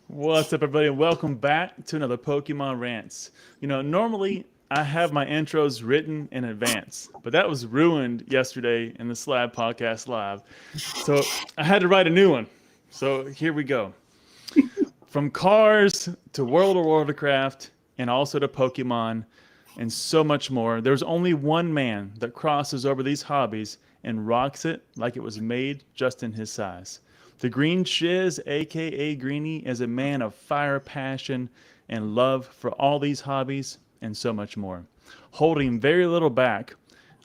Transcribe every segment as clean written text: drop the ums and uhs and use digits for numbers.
What's up, everybody, and welcome back to another Pokemon Rants. Normally I have my intros written in advance, but that was ruined yesterday in the Slabbed podcast live. So I had to write a new one. So here we go. From cars to World of Warcraft and also to Pokemon and so much more, there's only one man that crosses over these hobbies and rocks it like it was made just in his size. Dagreenshiz, aka Greenie, is a man of fire, passion, and love for all these hobbies and so much more. Holding very little back,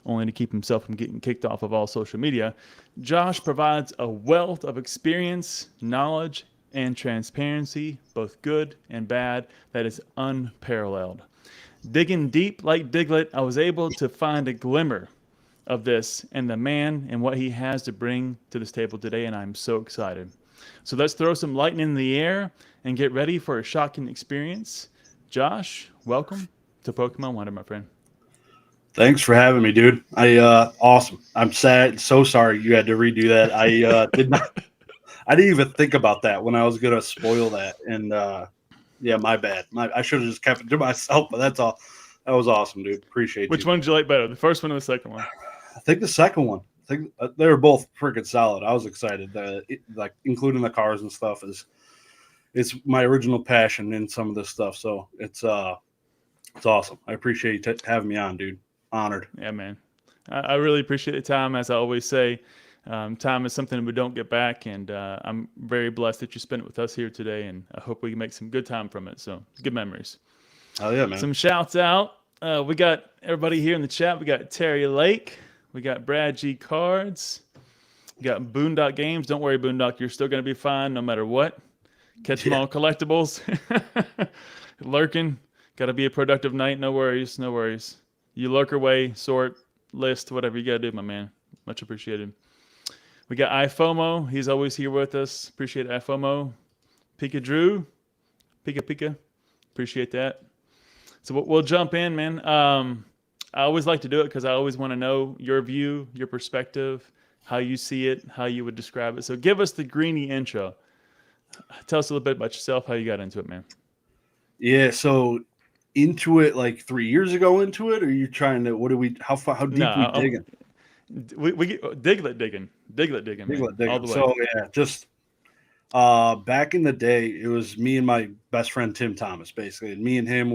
only to keep himself from getting kicked off of all social media, Josh provides a wealth of experience, knowledge, and transparency, both good and bad, that is unparalleled. Digging deep like Diglett, I was able to find a glimmer of this and the man and what he has to bring to this table today, and I'm so excited. So let's throw some lightning in the air and get ready for a shocking experience. Josh, welcome to Pokemon Wonder, my friend. Thanks for having me, dude. Awesome. I'm sad. So sorry you had to redo that. I didn't even think about that when I was gonna spoil that. And yeah, my bad. I should have just kept it to myself. But that's all. That was awesome, dude. Appreciate Which you. one did you like better, the first one or the second one? I think the second one. I think they were both freaking solid. I was excited. Like including the cars and stuff it's my original passion in some of this stuff. So it's awesome. I appreciate you having me on, dude. Honored. Yeah, man. I really appreciate the time. As I always say, time is something we don't get back, and I'm very blessed that you spent it with us here today, and I hope we can make some good time from it. So good memories. Oh yeah, man. Some shouts out. We got everybody here in the chat. We got Terry Lake. We got Brad G Cards. We got Boondock Games. Don't worry, Boondock. You're still going to be fine no matter what. Catch them all collectibles. Lurking. Got to be a productive night. No worries. No worries. You lurk away, sort, list, whatever you got to do, my man. Much appreciated. We got iFomo. He's always here with us. Appreciate iFomo. Pika Drew. Pika. Appreciate that. So we'll jump in, man. I always like to do it because I always want to know your view, your perspective, how you see it, how you would describe it. So give us the Greenie intro. Tell us a little bit about yourself, how you got into it, man. Yeah, so into it like 3 years ago into it, or are you trying to, how deep we digging? We get Diglett digging, all the way. So yeah, just back in the day, it was me and my best friend Tim Thomas, basically. And me and him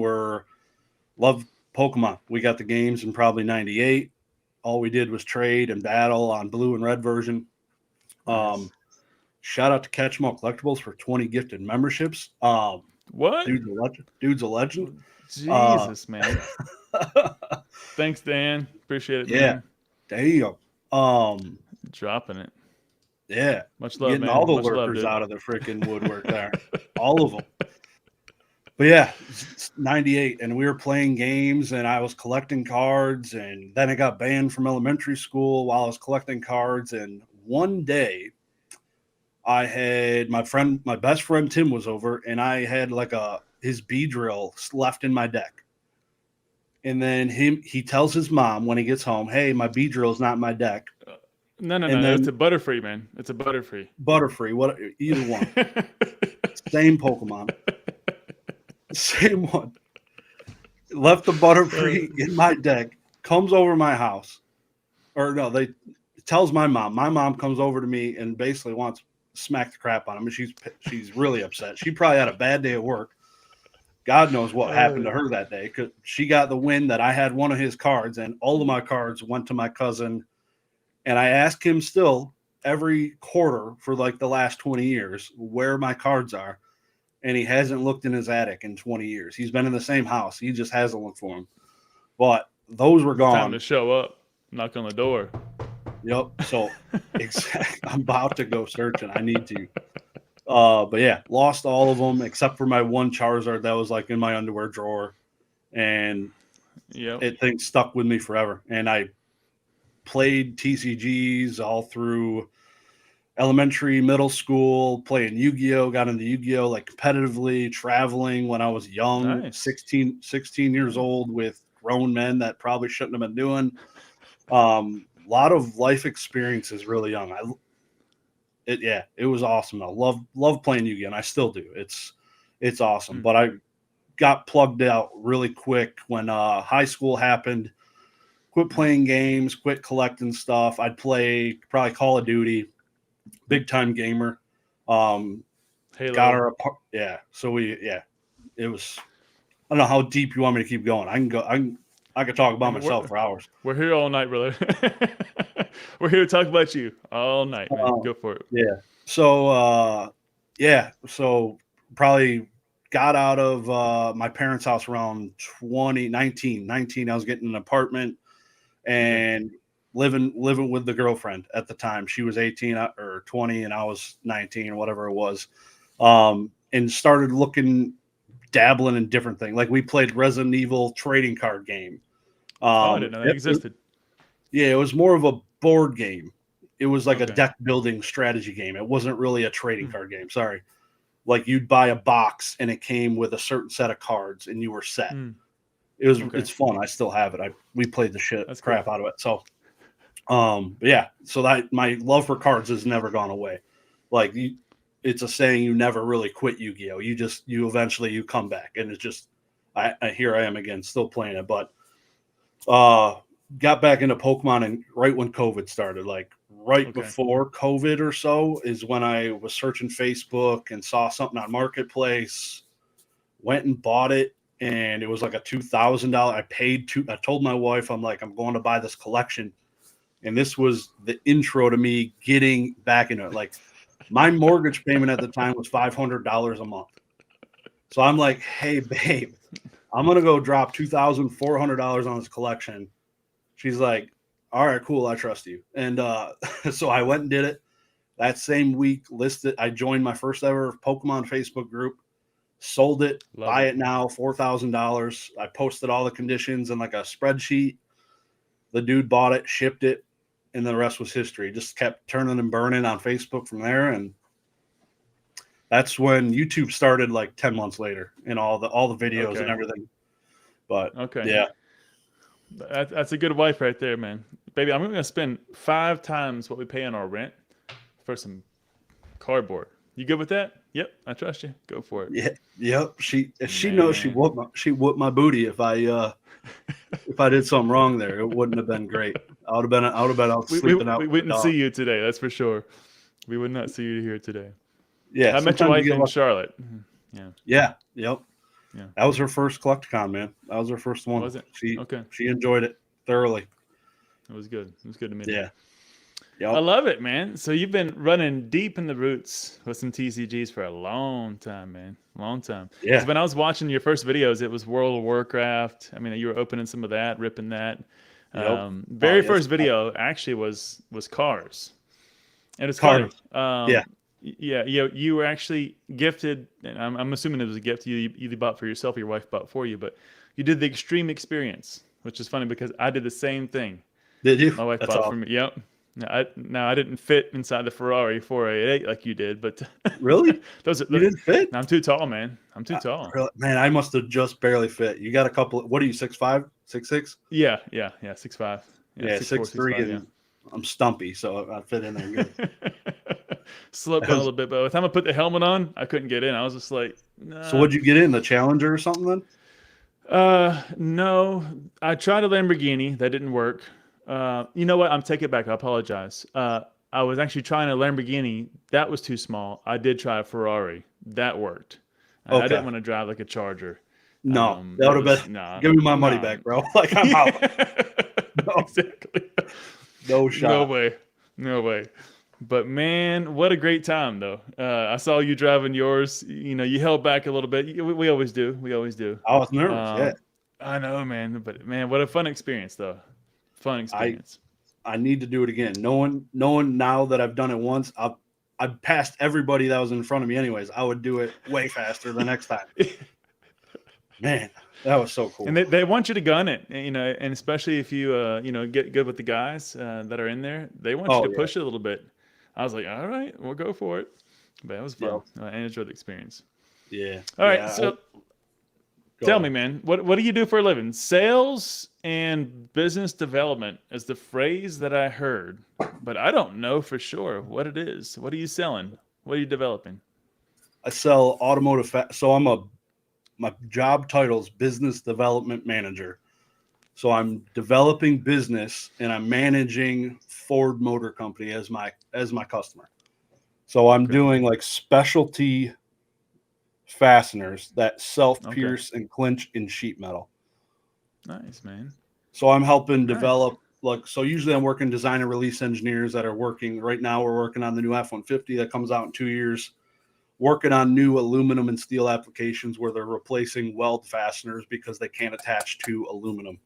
loved Pokemon. We got the games in probably 98. All we did was trade and battle on blue and red version. Nice. Shout out to Catch 'em All Collectibles for 20 gifted memberships. What? Dude's a legend. Jesus, man. Thanks, Dan. Appreciate it, man. Yeah. Damn. Dropping it. Yeah. Much love, getting man. all the Much lurkers love, out of the freaking woodwork there. All of them. But yeah, it's 98, and we were playing games, and I was collecting cards, and then I got banned from elementary school while I was collecting cards. And one day, I had my best friend Tim was over, and I had like his Beedrill left in my deck. And then he tells his mom when he gets home, "Hey, my Beedrill's not in my deck." No. It's a Butterfree, man. It's a Butterfree. Butterfree, either one. Same Pokemon. Same one. Left the Butterfree in my deck, comes over my house, or no, they tells my mom. My mom comes over to me and basically wants to smack the crap on him. And she's really upset. She probably had a bad day at work. God knows what happened to her that day, because she got the win that I had one of his cards, and all of my cards went to my cousin. And I ask him still every quarter for like the last 20 years where my cards are. And he hasn't looked in his attic in 20 years. He's been in the same house. He just hasn't looked for them. But those were gone. Time to show up, knock on the door. Yep. So I'm about to go searching. I need to. But yeah, lost all of them except for my one Charizard that was like in my underwear drawer. And it thing stuck with me forever. And I played TCGs all through elementary, middle school, playing Yu-Gi-Oh, got into Yu-Gi-Oh like competitively, traveling when I was young, Nice. 16 years old with grown men that probably shouldn't have been doing. A lot of life experiences really young. It was awesome. I love playing Yu-Gi-Oh, and I still do. It's awesome. But I got plugged out really quick when high school happened. Quit playing games, quit collecting stuff. I'd play probably Call of Duty. Big time gamer. Halo. Got her apart. Yeah. So it was, I don't know how deep you want me to keep going. I could talk about myself for hours. We're here all night, brother. We're here to talk about you all night, man. Go for it. Yeah. So, so probably got out of my parents' house around 19. I was getting an apartment and living with the girlfriend at the time. She was 18 or 20 and I was 19 or whatever it was. And started dabbling in different things. Like we played Resident Evil trading card game. I didn't know that existed. It was more of a board game. It was like a deck building strategy game. It wasn't really a trading card game. Sorry. Like you'd buy a box and it came with a certain set of cards and you were set. It's fun. I still have it. We played the crap out of it. So, so that my love for cards has never gone away. Like it's a saying, you never really quit Yu-Gi-Oh. You eventually come back, and it's just, here I am again, still playing it. But, got back into Pokemon and right when COVID started, like before COVID or so is when I was searching Facebook and saw something on Marketplace, went and bought it. And it was like a $2,000. I told my wife, I'm like, I'm going to buy this collection. And this was the intro to me getting back into it. Like my mortgage payment at the time was $500 a month. So I'm like, hey, babe, I'm going to go drop $2,400 on this collection. She's like, all right, cool. I trust you. And so I went and did it. That same week I joined my first ever Pokemon Facebook group, sold it, buy it now, $4,000. I posted all the conditions in like a spreadsheet. The dude bought it, shipped it, and the rest was history. Just kept turning and burning on Facebook from there. And that's when YouTube started like 10 months later and all the videos and everything. But yeah. That's a good wife right there, man. Baby, I'm going to spend 5 times what we pay on our rent for some cardboard. You good with that? Yep, I trust you. Go for it. Yeah, yep. She knows she whooped my booty if I did something wrong there. It wouldn't have been great. I would have been out sleeping out. We wouldn't see you today, that's for sure. We would not see you here today. Yeah, I met your wife in Charlotte. Yeah. Yep. Yeah. That was her first Collecticon, man. That was her first one. Was it? She enjoyed it thoroughly. It was good. It was good to meet you. Yep. I love it, man. So you've been running deep in the roots with some TCGs for a long time, man. Long time. Yeah. When I was watching your first videos, it was World of Warcraft. I mean, you were opening some of that, ripping that. Yep. Very first video actually was cars. And it's cars. Yeah, you were actually gifted, and I'm assuming it was a gift you either bought for yourself or your wife bought for you, but you did the Extreme Experience, which is funny because I did the same thing. Did you? My wife bought for me. Yep. Now I didn't fit inside the Ferrari 488 like you did, but really, you didn't fit. I'm too tall, man. I'm too tall. Man, I must have just barely fit. You got a couple. What are you? 6'5", 6'6"? Yeah, 6'5". Yeah, 6'3", and I'm stumpy, so I fit in there good. Slowed down a little bit, but by the time I put the helmet on, I couldn't get in. I was just like, nah. So what'd you get in? The Challenger or something then? No. I tried a Lamborghini. That didn't work. You know what? I'm taking it back. I apologize. I was actually trying a Lamborghini. That was too small. I did try a Ferrari. That worked. I Okay. didn't want to drive like a Charger. No, that That would have was been. nah, Give me my money nah. back, bro. Like I'm out. No, Exactly. no No shot. way. No way. But man, what a great time though. I saw you driving yours. You know, you held back a little bit. We always do. We always do. I was nervous. Yeah, Um, I know, man. But man, what a fun experience though. Fun I experience. I need to do it again. Knowing now that I've done it once, I've passed everybody that was in front of me. Anyways, I would do it way faster the next time. Man, that was so And cool. they want you to gun it, you know, and especially if you get good with the guys that are in there, they want you Oh to yeah, push it a little bit. I was like, all right, we'll go for it. But it was fun. yep, I enjoyed the experience. yeah, All right, yeah. so Go tell me, ahead. man, what do you do for a living? Sales and business development is the phrase that I heard, but I don't know for sure what it is. What are you selling? What are you developing? I sell automotive. So my job title is business development manager. So I'm developing business and I'm managing Ford Motor Company as my customer. So I'm Okay, doing like specialty fasteners that okay, self-pierce and clinch in sheet metal. nice, man, So I'm helping nice. develop so usually I'm working design and release engineers that are working right now. We're working on the new F-150 that comes out in 2 years. Working on new aluminum and steel applications where they're replacing weld fasteners because they can't attach to aluminum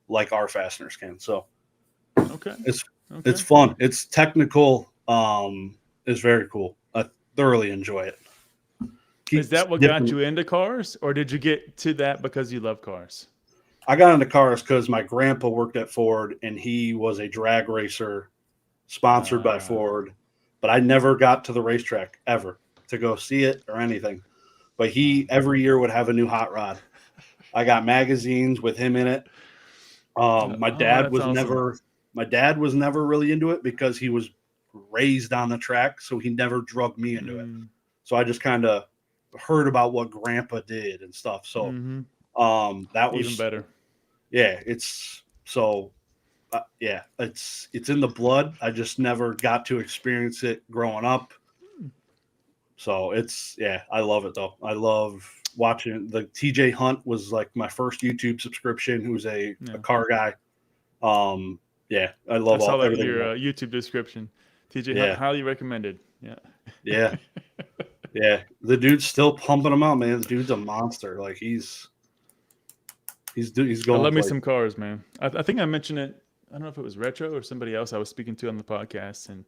like our fasteners can. So Okay, it's okay. it's fun. It's technical. It's very cool. I thoroughly enjoy it. Is Keeps that what got different. you into cars, or did you get to that because you love cars? I got into cars because my grandpa worked at Ford and he was a drag racer sponsored by Uh, Ford, but I never got to the racetrack ever to go see it or anything. But oh he every man. year would have a new hot rod. I got magazines with him in it. My Oh, dad that's was awesome. never really into it because he was raised on the track, so he never drugged me into it. Mm, So I just kind of heard about what grandpa did and stuff. So mm-hmm. that Even was better. yeah, it's so yeah, it's in the blood. I just never got to experience it growing up. So it's yeah, I love it though. I love watching the TJ Hunt was like my first YouTube subscription, who's a Yeah, car guy. Yeah, I I love saw that in everything your about YouTube description. TJ Hunt, yeah, highly recommended. Yeah. yeah, yeah. The dude's still pumping them out, man. The dude's a monster. Like he's I going love me places. some cars, man. I think I mentioned it. I don't know if it was Retro or somebody else I was speaking to on the podcast, and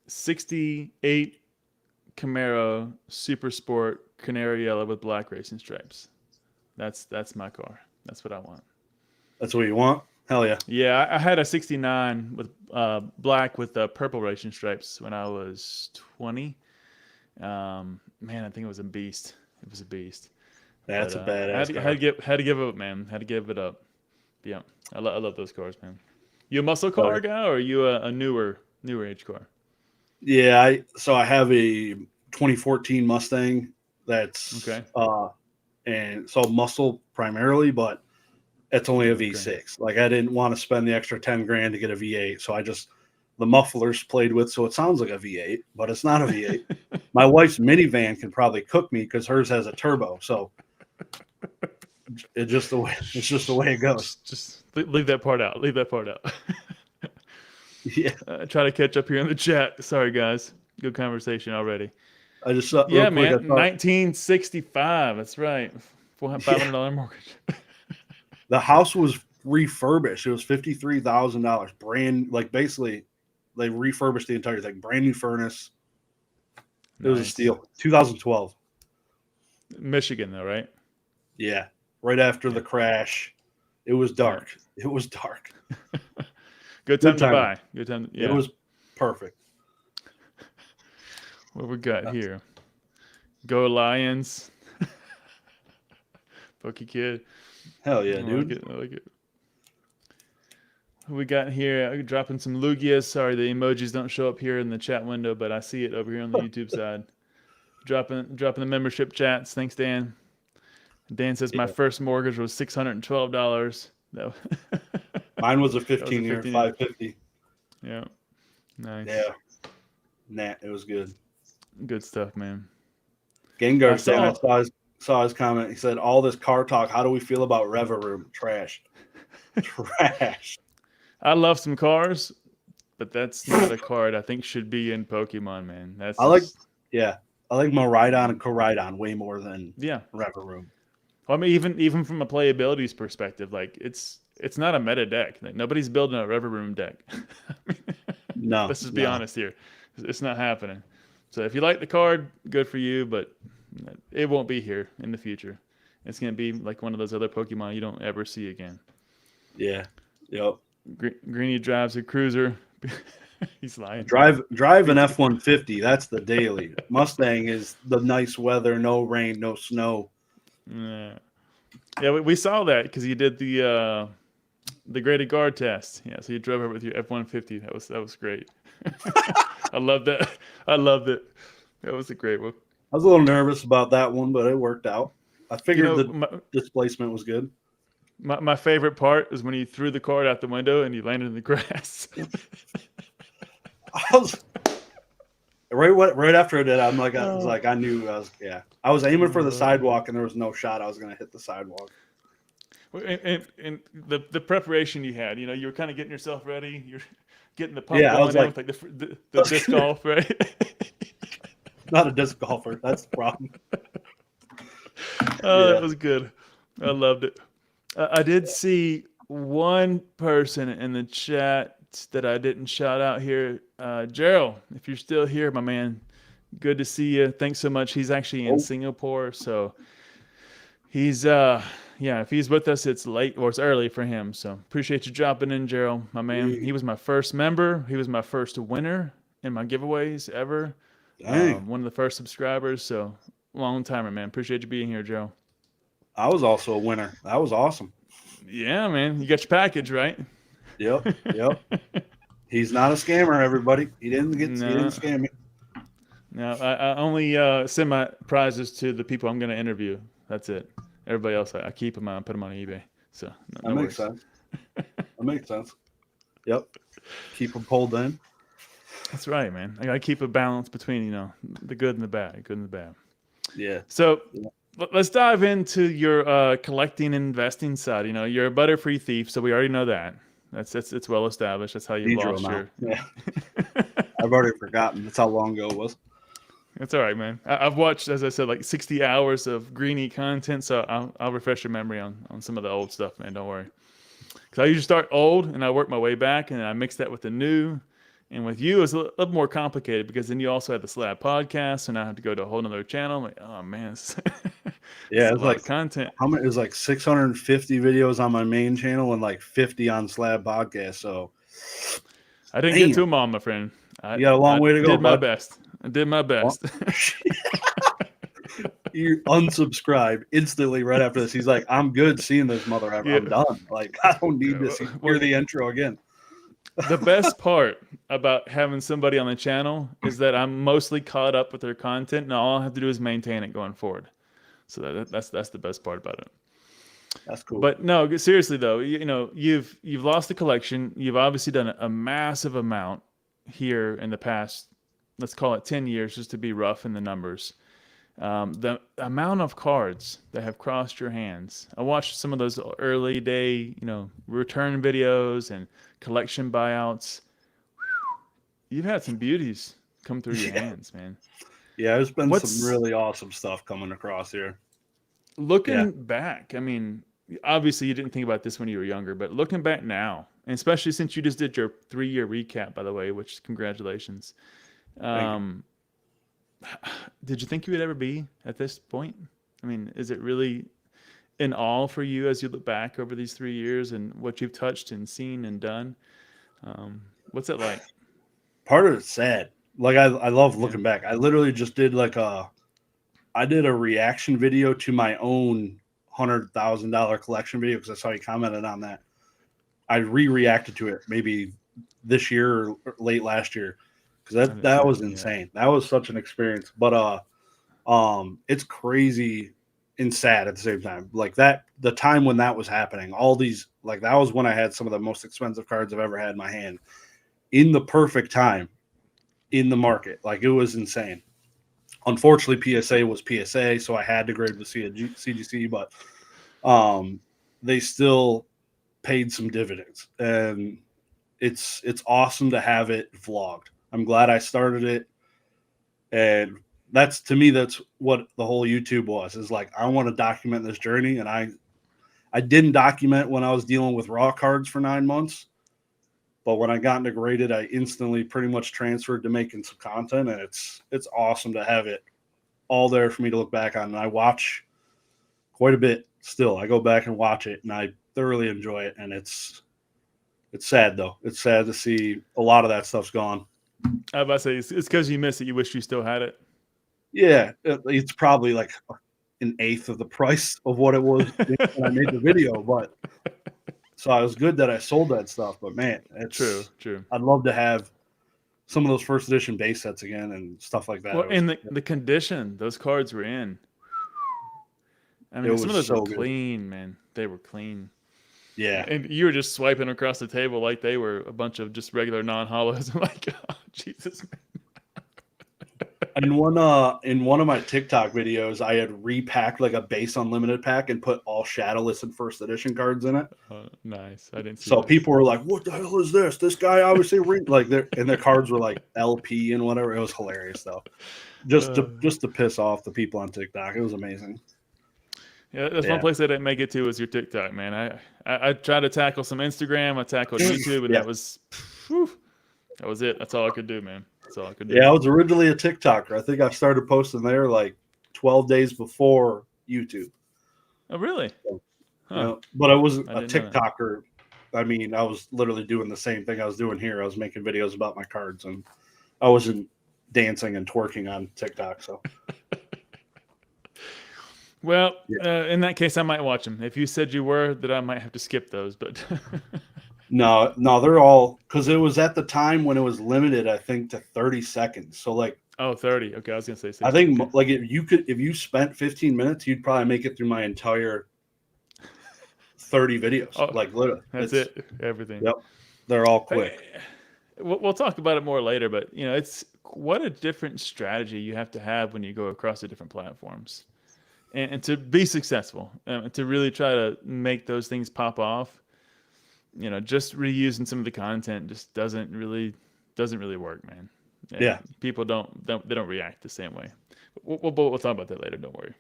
68 Camaro Super Sport Canary Yellow with black racing stripes. That's my car. That's what I want. That's what you want. Hell yeah. Yeah, I had a '69 with black with purple racing stripes when I was 20. Man, I think it was a beast. It was a beast. But That's a I badass car. had to give it up, man. Had to give it up. Yeah, I love those cars, man. You a muscle Hell yeah. car guy, or are you a newer age car? Yeah, I have a 2014 Mustang that's Okay, and so muscle primarily, but it's only a okay. V6. Like I didn't want to spend the extra 10 grand to get a V8, so I just the mufflers played with, so it sounds like a V8, but it's not a V8. My wife's minivan can probably cook me because hers has a turbo, so it's just the way it goes. Just leave that part out. Leave that part out. Yeah, Try to catch up here in the chat. Sorry, guys. Good conversation already. I just real Yeah, quick. I man. thought 1965. That's right. yeah, $500 mortgage. the house was refurbished. It was $53,000, brand like basically they refurbished the entire thing, brand new furnace. It was a Nice. steal. 2012. Michigan, though, right? Yeah, right after Yeah. the crash. It was Yeah. dark. It was dark. Good Good time to timing. buy. Good time. It Yeah. was perfect. What we got That's, here? Go Lions. Pokey kid. hell yeah, I like dude. it. I like it. What we got here? Dropping some Lugias. Sorry, the emojis don't show up here in the chat window, but I see it over here on the YouTube side. Dropping the membership chats. Thanks, Dan. Dan says my Yeah. first mortgage was $612. No. Mine was a That was a 15-year 15. 550. Yeah. Nice. Yeah. Nah, it was good. Good stuff, man. Gengar I saying I saw. saw his comment. He said, "All this car talk. How do we feel about Reverum? Trash, trash." I love some cars, but that's not a card I think should be in Pokemon, man. That's I like, just yeah, I like Miraidon and Koraidon way more than yeah. Reverum. Well, I mean, even from a playability's perspective, like it's not a meta deck. Like, nobody's building a River Room deck. No, Let's just be no, honest here. It's not happening. So if you like the card, good for you, but it won't be here in the future. It's gonna be like one of those other Pokemon you don't ever see again. yeah, yep. Greeny drives a cruiser. He's lying. Drive an F-150. That's the daily. Mustang is the nice weather, no rain, no snow. Yeah, yeah. We saw that because you did the graded guard test. Yeah, so you drove over with your F-150. That was great. I loved that. I loved it. That was a great one. I was a little nervous about that one, but it worked out. I You figured know, the displacement was good. my favorite part is when you threw the card out the window and you landed in the grass. I was right after I did. I was like, I knew I was. Yeah, I was aiming for the sidewalk, and there was no shot I was going to hit the sidewalk. And the preparation you had, you were kind of getting yourself ready. You're getting the pump Yeah, I going was in like, with like the disc golf, right? not a disc golfer. That's the problem. Oh, Yeah. that was good. I loved it. I did see one person in the chat that I didn't shout out here. Gerald, if you're still here, my man, good to see you. Thanks so much. He's actually in Singapore, so he's yeah, if he's with us, it's late or it's early for him. So appreciate you dropping in, Gerald, my man. He was my first member. He was my first winner in my giveaways ever. One of the first subscribers. So long timer, man. Appreciate you being here, Joe. I was also a winner. That was awesome. Yeah, man. You got your package, right? Yep. He's not a scammer, everybody. He didn't scam me. No, I only send my prizes to the people I'm going to interview. That's it. Everybody else, I keep them on, put them on eBay. So That makes sense. That makes sense. Yep. Keep them pulled in. That's right, man. I got to keep a balance between, the good and the bad. Good and the bad. Yeah. So let's dive into your collecting and investing side. You're a Butterfree thief, so we already know that. It's well established. That's how you lost your. Yeah. I've already forgotten. That's how long ago it was. That's all right, man. I've watched, as I said, like 60 hours of Greeny content, so I'll refresh your memory on some of the old stuff, man. Don't worry. Because I usually start old and I work my way back, and I mix that with the new. And with you, it's a little more complicated because then you also had the Slabbed podcast, and I have to go to a whole nother channel. I'm like, oh man, yeah, it's like content. How many? It was like 650 videos on my main channel and like 50 on Slabbed podcast. So I didn't get to them all, my friend. You got a long way to go. I did my best. You unsubscribe instantly right after this. He's like, I'm good seeing this mother ever. I'm done. Like, I don't need to hear the intro again. The best part about having somebody on the channel is that I'm mostly caught up with their content, and all I have to do is maintain it going forward. So that's the best part about it. That's cool. But no, seriously though, you've lost the collection. You've obviously done a massive amount here in the past, let's call it 10 years, just to be rough in the numbers. The amount of cards that have crossed your hands. I watched some of those early day, return videos and collection buyouts. You've had some beauties come through your hands, man. Yeah, there's been some really awesome stuff coming across here. Looking back, I mean, obviously you didn't think about this when you were younger, but looking back now, and especially since you just did your 3-year recap, by the way, which congratulations. Did you think you would ever be at this point? I mean, is it really in awe for you as you look back over these 3 years and what you've touched and seen and done? What's it like? Part of it's sad. Like I love looking back. I literally just did I did a reaction video to my own $100,000 collection video because I saw you commented on that. I reacted to it maybe this year or late last year because that was insane. That was such an experience. But it's crazy and sad at the same time. Like that, the time when that was happening, all these Like that was when I had some of the most expensive cards I've ever had in my hand in the perfect time in the market. Like it was insane. Unfortunately, PSA was PSA, so I had to grade the CGC, but they still paid some dividends, and it's awesome to have it vlogged. I'm glad I started it, and that's what the whole YouTube was. Is like I want to document this journey, and I didn't document when I was dealing with raw cards for 9 months, but when I got into graded, I instantly pretty much transferred to making some content, and it's awesome to have it all there for me to look back on. And I watch quite a bit still. I go back and watch it, and I thoroughly enjoy it. And it's sad though. It's sad to see a lot of that stuff's gone. I was about to say it's because you miss it. You wish you still had it. Yeah, it's probably like an eighth of the price of what it was when I made the video. But so it was good that I sold that stuff. But man, it's true. I'd love to have some of those first edition base sets again and stuff like that. Well, and the condition those cards were in. I mean, some of those were clean, man. They were clean. Yeah. And you were just swiping across the table like they were a bunch of just regular non-hollows. I'm like, oh, Jesus, man. In one of my TikTok videos, I had repacked like a base unlimited pack and put all shadowless and first edition cards in it. Nice. I didn't see So people were like, "What the hell is this? This guy obviously their cards were like LP and whatever." It was hilarious though. Just to piss off the people on TikTok. It was amazing. Yeah, that's one place I didn't make it to was your TikTok, man. I tried to tackle some Instagram, I tackled YouTube, and that was it. That's all I could do, man. That's all I could do. Yeah, I was originally a TikToker. I think I started posting there like 12 days before YouTube. Oh, really? Huh. But I wasn't a TikToker. I mean, I was literally doing the same thing I was doing here. I was making videos about my cards, and I wasn't dancing and twerking on TikTok. So, well, in that case, I might watch them. If you said you were, that I might have to skip those. But no, they're all because it was at the time when it was limited, I think, to 30 seconds. So like, 30. Okay, I was gonna say 60. I think like if you spent 15 minutes, you'd probably make it through my entire 30 videos. Like literally, that's it. Everything. Yep, they're all quick. Hey, we'll talk about it more later, but it's what a different strategy you have to have when you go across the different platforms, and to be successful, to really try to make those things pop off. Just reusing some of the content just doesn't really work, man. Yeah. People don't react the same way. We'll talk about that later. Don't worry.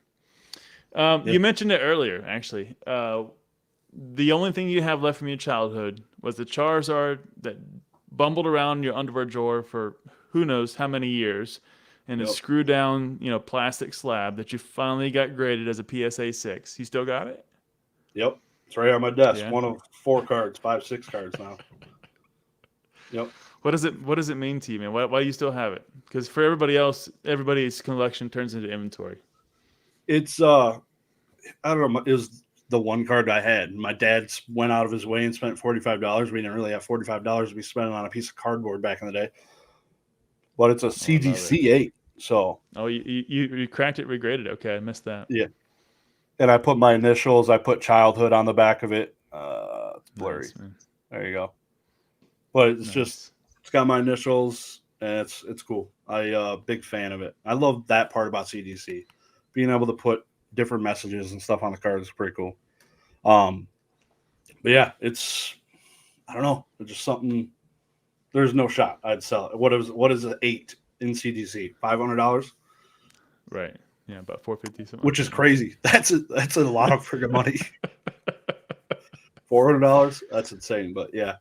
You mentioned it earlier, actually. The only thing you have left from your childhood was the Charizard that bumbled around your underwear drawer for who knows how many years, and a screw down, plastic slab that you finally got graded as a PSA 6. You still got it? Yep. It's right on my desk. Yeah. One of 4 cards, 5, 6 cards now. Yep. What does it mean to you, man? Why do you still have it? Because for everybody else, everybody's collection turns into inventory. It's I don't know. It was the one card I had. My dad went out of his way and spent $45. We didn't really have $45 to be spending on a piece of cardboard back in the day. But it's a CGC 8. So. Oh, you cracked it, regraded it. Okay, I missed that. Yeah. And I put my initials. I put childhood on the back of it. It's blurry. Nice, there you go. But it's just it's got my initials, and it's cool. Big fan of it. I love that part about CGC, being able to put different messages and stuff on the cards is pretty cool. But yeah, I don't know. It's just something. There's no shot I'd sell it. What is an 8 in CGC? $500. Right. Yeah, about $450 something. Which is crazy. That's a lot of friggin' money. $400. That's insane. But yeah,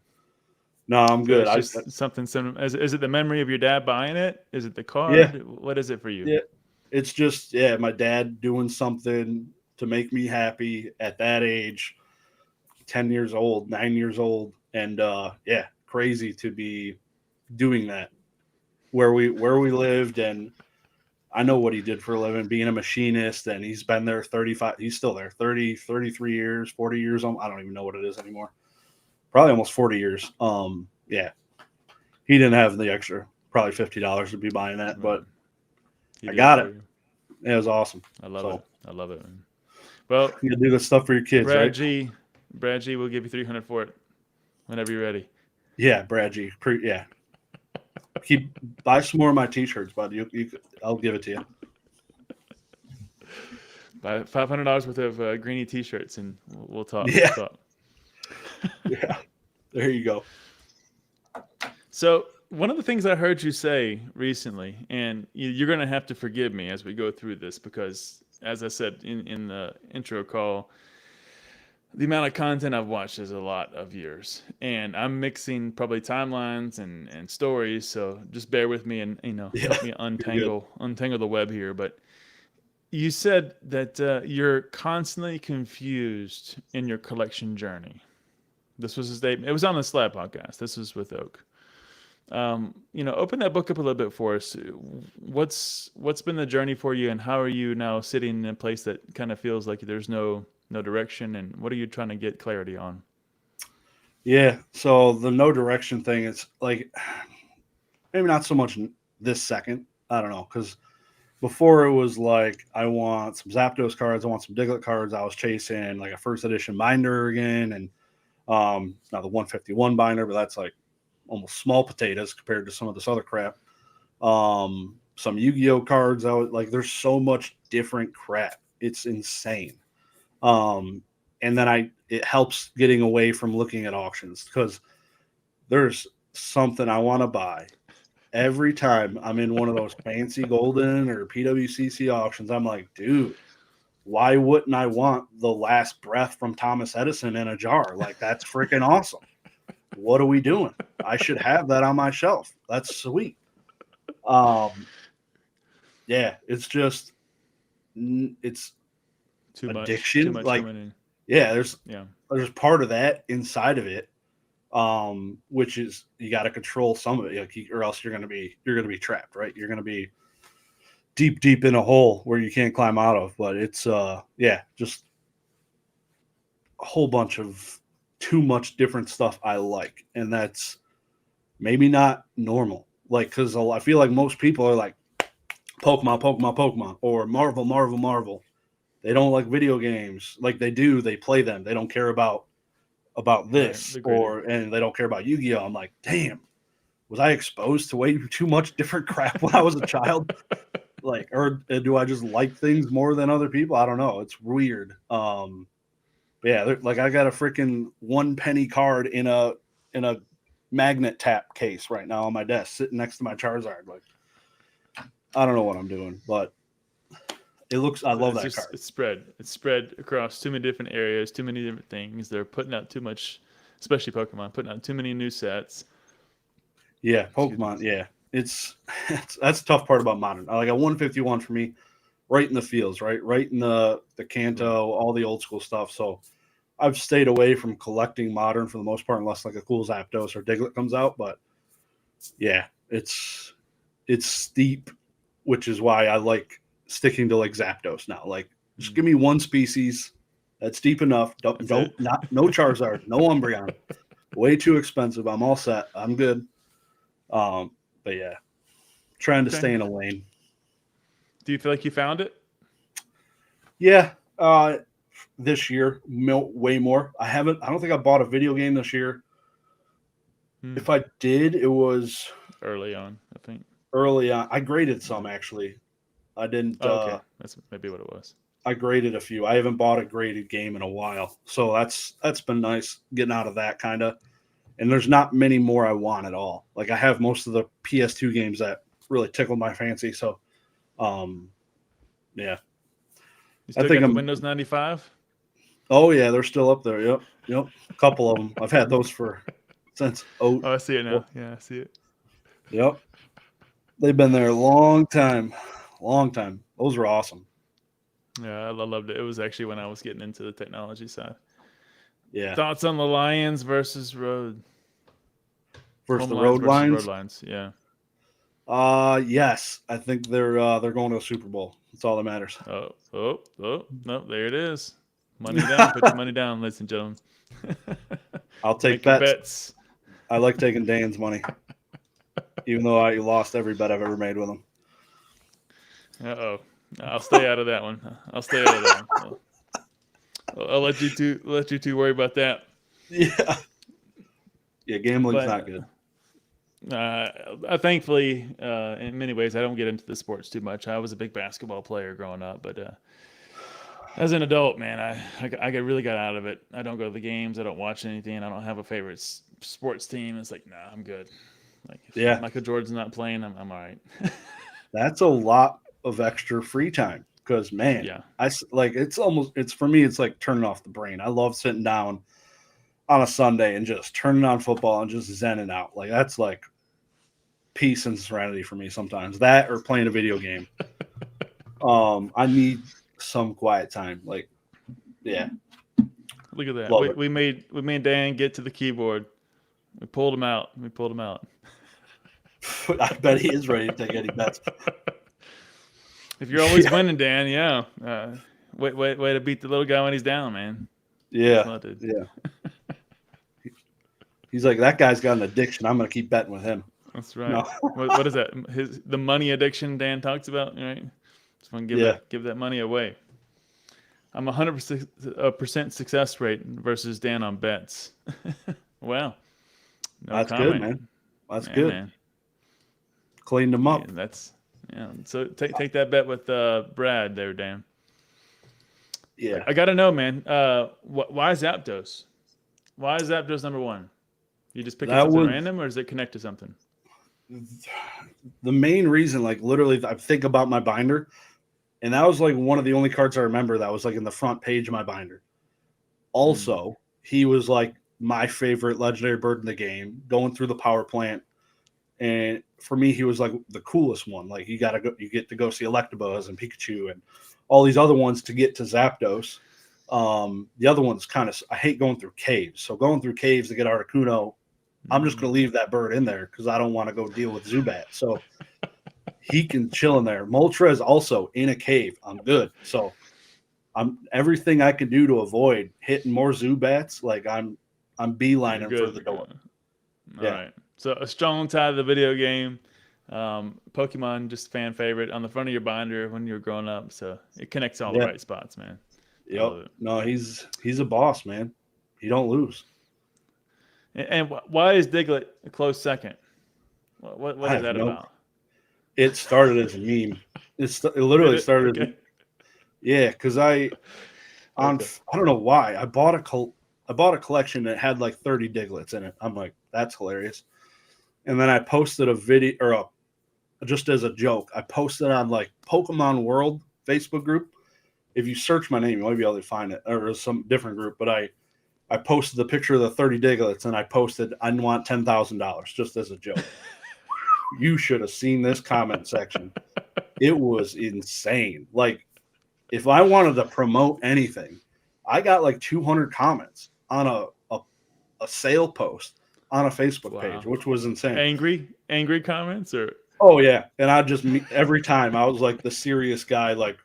no, I'm good. It's just something similar. Is it the memory of your dad buying it? Is it the card? Yeah. What is it for you? Yeah, it's just my dad doing something to make me happy at that age, 10 years old, 9 years old, and crazy to be doing that where we lived. And I know what he did for a living, being a machinist, and he's been there 35. He's still there 30, 33 years, 40 years. I don't even know what it is anymore. Probably almost 40 years. Yeah, he didn't have the extra, probably $50 to be buying that, but I got it. It was awesome. I love it. I love it, man. Well, you do this stuff for your kids, Brad right? G, Brad G will give you 300 for it whenever you're ready. Yeah, Brad G. Yeah. Buy some more of my T-shirts, bud. I'll give it to you. Buy $500 worth of Greeny T-shirts, and we'll talk. Yeah. We'll talk. Yeah. There you go. So one of the things I heard you say recently, and you're going to have to forgive me as we go through this, because as I said in the intro call, the amount of content I've watched is a lot of years, and I'm mixing probably timelines and stories. So just bear with me and help me untangle the web here. But you said that you're constantly confused in your collection journey. This was a statement. It was on the Slab podcast. This was with Oak. Open that book up a little bit for us. What's been the journey for you, and how are you now sitting in a place that kind of feels like there's no direction, and what are you trying to get clarity on? Yeah, so the no direction thing, it's like maybe not so much this second. I don't know, because before it was like I want some Zapdos cards, I want some Diglett cards. I was chasing like a first edition binder again, and now the 151 binder, but that's like almost small potatoes compared to some of this other crap. Some Yu-Gi-Oh cards. There's so much different crap. It's insane. And then it helps getting away from looking at auctions, because there's something I want to buy every time I'm in one of those fancy golden or PWCC auctions. I'm like, dude, why wouldn't I want the last breath from Thomas Edison in a jar? Like, that's freaking awesome. What are we doing? I should have that on my shelf. That's sweet. Yeah, it's just, it's Too addiction. Much like, coming in. yeah, there's part of that inside of it, which is you got to control some of it, or else you're gonna be trapped, right? You're gonna be deep in a hole where you can't climb out of. But it's just a whole bunch of too much different stuff I like, and that's maybe not normal. Like, because I feel like most people are like Pokemon, or Marvel. They don't like video games. Like, they do, they play them. They don't care about this, and they don't care about Yu-Gi-Oh. I'm like, damn, was I exposed to way too much different crap when I was a child? Like, or do I just like things more than other people? I don't know. It's weird. But yeah, like, I got a freaking 1 penny card in a magnet tap case right now on my desk, sitting next to my Charizard. Like, I don't know what I'm doing, but I love that card. It's spread across too many different areas, too many different things. They're putting out too much, especially Pokemon, putting out too many new sets. Yeah, Pokemon. Yeah, that's the tough part about modern. Like a 151 for me, right in the fields, right in the Kanto, all the old school stuff. So I've stayed away from collecting modern for the most part, unless like a cool Zapdos or Diglett comes out. But yeah, it's steep, which is why I like sticking to like Zapdos now. Like, just give me one species that's deep enough. No Charizard, no Umbreon. Way too expensive. I'm all set. I'm good. But yeah, trying to stay in a lane. Do you feel like you found it? Yeah. This year, way more. I don't think I bought a video game this year. If I did, it was early on, I think. Early on. I graded some, actually. I didn't. Okay. That's maybe what it was. I graded a few. I haven't bought a graded game in a while. So that's been nice, getting out of that kind of. And there's not many more I want at all. Like, I have most of the PS2 games that really tickle my fancy. So, yeah. You still got the Windows 95? Oh, yeah, they're still up there. Yep. A couple of them. I've had those since. Oh, I see it now. Yeah, I see it. Yep. They've been there a long time. Those were awesome. Yeah, I loved it. It was actually when I was getting into the technology side. Yeah. Thoughts on the Lions versus Road? The Road Lines? Road Lines, yeah. Yes. I think they're going to a Super Bowl. That's all that matters. Oh, no, there it is. Money down. Put your money down, ladies and gentlemen. I'll take bets. I like taking Dan's money, even though I lost every bet I've ever made with him. Uh-oh. I'll stay out of that one. I'll let you two worry about that. Yeah. Yeah, gambling's But not good. thankfully, in many ways, I don't get into the sports too much. I was a big basketball player growing up, but as an adult, man, really got out of it. I don't go to the games. I don't watch anything. I don't have a favorite sports team. It's like, nah, I'm good. Like if Yeah. Michael Jordan's not playing, I'm all right. That's a lot of extra free time because, man, Yeah. it's for me, it's like turning off the brain. I love sitting down on a Sunday and just turning on football and just zenning out. Like that's like peace and serenity for me sometimes. That or playing a video game. I need some quiet time. Like, yeah. Look at that. Love it. We made Dan get to the keyboard. We pulled him out. I bet he is ready to take any bets. If you're always winning, Dan, yeah. Way to beat the little guy when he's down, man. Yeah. Yeah. He's like, that guy's got an addiction. I'm going to keep betting with him. That's right. No. What is that? The money addiction Dan talks about, right? Just want to give that money away. I'm 100% success rate versus Dan on bets. Wow. No That's comment. good, man. That's good. Man. Cleaned them up. Yeah, So take that bet with Brad there, Dan. Yeah. I got to know, man. Why Zapdos? Why is Zapdos number one? You just pick something random, or does it connect to something? The main reason, like literally, I think about my binder, and that was like one of the only cards I remember that was like in the front page of my binder. Also, he was like my favorite legendary bird in the game, going through the power plant, and for me, he was like the coolest one. Like you get to go see Electabuzz and Pikachu and all these other ones to get to Zapdos. The other one's I hate going through caves. So going through caves to get Articuno, I'm just going to leave that bird in there because I don't want to go deal with Zubat. So he can chill in there. Moltres also in a cave. I'm good. So I'm everything I can do to avoid hitting more Zubats. Like I'm beelining for the door. All right. So a strong tie to the video game. Pokemon, just fan favorite on the front of your binder when you were growing up. So it connects all the right spots, man. Yep. No, he's a boss, man. He don't lose. And why is Diglett a close second? What is that about? It started as a meme. It literally started. Okay. Yeah, because I don't know why I bought a collection that had like 30 Diglets in it. I'm like, that's hilarious. And then I posted a video just as a joke. I posted on like Pokemon World Facebook group. If you search my name, you might be able to find it, or some different group. But I posted the picture of the 30 Diglets, and I posted, I want $10,000 just as a joke. You should have seen this comment section. It was insane. Like, if I wanted to promote anything, I got like 200 comments on a sale post on a Facebook page, which was insane. Angry comments, or? Oh yeah, and I just every time I was like the serious guy, like,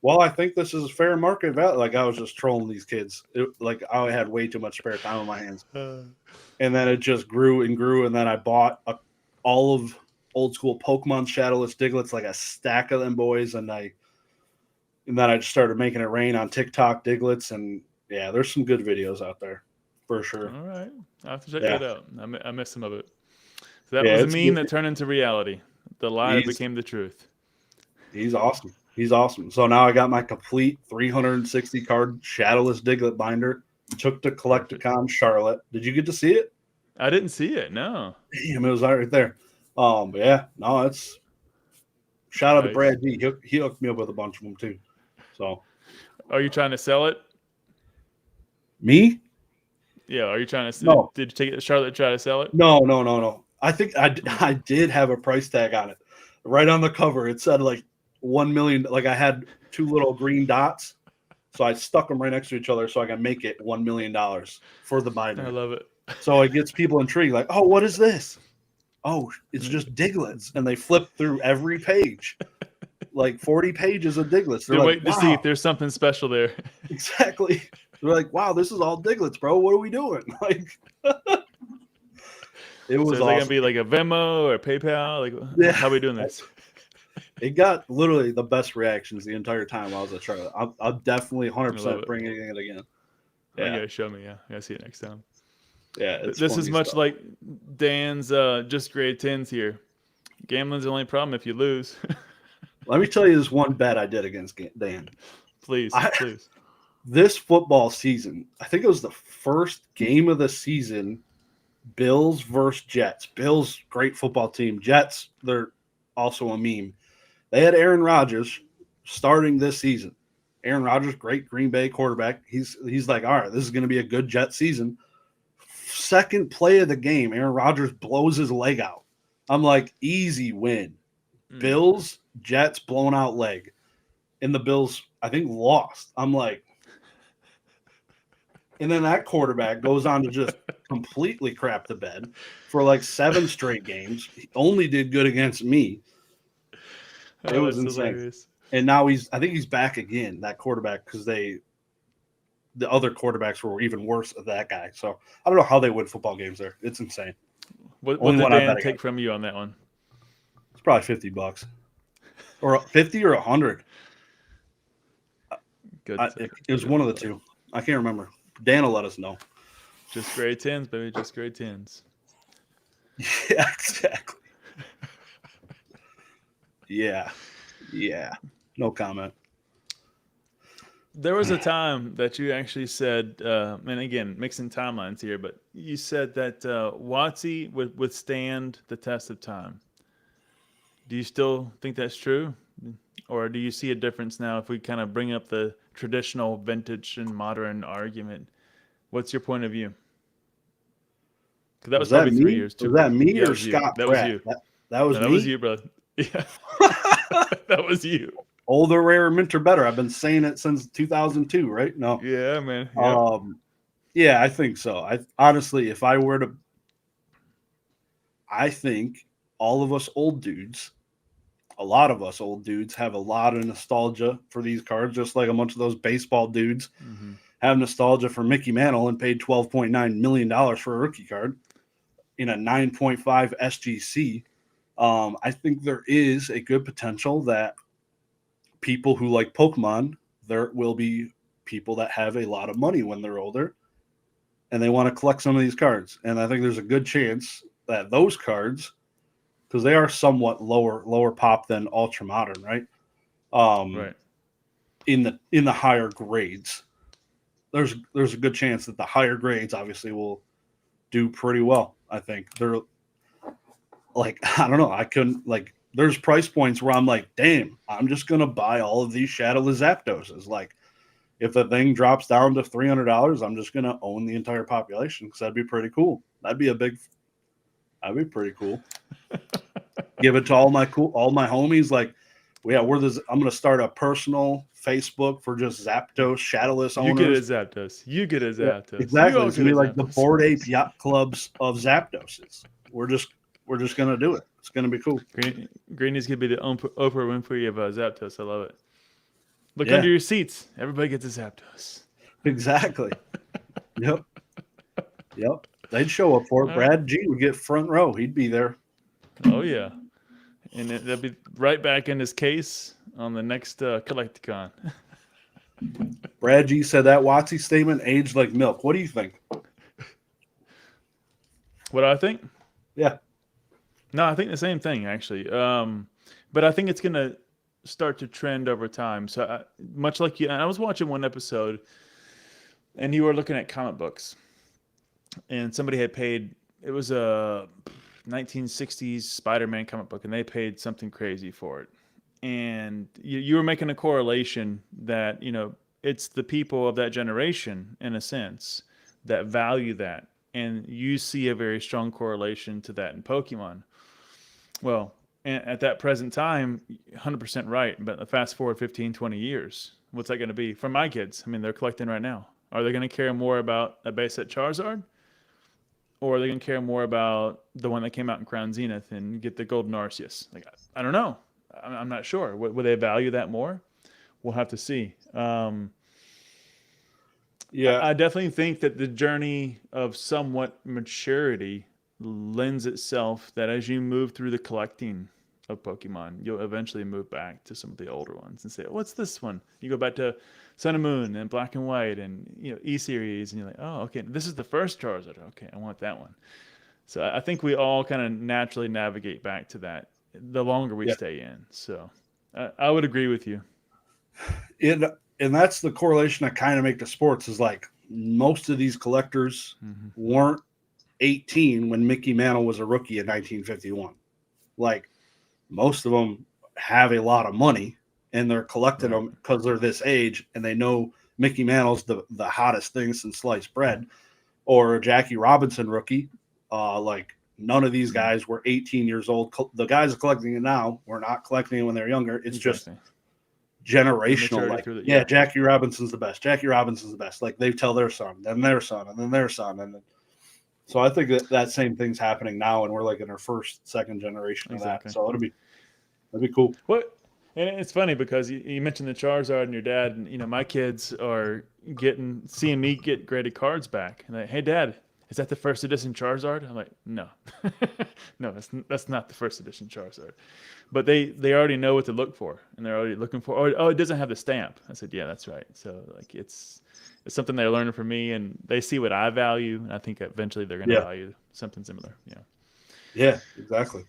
well, I think this is fair market value. Like I was just trolling these kids. Like I had way too much spare time on my hands, and then it just grew and grew. And then I bought all of old school Pokemon Shadowless Diglets, like a stack of them boys, and then I just started making it rain on TikTok Diglets, and yeah, there's some good videos out there for sure. All right, I have to check that out. I missed some of it. So that was a meme that turned into reality. The lie became the truth. He's awesome. He's awesome. So now I got my complete 360 card Shadowless Diglett binder. Took to Collecticon Charlotte. Did you get to see it? I didn't see it. No. Damn, it was right there. But yeah, no, it's shout out to Brad D. He hooked me up with a bunch of them too. So, are you trying to sell it? Me? Yeah. Are you trying to? No. Did you take it to Charlotte? Try to sell it? No. I think I did have a price tag on it. Right on the cover, it said like 1 million. Like I had two little green dots, so I stuck them right next to each other so I can make it $1 million for the binder. I love it. So it gets people intrigued. Like, oh, what is this? Oh, it's just Diglets, and they flip through every page, like 40 pages of Diglets. They're waiting to see if there's something special there. Exactly. They're like, wow, this is all Diglets, bro. What are we doing? Like, it was. So is it gonna be like a Venmo or PayPal? Like, how are we doing this? It got literally the best reactions the entire time I was at Charlotte. I'm definitely I love 100% it. bringing it again. Oh, you Yeah, gotta show me. Yeah, I gotta see it next time. yeah, it's This is funny much stuff. like Dan's just grade 10s here. Gambling's the only problem if you lose. Let me tell you this one bet I did against Dan. Please, I please. This football season, I think it was the first game of the season. Bills versus Jets. Bills, great football team. Jets, they're also a meme. They had Aaron Rodgers starting this season. Aaron Rodgers, great Green Bay quarterback. He's like, all right, this is going to be a good Jet season. Second play of the game, Aaron Rodgers blows his leg out. I'm like, easy win. Bills, Jets, blown out leg. And the Bills, I think, lost. I'm like, and then that quarterback goes on to just completely crap the bed for like 7 straight games. He only did good against me. It Oh, was that's insane. hilarious. And now I think he's back again, that quarterback, because the other quarterbacks were even worse than that guy. So I don't know how they win football games there. It's insane. What Only did one I Dan bet take against. from you on that one? It's probably $50 or 50 or 100. Good. It was one of the two. I can't remember. Dan will let us know. Just grade 10s, baby. Just grade 10s. Yeah, exactly. Yeah. No comment. There was a time that you actually said, and again, mixing timelines here, but you said that WotC would withstand the test of time. Do you still think that's true? Or do you see a difference now if we kind of bring up the traditional vintage and modern argument? What's your point of view? Because that was Was that probably 3 me? years too. Was that me Yeah, that or was you. Scott That was Pratt? you. That was No, that me. was you, bro. Yeah, that was you. Older, rare, minter, better. I've been saying it since 2002, right? No. Yeah, man. Yep. Yeah, I think so. I honestly, if I were to, I think all of us old dudes, a lot of us old dudes, have a lot of nostalgia for these cards, just like a bunch of those baseball dudes Mm-hmm. have nostalgia for Mickey Mantle and paid $12.9 million for a rookie card in a 9.5 SGC. I think there is a good potential that people who like Pokemon, there will be people that have a lot of money when they're older and they want to collect some of these cards. And I think there's a good chance that those cards, because they are somewhat lower pop than ultra modern, right? Right. In the higher grades, there's a good chance that the higher grades obviously will do pretty well. I think they're like, I don't know, I couldn't like. There's price points where I'm like, damn, I'm just gonna buy all of these Shadowless Zapdoses. Like, if the thing drops down to $300, I'm just gonna own the entire population because that'd be pretty cool. That'd be pretty cool. Give it to all my homies. Like, yeah, I'm gonna start a personal Facebook for just Zapdos Shadowless You get a owners. Zapdos. You get a Yeah, Zapdos. You exactly. all It's get gonna a be like the Zapdos. Board Ape Yacht Clubs of Zapdoses. We're just gonna do it. It's gonna be cool. Greeny's gonna be the Oprah Winfrey of Zapdos. I love it. Look Yeah, under your seats. Everybody gets a Zapdos. exactly. Yep. They'd show up for it. All right. Brad G would get front row. He'd be there. Oh yeah, and that'll be right back in his case on the next Collecticon. Brad G said that WotC statement aged like milk. What do you think? What do I think? Yeah. No, I think the same thing actually. But I think it's gonna start to trend over time. So much like you, and I was watching one episode, and you were looking at comic books, and somebody had paid. It was a 1960s Spider-Man comic book, and they paid something crazy for it. And you were making a correlation that it's the people of that generation, in a sense, that value that, and you see a very strong correlation to that in Pokemon. Well, at that present time, 100% right. But fast forward 15, 20 years, what's that going to be for my kids? I mean, they're collecting right now. Are they going to care more about a base set Charizard? Or are they going to care more about the one that came out in Crown Zenith and get the Golden Arceus? Like, I don't know. I'm not sure. Will they value that more? We'll have to see. Yeah. I definitely think that the journey of somewhat maturity lends itself that as you move through the collecting of Pokemon, you'll eventually move back to some of the older ones and say, "What's this one?" You go back to Sun and Moon and Black and White and E Series, and you're like, "Oh, okay, this is the first Charizard. Okay, I want that one." So I think we all kind of naturally navigate back to that the longer we Yeah. stay in. So I would agree with you. And that's the correlation I kind of make to sports is like most of these collectors weren't 18 when Mickey Mantle was a rookie in 1951. Like most of them have a lot of money and they're collecting them because they're this age and they know Mickey Mantle's the hottest thing since sliced bread. Or a Jackie Robinson rookie. Like none of these guys were 18 years old. The guys are collecting it now. We're not collecting it when they're younger. It's just generational. Like, Jackie Robinson's the best. Jackie Robinson's the best. Like they tell their son, then their son, and then their son, and then. So I think that same thing's happening now, and we're like in our first, second generation of that. So that'd be cool. What? And it's funny because you mentioned the Charizard and your dad, and my kids are seeing me get graded cards back, and like, hey, Dad, is that the first edition Charizard? I'm like, no, no, that's not the first edition Charizard. But they already know what to look for, and they're already looking for. Oh, it doesn't have the stamp. I said, yeah, that's right. So like it's something they're learning from me, and they see what I value, and I think eventually they're going to value something similar. Yeah. Yeah, exactly.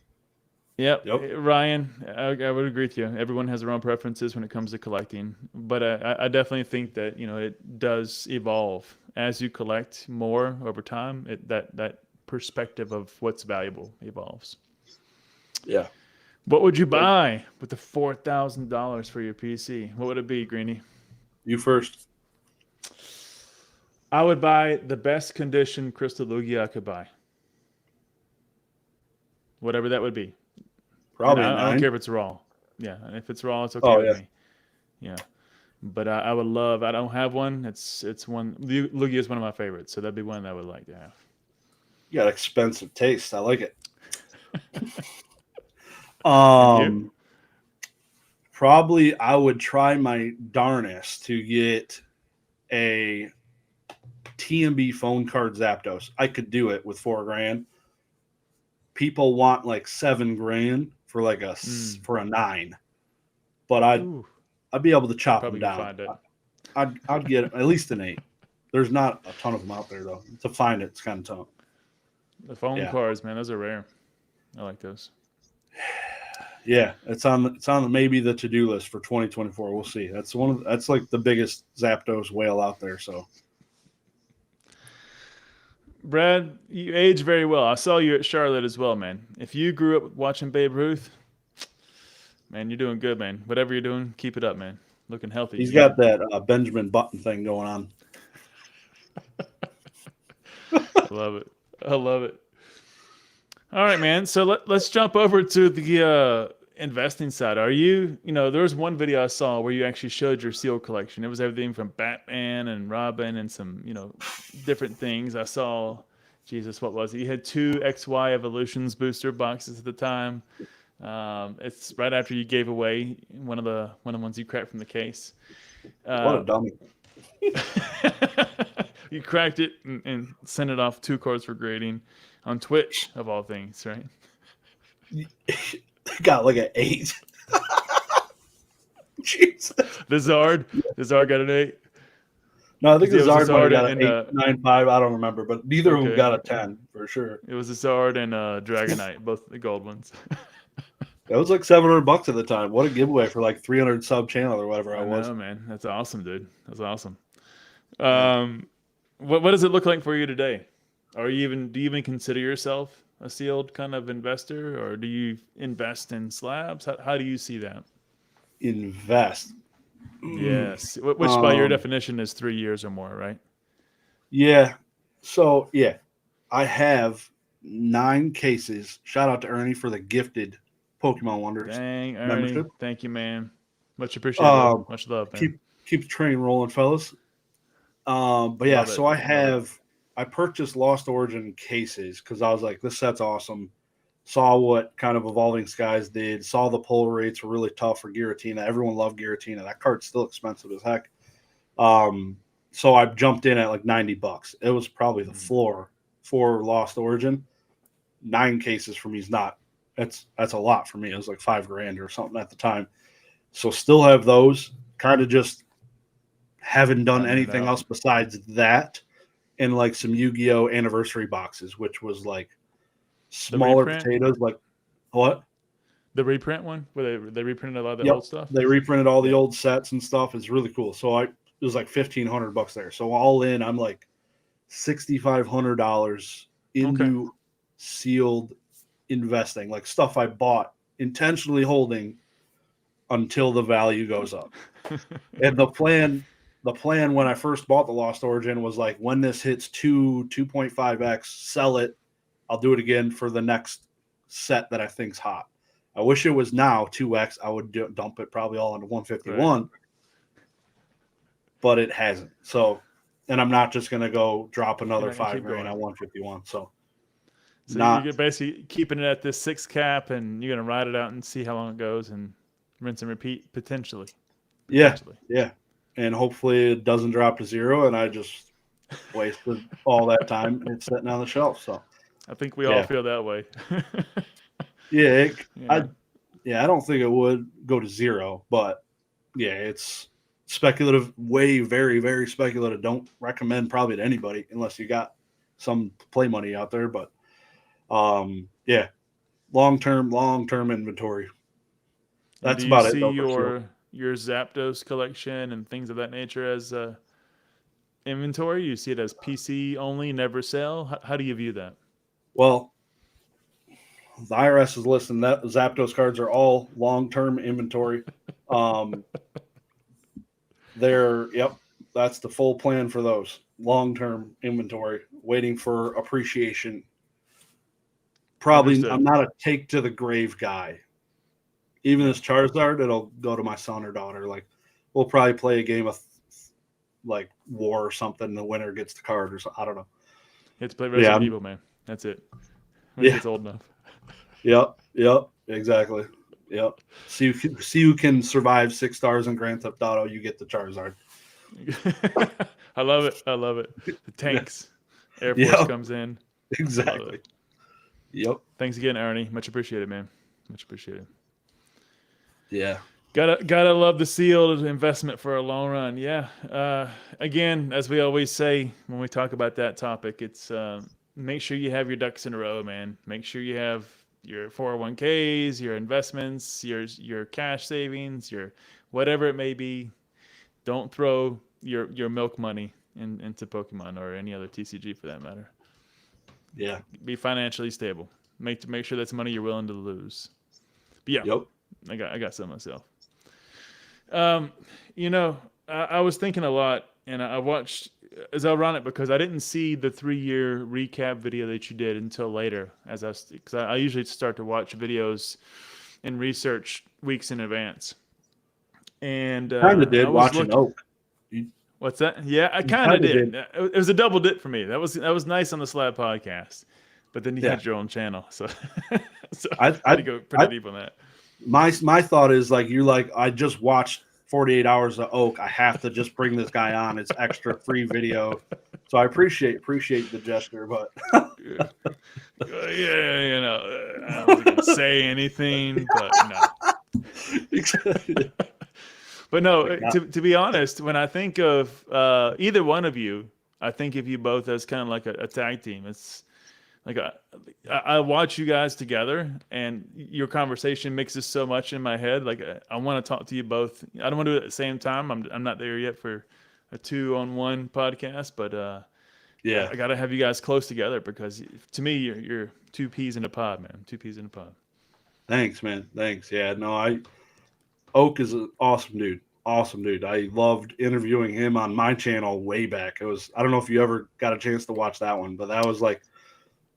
Yep. Ryan, I would agree with you. Everyone has their own preferences when it comes to collecting, but I definitely think that it does evolve as you collect more over time. That perspective of what's valuable evolves. Yeah. What would you buy with the $4,000 for your PC? What would it be, Greeny? You first. I would buy the best condition Crystal Lugia I could buy. Whatever that would be. Probably I don't care if it's raw. Yeah, if it's raw, it's okay with me. Yeah, but I would love. I don't have one. It's one. Lugia is one of my favorites, so that'd be one that I would like to have. You got expensive taste. I like it. Probably I would try my darnest to get a TMB phone card Zapdos. I could do it with $4,000. People want like $7,000 for like for a 9, but I'd be able to chop them down. I'd get at least an 8. There's not a ton of them out there though. To find it's kind of tough. The phone cards, man, those are rare. I like those. Yeah, it's on the maybe the to-do list for 2024. We'll see. That's that's like the biggest Zapdos whale out there. So, Brad, you age very well. I saw you at Charlotte as well, man. If you grew up watching Babe Ruth, man, you're doing good, man. Whatever you're doing, keep it up, man. Looking healthy. He's got that Benjamin Button thing going on. Love it. I love it. All right, man. So let's jump over to the investing side. Are you, there was one video I saw where you actually showed your seal collection. It was everything from Batman and Robin and some, different things. I saw, Jesus, what was it? You had 2 XY Evolutions booster boxes at the time. It's right after you gave away one of the ones you cracked from the case. What a dummy. You cracked it and sent it off 2 cards for grading on Twitch, of all things, right? Got like an 8. Jesus. The Zard got an 8. No, I think the Zard got an 8, 9, 5. I don't remember, but neither of them got a 10 for sure. It was a Zard and a Dragonite, both the gold ones. That was like $700 at the time. What a giveaway for like 300 sub channel or whatever I was. Oh man, that's awesome, dude. That's awesome. What does it look like for you today? Do you even consider yourself a sealed kind of investor, or do you invest in slabs? How do you see that? Invest. Yes, which by your definition is 3 years or more, right? Yeah. So yeah, I have 9 cases. Shout out to Ernie for the gifted Pokemon Wonders. Dang, Ernie. Membership. Thank you, man. Much appreciated. Much love, man. Keep the train rolling, fellas. But yeah, so I purchased Lost Origin cases because I was like, this set's awesome. Saw what kind of Evolving Skies did. Saw the pull rates were really tough for Giratina. Everyone loved Giratina. That card's still expensive as heck. So I jumped in at like $90. It was probably the floor for Lost Origin. 9 cases for me is not that's a lot for me. It was like $5,000 or something at the time. So still have those. Kind of just haven't done Rounding it anything out. else besides that, and like some Yu-Gi-Oh anniversary boxes, which was like smaller reprint? potatoes. Like what? The reprint one where they reprinted a lot of the Yep. old stuff. They reprinted all the Yeah. old sets and stuff. It's really cool. So it was like $1,500 there. So all in, I'm like $6,500 into sealed investing, like stuff I bought intentionally holding until the value goes up. And the plan when I first bought the Lost Origin was like, when this hits 2.5x, sell it. I'll do it again for the next set that I think's hot. I wish it was now 2x. I would dump it probably all into 151, but it hasn't. So, and I'm not just going to go drop another $5,000 on 151. So you're basically keeping it at this 6 cap, and you're going to ride it out and see how long it goes, and rinse and repeat potentially. Yeah. And hopefully it doesn't drop to 0, and I just wasted all that time and it's sitting on the shelf. So I think we all feel that way. I don't think it would go to 0, but yeah, it's speculative, very, very speculative. Don't recommend probably to anybody unless you got some play money out there. But long-term inventory. That's about it. Do you see your Zapdos collection and things of that nature as inventory? You see it as PC only, never sell? How do you view that? Well, the IRS is listing that Zapdos cards are all long-term inventory. That's the full plan for those long-term inventory, waiting for appreciation. Probably, understood. I'm not a take to the grave guy. Even this Charizard, it'll go to my son or daughter. Like, we'll probably play a game of like War or something. The winner gets the card, or something. I don't know. You have to play Resident Evil, man. That's it. When it gets old enough. Yep, exactly. Yep. See who can survive 6 stars in Grand Theft Auto. You get the Charizard. I love it. The tanks. Air Force comes in. Exactly. Yep. Thanks again, Ernie. Much appreciated, man. Much appreciated. Yeah. Gotta love the sealed investment for a long run. Yeah. Again, as we always say when we talk about that topic, it's make sure you have your ducks in a row, man. Make sure you have your 401ks, your investments, your cash savings, your whatever it may be. Don't throw your milk money into Pokemon or any other TCG for that matter. Yeah. Be financially stable. Make sure that's money you're willing to lose. But yeah. Yep. I got some myself. I was thinking a lot, and I watched. It's ironic because I didn't see the 3-year recap video that you did until later, because I usually start to watch videos and research weeks in advance. And kind of did watching Oak. What's that? Yeah, I kind of did. It was a double dip for me. That was nice on the Slabbed podcast, but then you had your own channel, so I had to go pretty deep on that. My thought is like I just watched 48 hours of Oak. I have to just bring this guy on. It's extra free video, so I appreciate the gesture, but I wasn't gonna say anything, but no. But no, to be honest, when I think of either one of you, I think of you both as kind of like a tag team. It's like I watch you guys together, and your conversation mixes so much in my head. Like I want to talk to you both. I don't want to do it at the same time. I'm not there yet for a 2-on-1 podcast, but I got to have you guys close together because to me you're 2 peas in a pod, man. 2 peas in a pod. Thanks, man. Thanks. Yeah, no, Oak is an awesome dude. Awesome dude. I loved interviewing him on my channel way back. I don't know if you ever got a chance to watch that one, but that was like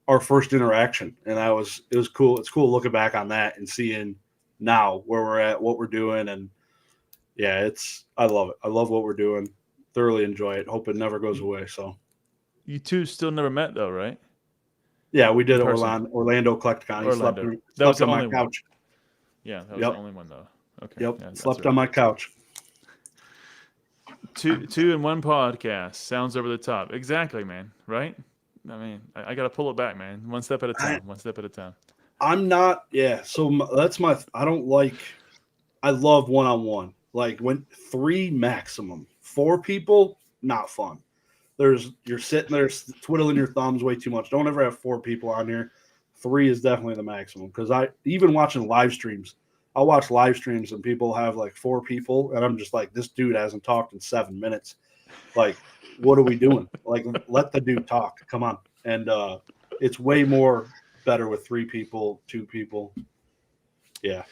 our first interaction, and it was cool. It's cool looking back on that and seeing now where we're at, what we're doing, and I love it. I love what we're doing. Thoroughly enjoy it. Hope it never goes away. So you two still never met though, right? Yeah, we did Orlando Collecticon. He slept on my couch. Yeah, that was the only one though. Okay. Yep. Yeah, slept on my couch. 2 in 1 podcast sounds over the top. Exactly, man. Right? I mean, I got to pull it back, man. One step at a time. I'm not. Yeah. So that's my. I don't like. I love one-on-one. Like when 3 maximum, 4 people, not fun. You're sitting there twiddling your thumbs way too much. Don't ever have 4 people on here. 3 is definitely the maximum. Because I even watching live streams, I'll watch live streams and people have like 4 people, and I'm just like, this dude hasn't talked in 7 minutes. Like, what are we doing? Like, let the dude talk. Come on. And it's way more better with 3 people, 2 people. Yeah.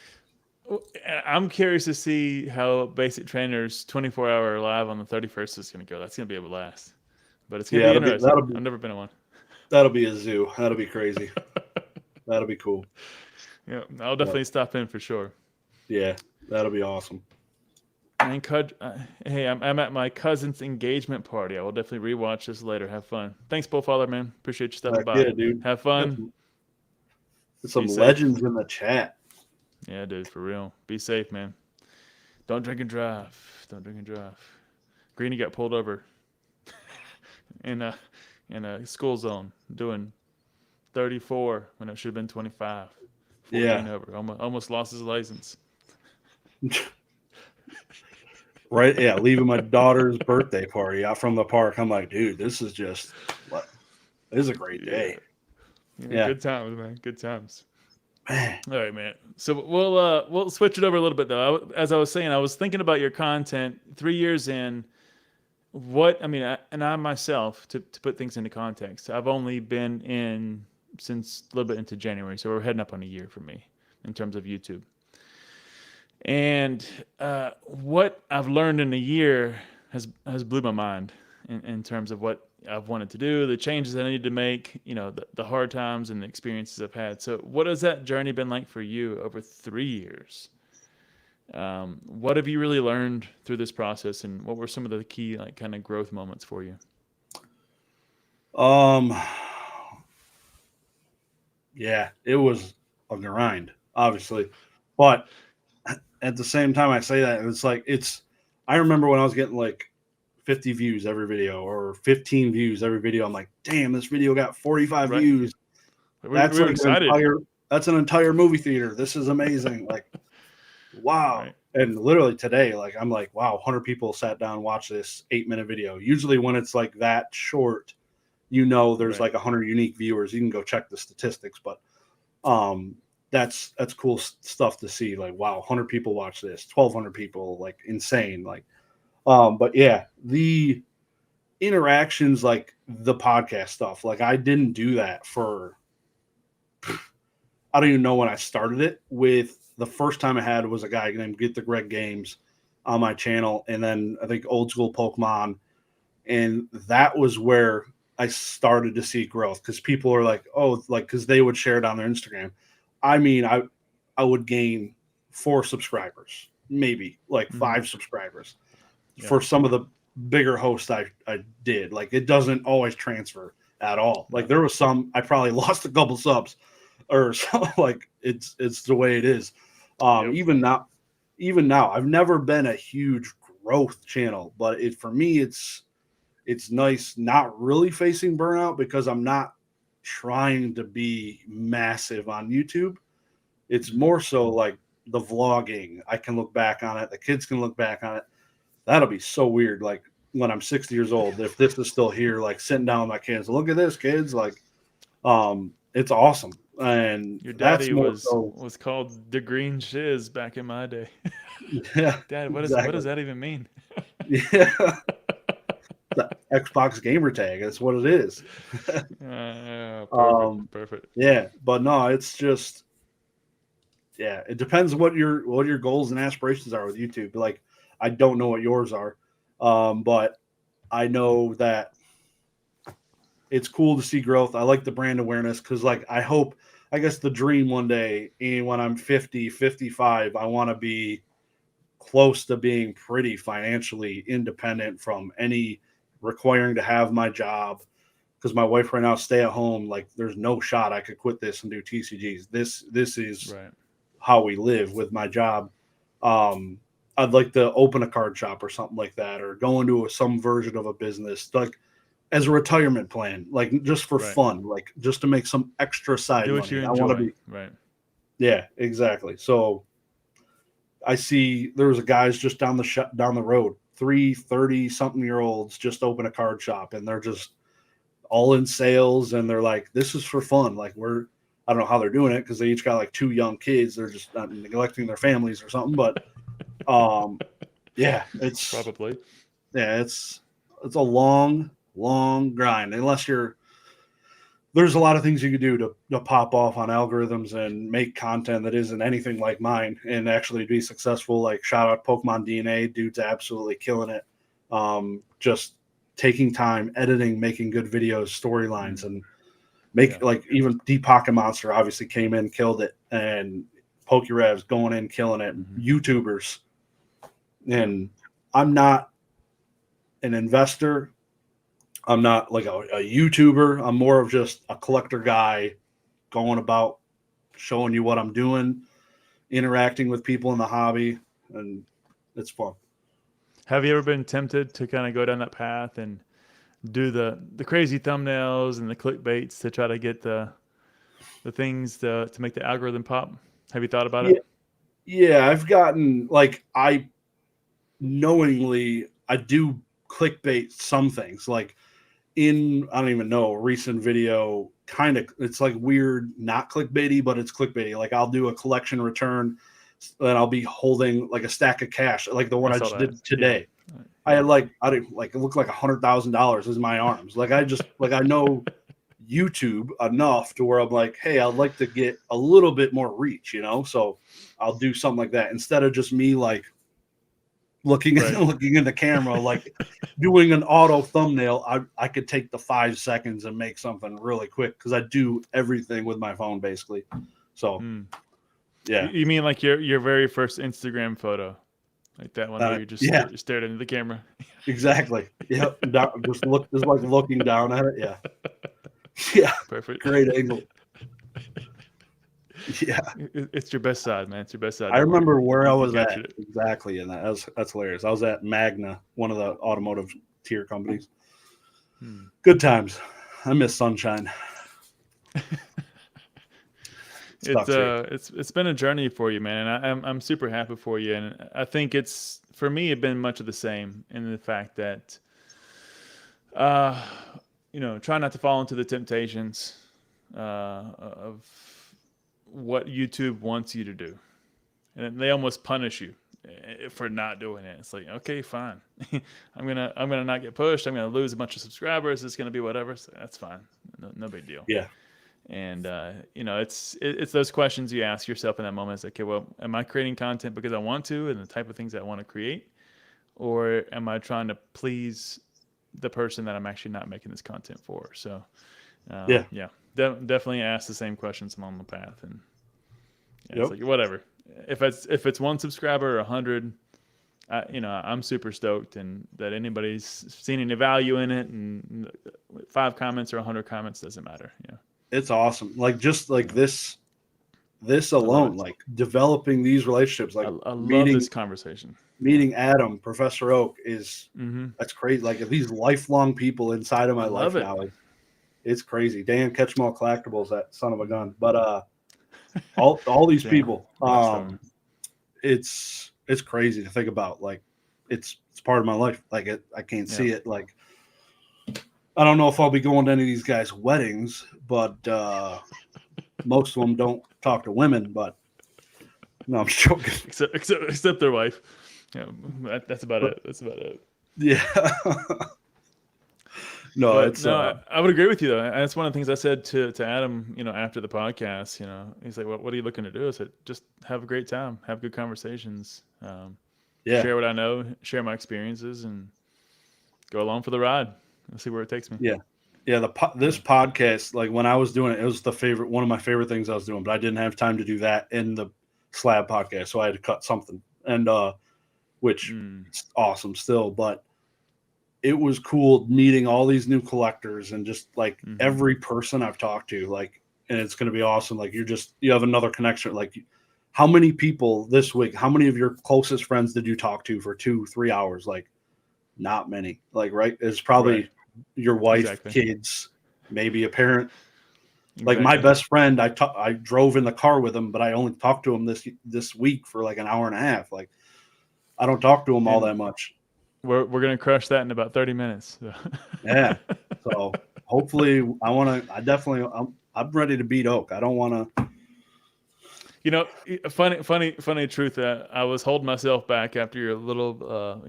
I'm curious to see how Basic Trainers 24-hour live on the 31st is going to go. That's going to be a blast. But it's going to be interesting. I've never been on one. That'll be a zoo. That'll be crazy. That'll be cool. Yeah, I'll definitely stop in for sure. Yeah, that'll be awesome. And hey, I'm at my cousin's engagement party. I will definitely rewatch this later. Have fun. Thanks, Bullfather, man. Appreciate you stopping by. Yeah, dude. Have fun. There's some legends in the chat. Yeah, dude, for real. Be safe, man. Don't drink and drive. Don't drink and drive. Greeny got pulled over in a school zone doing 34 when it should have been 25. 14 over. Almost lost his license. Right? Yeah, leaving my daughter's birthday party out from the park. I'm like, dude, this is a great day. Yeah. Good times, man. Good times. Man. All right, man. So we'll switch it over a little bit though. As I was saying, I was thinking about your content 3 years in. I myself, to put things into context, I've only been in since a little bit into January, so we're heading up on a year for me in terms of YouTube. And what I've learned in a year has blew my mind in terms of what I've wanted to do, the changes I need to make, the hard times and the experiences I've had. So what has that journey been like for you over 3 years? What have you really learned through this process, and what were some of the key kind of growth moments for you? Yeah, it was a grind, obviously, but at the same time I say that, it's like, I remember when I was getting like 50 views every video or 15 views every video. I'm like, damn, this video got 45 views. That's we're excited. That's an entire movie theater. This is amazing. Like, wow. Right. And literally today, like, I'm like, wow, 100 people sat down and watched this 8-minute video. Usually when it's like that short, there's like 100 unique viewers. You can go check the statistics, but that's cool stuff to see. Like, wow, 100 people watch this, 1,200 people, like, insane. Like, but yeah, the interactions, like the podcast stuff, like I didn't do that I don't even know when I started it. With the first time I had was a guy named Get the Greg Games on my channel, and then I think Old School Pokemon, and that was where I started to see growth, because people are like, oh, like, because they would share it on their Instagram. I mean, I would gain 4 subscribers, maybe like 5 subscribers for some of the bigger hosts I did. Like, it doesn't always transfer at all. Like, there was some I probably lost a couple subs or so. Like, it's the way it is. Even now, I've never been a huge growth channel, but for me, it's nice not really facing burnout, because I'm not trying to be massive on YouTube. It's more so like the vlogging. I can look back on it. The kids can look back on it. That'll be so weird. Like, when I'm 60 years old, if this is still here, like sitting down with my kids, look at this, kids. Like, it's awesome. And your daddy was called Dagreenshiz back in my day. Yeah. Dad, what does that even mean? Yeah. The Xbox gamer tag. That's what it is. Perfect. Yeah, but no, it's just, it depends what your goals and aspirations are with YouTube. Like, I don't know what yours are, but I know that it's cool to see growth. I like the brand awareness, because, like, I guess the dream one day, when I'm 50, 55, I want to be close to being pretty financially independent from any requiring to have my job, because my wife right now stay at home. Like, there's no shot I could quit this and do TCGs. This is how we live with my job. I'd like to open a card shop or something like that, or go into some version of a business, like as a retirement plan, like just for fun, like just to make some extra side money. I want to be Yeah, exactly. So I see there was a guys just down the road, 30-something-year-olds just open a card shop, and they're just all in sales, and they're like, this is for fun. Like I don't know how they're doing it because they each got like 2 young kids. They're just not neglecting their families or something. But yeah, Probably. it's a long grind unless there's a lot of things you could do to pop off on algorithms and make content that isn't anything like mine and actually be successful. Like shout out Pokemon DNA, dude's absolutely killing it. Just taking time, editing, making good videos, storylines, and like even Deep Pocket Monster obviously came in, killed it, and PokeRev's going in, killing it. YouTubers, and I'm not an investor. I'm not like a YouTuber. I'm more of just a collector guy going about showing you what I'm doing, interacting with people in the hobby, and it's fun. Have you ever been tempted to kind of go down that path and do the crazy thumbnails and the clickbaits to try to get the things to make the algorithm pop? Have you thought about it? Yeah, I've gotten like I do clickbait some things like in I don't even know a recent video kind of it's like weird not clickbaity but it's clickbaity like I'll do a collection return and I'll be holding like a stack of cash like the one I just did today. I had I didn't like it looked like $100,000 is my arms like I just like I know YouTube enough to where I'm like hey I'd like to get a little bit more reach so I'll do something like that instead of just me like looking in the camera, like doing an auto thumbnail. I could take the 5 seconds and make something really quick because I do everything with my phone basically. So, yeah. You mean like your very first Instagram photo, like that one where you just stared into the camera? Exactly. Yep. Just like looking down at it. Yeah. Yeah. Perfect. Great angle. Yeah, it's your best side, man. It's your best side. I remember where I was at exactly, and that's hilarious. I was at Magna, one of the automotive tier companies. Good times. I miss sunshine. It's been a journey for you, man, and I'm super happy for you. And I think it's for me, it's been much of the same in the fact that, try not to fall into the temptations of what YouTube wants you to do, and they almost punish you for not doing it. It's like, okay, fine, I'm gonna not get pushed. I'm gonna lose a bunch of subscribers. It's gonna be whatever. So that's fine, no big deal. Yeah, and it's those questions you ask yourself in that moment. It's like, okay, well, am I creating content because I want to, and the type of things that I want to create, or am I trying to please the person that I'm actually not making this content for? So, definitely ask the same questions along the path, and it's like whatever. If it's 1 subscriber or 100, I'm super stoked, and that anybody's seen any value in it, and 5 comments or 100 comments doesn't matter. It's awesome. Like just like this alone, like developing these relationships. Like I love this conversation. Meeting Adam, Professor Oak is that's crazy. Like these lifelong people inside of my life now. Like, it's crazy. Dan Catchmall Collectibles, that son of a gun. But all these people, it's crazy to think about. Like it's part of my life. Like I can't see it. Like I don't know if I'll be going to any of these guys' weddings, but most of them don't talk to women. But no, I'm joking. Except their wife. Yeah, that's about it. That's about it. Yeah. I would agree with you though. And that's one of the things I said to Adam, after the podcast. He's like, what are you looking to do? I said, just have a great time, have good conversations, share what I know, share my experiences, and go along for the ride. Let's see where it takes me. Yeah. This podcast, like when I was doing it, it was one of my favorite things I was doing, but I didn't have time to do that in the Slabbed podcast, so I had to cut something, and which is awesome still, but. It was cool meeting all these new collectors and just like every person I've talked to, like, and it's going to be awesome. Like you have another connection. Like how many people this week, how many of your closest friends did you talk to for 2-3 hours? Like not many, like, right. It's probably your wife, kids, maybe a parent. Like my Exactly. best friend, I drove in the car with him, but I only talked to him this week for like an hour and a half. Like I don't talk to him all And that much. we're gonna crush that in about 30 minutes. So. Yeah. So hopefully, I'm ready to beat Oak. I don't want to. You know, funny truth that I was holding myself back after your little,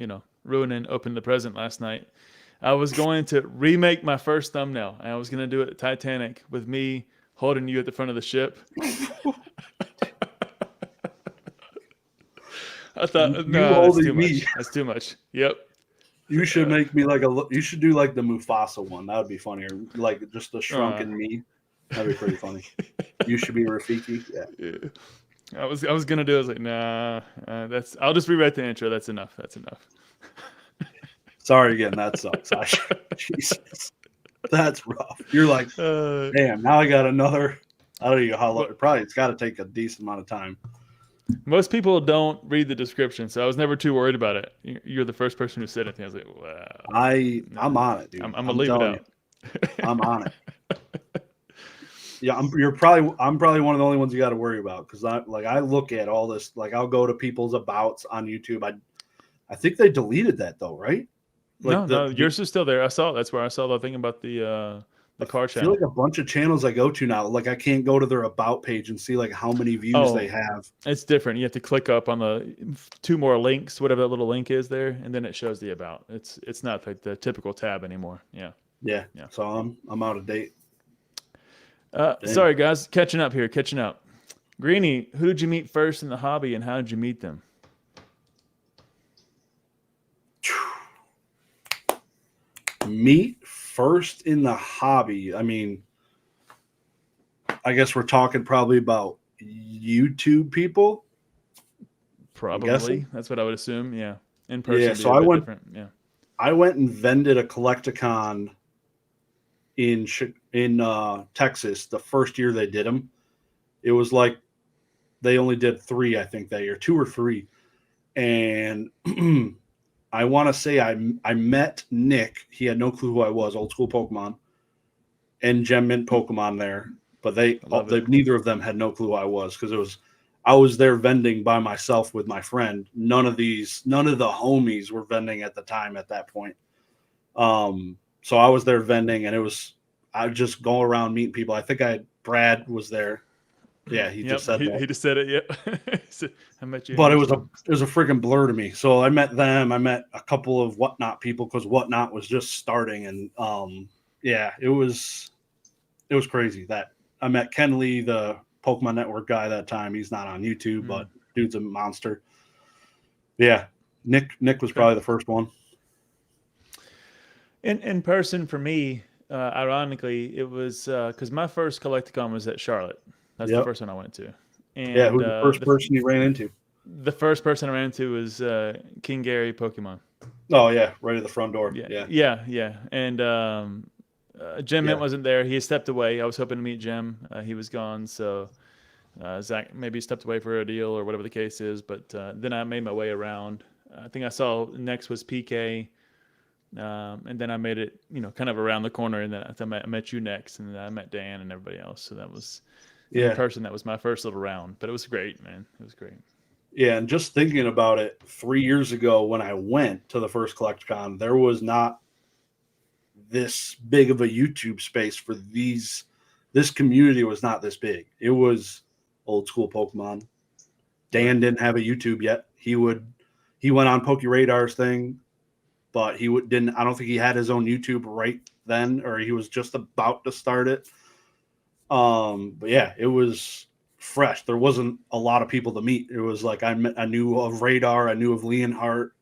ruining open the present last night. I was going to remake my first thumbnail, and I was going to do it at Titanic with me holding you at the front of the ship. I thought, You no, that's too holding me. much. That's too much. Yep. You should make me like you should do like the Mufasa one. That would be funnier. Like just a shrunken me. That'd be pretty funny. You should be Rafiki. Yeah. I was gonna do it. I was like, nah, that's. I'll just rewrite the intro. That's enough. That's enough. Sorry again. That sucks. Jesus, that's rough. You're like, damn. Now I got another. I don't know how long. Probably it's got to take a decent amount of time. Most people don't read the description, so I was never too worried about it. You're the first person who said it. I was like, wow. I'm on it, dude. I'm gonna leave it out. I'm on it. Yeah, I'm probably one of the only ones you got to worry about because I look at all this. Like I'll go to people's abouts on YouTube. I think they deleted that though, right? Like no, yours is still there. I saw it. That's where I saw the thing about the car I channel. feel like a bunch of channels I go to now, like I can't go to their about page and see like how many views they have. It's different. You have to click up on the 2 more links, whatever that little link is there, and then it shows the about. It's not like the typical tab anymore. Yeah. So I'm out of date. Sorry guys, catching up. Greenie, who did you meet first in the hobby, and how did you meet them? Meet first in the hobby. I mean, I guess we're talking probably about YouTube people. Probably. That's what I would assume. Yeah. In person. Yeah. So I went. Different. Yeah. I went and vended a Collecticon in Texas the first year they did them. It was like they only did 3, I think, that year, 2 or 3, and I want to say I met Nick. He had no clue who I was. Old school Pokemon and Gem Mint Pokemon there, but neither of them had no clue who I was because I was there vending by myself with my friend. None of the homies were vending at the time at that point. So I was there vending, and I would just go around meeting people. I think Brad was there. Yeah, he just said that. He just said it. Yep. I met you. But it was a freaking blur to me. So I met them. I met a couple of Whatnot people because Whatnot was just starting, and it was crazy. That I met Ken Lee, the Pokemon Network guy, that time. He's not on YouTube, but dude's a monster. Yeah, Nick was probably the first one. In person for me, ironically, it was because my first Collecticon was at Charlotte. That's the first one I went to. And, who's the first person you ran into? The first person I ran into was King Gary Pokemon. Oh yeah, right at the front door. Yeah. And Gem Mint wasn't there. He stepped away. I was hoping to meet Gem. He was gone. So Zach maybe stepped away for a deal or whatever the case is. But then I made my way around. I think I saw next was PK. And then I made it, kind of around the corner, and then I met you next, and then I met Dan and everybody else. So that was in person. That was my first little round, but it was great, man. It was great. Yeah, and just thinking about it, 3 years ago when I went to the first Collecticon, there was not this big of a YouTube space for these. This community was not this big. It was old school Pokemon. Dan didn't have a YouTube yet. He went on PokeRadar's thing, but he didn't. I don't think he had his own YouTube right then, or he was just about to start it. But yeah, it was fresh. There wasn't a lot of people to meet. It was like I knew of Radar, I knew of Leonhardt,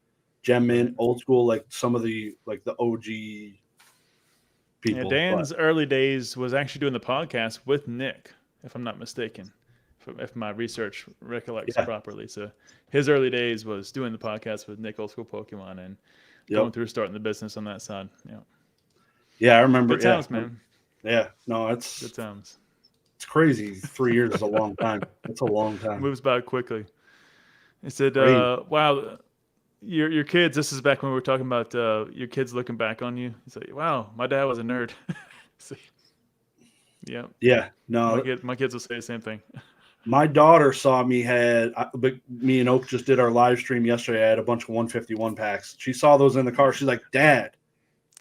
Gem Mint, old school, like some of the OG people. Yeah, Dan's early days was actually doing the podcast with Nick, if I'm not mistaken, if my research recollects properly. So his early days was doing the podcast with Nick, Old School Pokemon, and going through starting the business on that side. Yeah, I remember. Good times, man. Yeah, no, it's good times. It's crazy. 3 years is a long time. It's a long time. Moves by quickly. He said, wow, your kids, this is back when we were talking about your kids looking back on you. He's like, wow, my dad was a nerd. Yeah. Yeah, no, My kids will say the same thing. my daughter saw me but me and Oak just did our live stream yesterday. I had a bunch of 151 packs. She saw those in the car. She's like, Dad,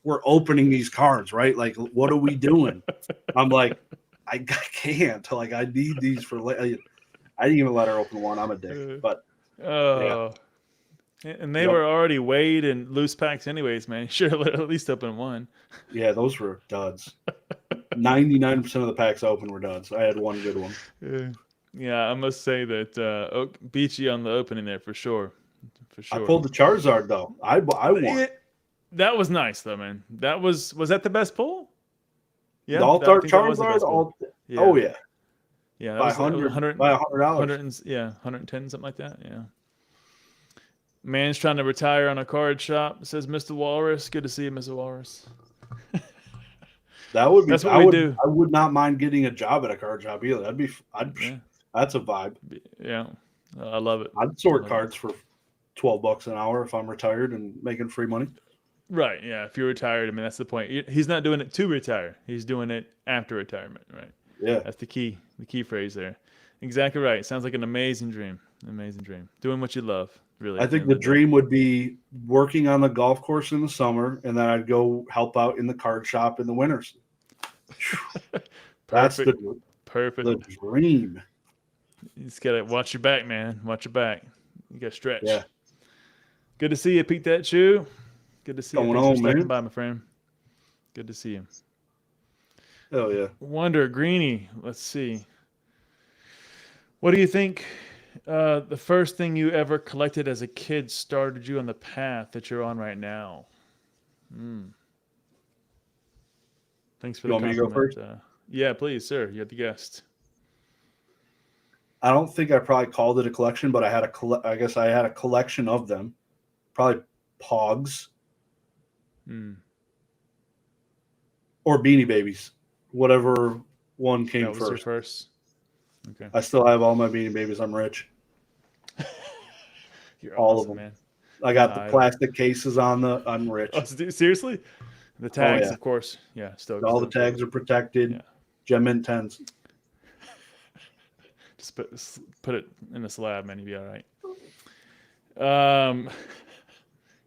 we're opening these cards, right? Like, what are we doing? I'm like, I can't. Like, I need these for. I didn't even let her open one. I'm a dick, but yeah. And they were already weighed in loose packs, anyways, man. Sure, at least open one. Yeah, those were duds. 99% of the packs open were duds. I had one good one. Yeah, I must say that Oak beat you on the opening there for sure. For sure. I pulled the Charizard though. I won. That was nice though, man. Was that the best pull? Yeah, the All-Star Charizard. Yeah. Oh yeah. Yeah, that by was $100. Yeah, 110, something like that. Yeah. Man's trying to retire on a card shop. Says Mr. Walrus. Good to see you, Mr. Walrus. That would be. That's what we do. I would not mind getting a job at a card shop either. That's a vibe. Yeah, I love it. I'd sort cards for $12 an hour if I'm retired and making free money. Right. Yeah. If you're retired, I mean, that's the point. He's not doing it to retire. He's doing it after retirement. Right. Yeah. That's the key phrase there. Exactly right. Sounds like an amazing dream. Amazing dream. Doing what you love. Really. I think the dream would be working on the golf course in the summer, and then I'd go help out in the card shop in the winters. That's the dream. You just gotta watch your back, man. Watch your back. You gotta stretch. Yeah. Good to see you, Pete That Shoe. Good to see you. Thanks for stopping by, my friend. Good to see you. Oh yeah. Wonder Greeny. Let's see. What do you think? The first thing you ever collected as a kid started you on the path that you're on right now. Thanks for the compliment. You want me to go first? Yeah, please, sir. You're the guest. I don't think I probably called it a collection, but I guess I had a collection of them. Probably Pogs. Or Beanie Babies. Whatever one came that was first. Your first. Okay. I still have all my Beanie Babies. I'm rich. You're all awesome, of them, man. I got the plastic cases on the. I'm rich. Oh, seriously? The tags, of course. Yeah, still. All the tags are protected. Yeah. Gem Mint 10s. Just put it in the slab, man. You'll be all right.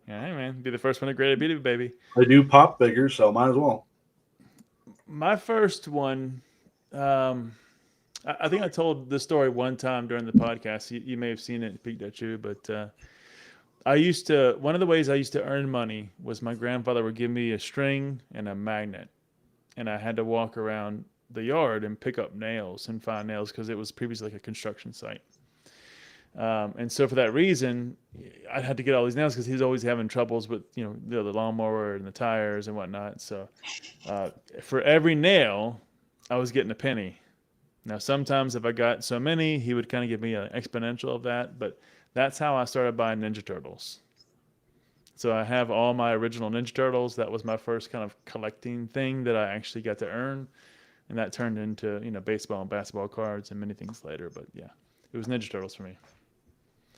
Yeah, hey, man. Be the first one to grade a Beanie Baby. They do pop bigger, so might as well. My first one. I think I told this story one time during the podcast. You may have seen it, Peeked at you, but one of the ways I used to earn money was my grandfather would give me a string and a magnet, and I had to walk around the yard and pick up nails and find nails because it was previously like a construction site. And so for that reason, I had to get all these nails because he's always having troubles with, the lawnmower and the tires and whatnot. So for every nail, I was getting a penny. Now, sometimes if I got so many, he would kind of give me an exponential of that, but that's how I started buying Ninja Turtles. So I have all my original Ninja Turtles. That was my first kind of collecting thing that I actually got to earn, and that turned into, baseball and basketball cards and many things later, but yeah, it was Ninja Turtles for me.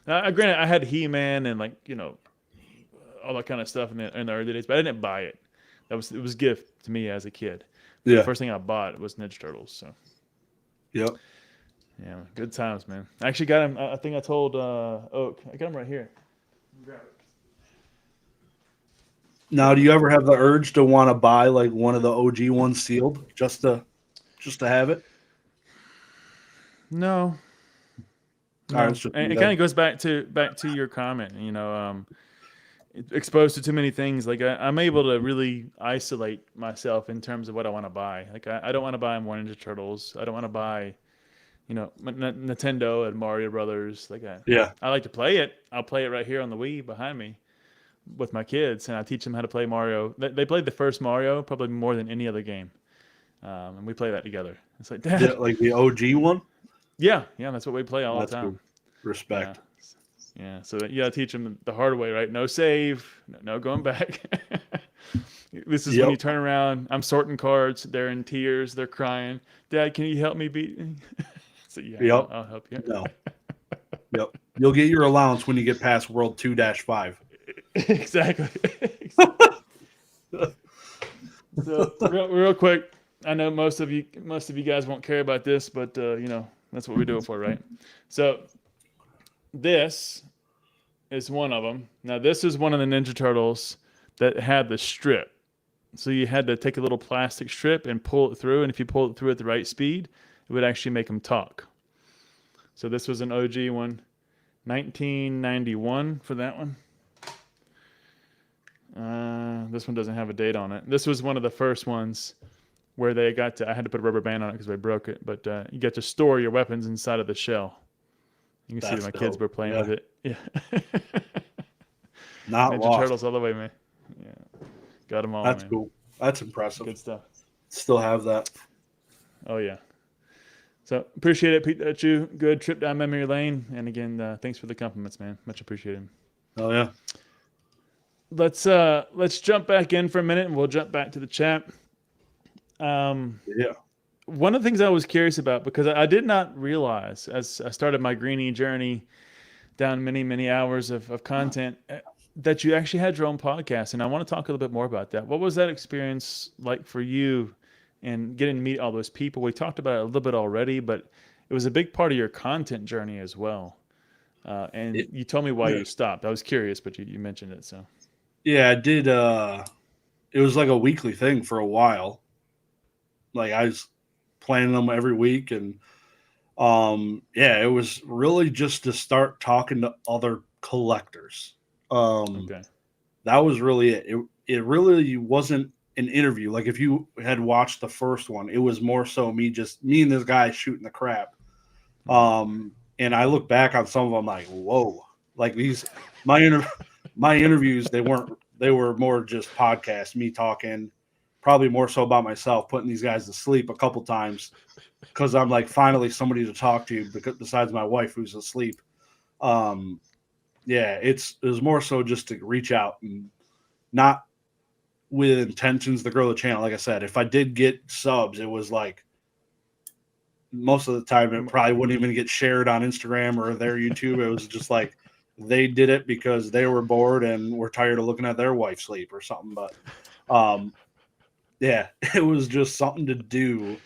Now, granted, I had He-Man and all that kind of stuff in the early days, but I didn't buy it. It was a gift to me as a kid. Yeah. The first thing I bought was Ninja Turtles, so. Yep. Yeah, good times, man. I actually got him. I think I told Oak. I got him right here. Grab it. Now, do you ever have the urge to want to buy like one of the OG ones sealed just to have it? No. And it kind of goes back to your comment. Exposed to too many things. Like I'm able to really isolate myself in terms of what I want to buy. Like I don't want to buy more Ninja Turtles. I don't want to buy, Nintendo and Mario Brothers. I like to play it. I'll play it right here on the Wii behind me with my kids, and I teach them how to play Mario. They played the first Mario probably more than any other game, and we play that together. It's like, Dad. Yeah, like the OG one. Yeah, that's what we play all the time. Cool. Respect. Yeah, so you gotta teach them the hard way, right? No save, no going back. This is when you turn around. I'm sorting cards. They're in tears. They're crying. Dad, can you help me beat? So I'll help you. No. Yep. You'll get your allowance when you get past World 2-5. Exactly. So real quick, I know most of you guys won't care about this, but that's what we do it for, right? So this is one of them. Now this is one of the Ninja Turtles that had the strip. So you had to take a little plastic strip and pull it through, and if you pull it through at the right speed, it would actually make them talk. So this was an OG one, 1991 for that one. This one doesn't have a date on it. This was one of the first ones where they got to, I had to put a rubber band on it because I broke it, but you get to store your weapons inside of the shell. You can see that my kids were playing with it. Yeah. Not Ninja lost. Turtles all the way, man. Yeah. Got them all, That's man. cool. That's impressive. Good stuff. Still have that. Oh, yeah. So appreciate it, Pikachu. Good trip down memory lane. And again, thanks for the compliments, man. Much appreciated. Oh, yeah. Let's jump back in for a minute, and we'll jump back to the chat. Yeah. One of the things I was curious about, because I did not realize as I started my greenie journey down many, many hours of content, that you actually had your own podcast. And I want to talk a little bit more about that. What was that experience like for you and getting to meet all those people? We talked about it a little bit already, but it was a big part of your content journey as well. And you told me why you stopped. I was curious, but you mentioned it. So yeah, I did. It was like a weekly thing for a while. Like I was planning them every week, and it was really just to start talking to other collectors. okay. That was really it. It really wasn't an interview. Like if you had watched the first one, it was more so me and this guy shooting the crap. And I look back on some of them like, whoa, like my interviews, they were more just podcasts, me talking, probably more so about myself, putting these guys to sleep a couple times because I'm like finally somebody to talk to besides my wife who's asleep. It was more so just to reach out and not with intentions to grow the channel. Like I said, if I did get subs, it was like most of the time it probably wouldn't even get shared on Instagram or their YouTube. It was just like they did it because they were bored and were tired of looking at their wife sleep or something. But it was just something to do.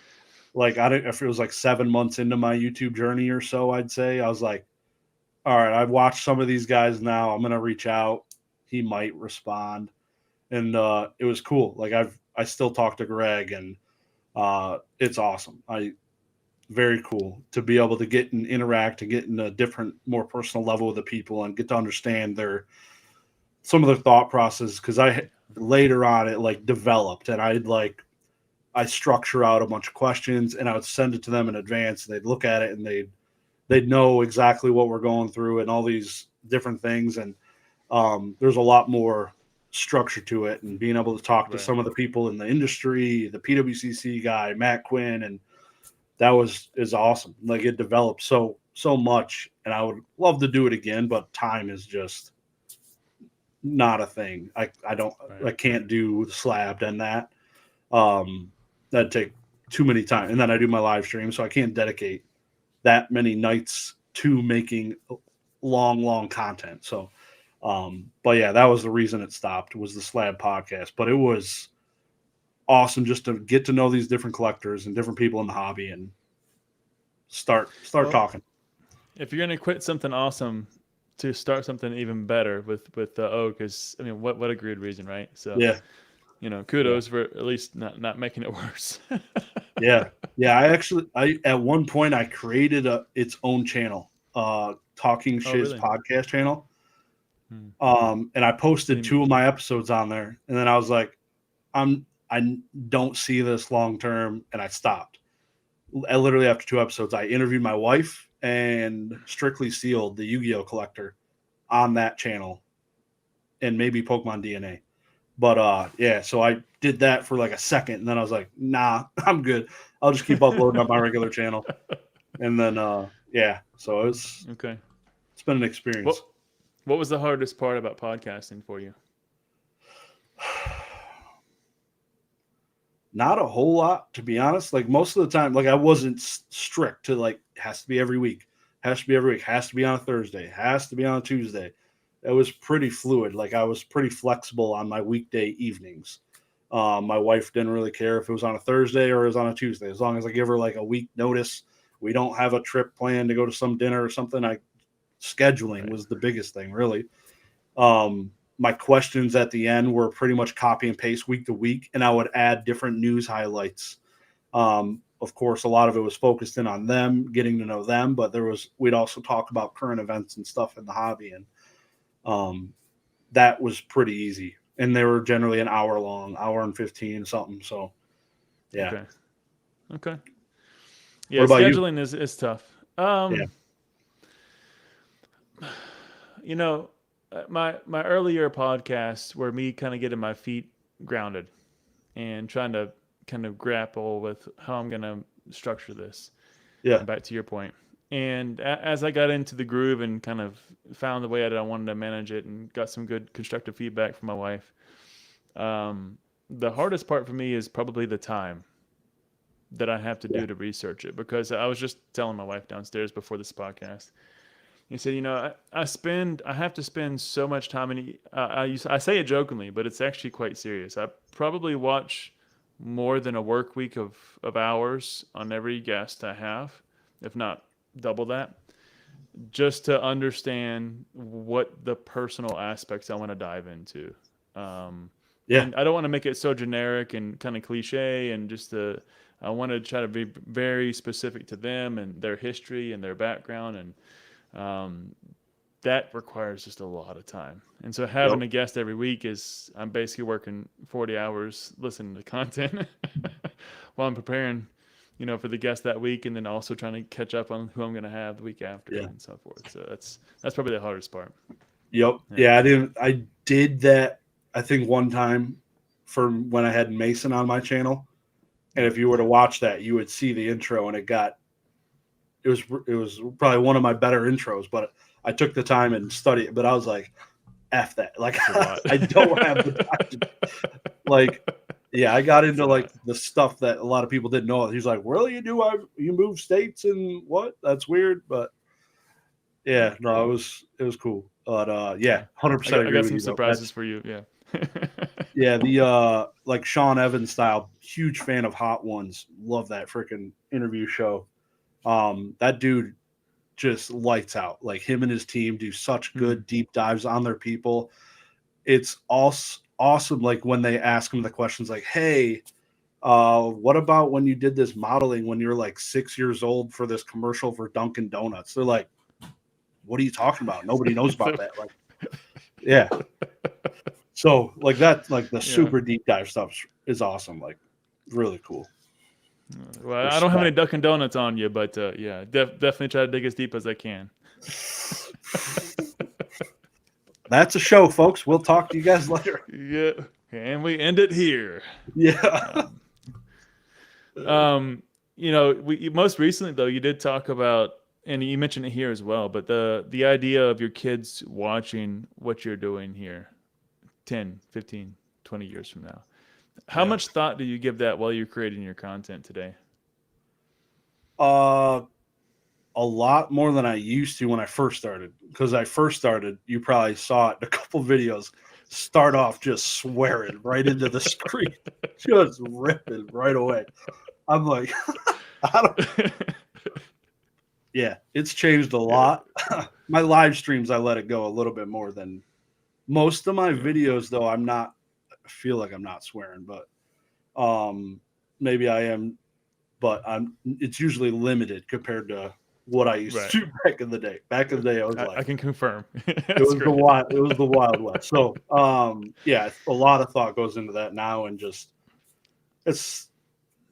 Like if it was like 7 months into my YouTube journey or so, I'd say I was like, all right, I've watched some of these guys now. I'm gonna reach out. He might respond, and it was cool. Like I still talk to Greg, and it's awesome. Very cool to be able to get and interact and get in a different, more personal level with the people and get to understand some of their thought process. Because later on it like developed, and I structure out a bunch of questions and I would send it to them in advance, and they'd look at it and they'd know exactly what we're going through and all these different things. And there's a lot more structure to it, and being able to talk to some of the people in the industry, the PWCC guy, Matt Quinn, and that is awesome. Like it developed so much, and I would love to do it again, but time is just not a thing. I can't do Slabbed and that. That'd take too many time. And then I do my live stream, so I can't dedicate that many nights to making long content. So but yeah, that was the reason it stopped, was the Slab podcast. But it was awesome just to get to know these different collectors and different people in the hobby and start talking. If you're gonna quit something awesome to start something even better with because I mean, what a great reason, right? So yeah, kudos for at least not making it worse. yeah. I at one point I created its own channel, Talking Shiz podcast channel. And I posted 2 of my episodes on there, and then I was like, I don't see this long term, and I stopped. Literally after 2 episodes, I interviewed my wife and Strictly Sealed, the Yu-Gi-Oh collector, on that channel, and maybe Pokemon DNA. But so I did that for like a second, and then I was like, nah, I'm good. I'll just keep uploading on my regular channel. And then so it's okay. It's been an experience. What was the hardest part about podcasting for you? Not a whole lot, to be honest. Like most of the time, like I wasn't strict to like, has to be every week, has to be every week, has to be on a Thursday, has to be on a Tuesday. It was pretty fluid. Like I was pretty flexible on my weekday evenings. My wife didn't really care if it was on a Thursday or it was on a Tuesday. As long as I give her like a week notice, we don't have a trip planned to go to some dinner or something. Scheduling was the biggest thing, really. My questions at the end were pretty much copy and paste week to week, and I would add different news highlights. Of course, a lot of it was focused in on them, getting to know them, but we'd also talk about current events and stuff in the hobby, and that was pretty easy. And they were generally an hour long, hour and 15 something. So, yeah. Okay. Yeah, what about scheduling is tough. Yeah. You know, my earlier podcasts were me kind of getting my feet grounded and trying to kind of grapple with how I'm going to structure this. Yeah. And back to your point. And as I got into the groove and kind of found the way that I wanted to manage it and got some good constructive feedback from my wife, the hardest part for me is probably the time that I have to do to research it, because I was just telling my wife downstairs before this podcast. He said, you know, I have to spend so much time, and I say it jokingly, but it's actually quite serious. I probably watch more than a work week of hours on every guest I have, if not double that, just to understand what the personal aspects I want to dive into. And I don't want to make it so generic and kind of cliche, and I want to try to be very specific to them and their history and their background, and that requires just a lot of time. And so having a guest every week I'm basically working 40 hours listening to content while I'm preparing, for the guest that week, and then also trying to catch up on who I'm going to have the week after and so forth. So that's probably the hardest part. Yep. Yeah, I did that, I think, one time for when I had Mason on my channel. And if you were to watch that, you would see the intro, and it was probably one of my better intros, but I took the time and studied it. But I was like, F that. Like, I don't have the time. I got into the stuff that a lot of people didn't know. He's like, really? You move states and what? That's weird. But yeah, no, it was cool. But 100%. I got some surprises for you. Yeah. Yeah, the like Sean Evans style, huge fan of Hot Ones. Love that freaking interview show. That dude just lights out. Like, him and his team do such good deep dives on their people. It's awesome. Like, when they ask him the questions like, hey, what about when you did this modeling when you're like 6 years old for this commercial for Dunkin' Donuts? They're like, what are you talking about? Nobody knows about that. Like, yeah. So like that, like the super deep dive stuff is awesome. Like, really cool. Well, respect. I don't have any Dunkin' Donuts on you, but definitely try to dig as deep as I can. That's a show, folks. We'll talk to you guys later. Yeah, and we end it here. Yeah. Most recently though, you did talk about, and you mentioned it here as well, but the idea of your kids watching what you're doing here 10, 15, 20 years from now. How much thought do you give that while you're creating your content today? A lot more than I used to when I first started. Because I first started, you probably saw it in a couple videos, start off just swearing right into the screen, just ripping right away. I'm like, yeah, it's changed a lot. My live streams, I let it go a little bit more than most of my videos, though. I feel like I'm not swearing, but maybe I am, but it's usually limited compared to what I used to do back in the day. Back in the day, I was I can confirm. it was the Wild West. So a lot of thought goes into that now, and just it's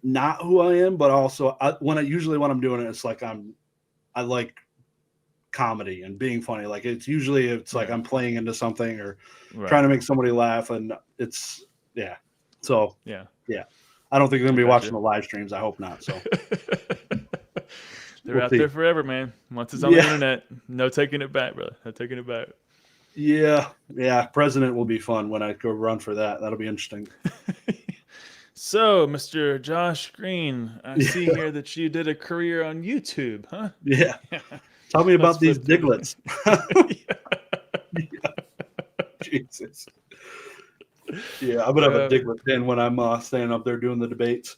not who I am, but also when I'm doing it, it's like I like comedy and being funny. Like, it's like I'm playing into something or trying to make somebody laugh, and it's so I don't think they're gonna be watching the live streams. I hope not. So they're out there forever, man. Once it's on the internet, no taking it back, brother. No taking it back. Yeah. President will be fun when I go run for that. That'll be interesting. So, Mr. Josh Green, I see here that you did a career on YouTube, huh? Yeah. Tell me about these diglets. Jesus. Yeah, I'm gonna have a Diglett pin when I'm standing up there doing the debates.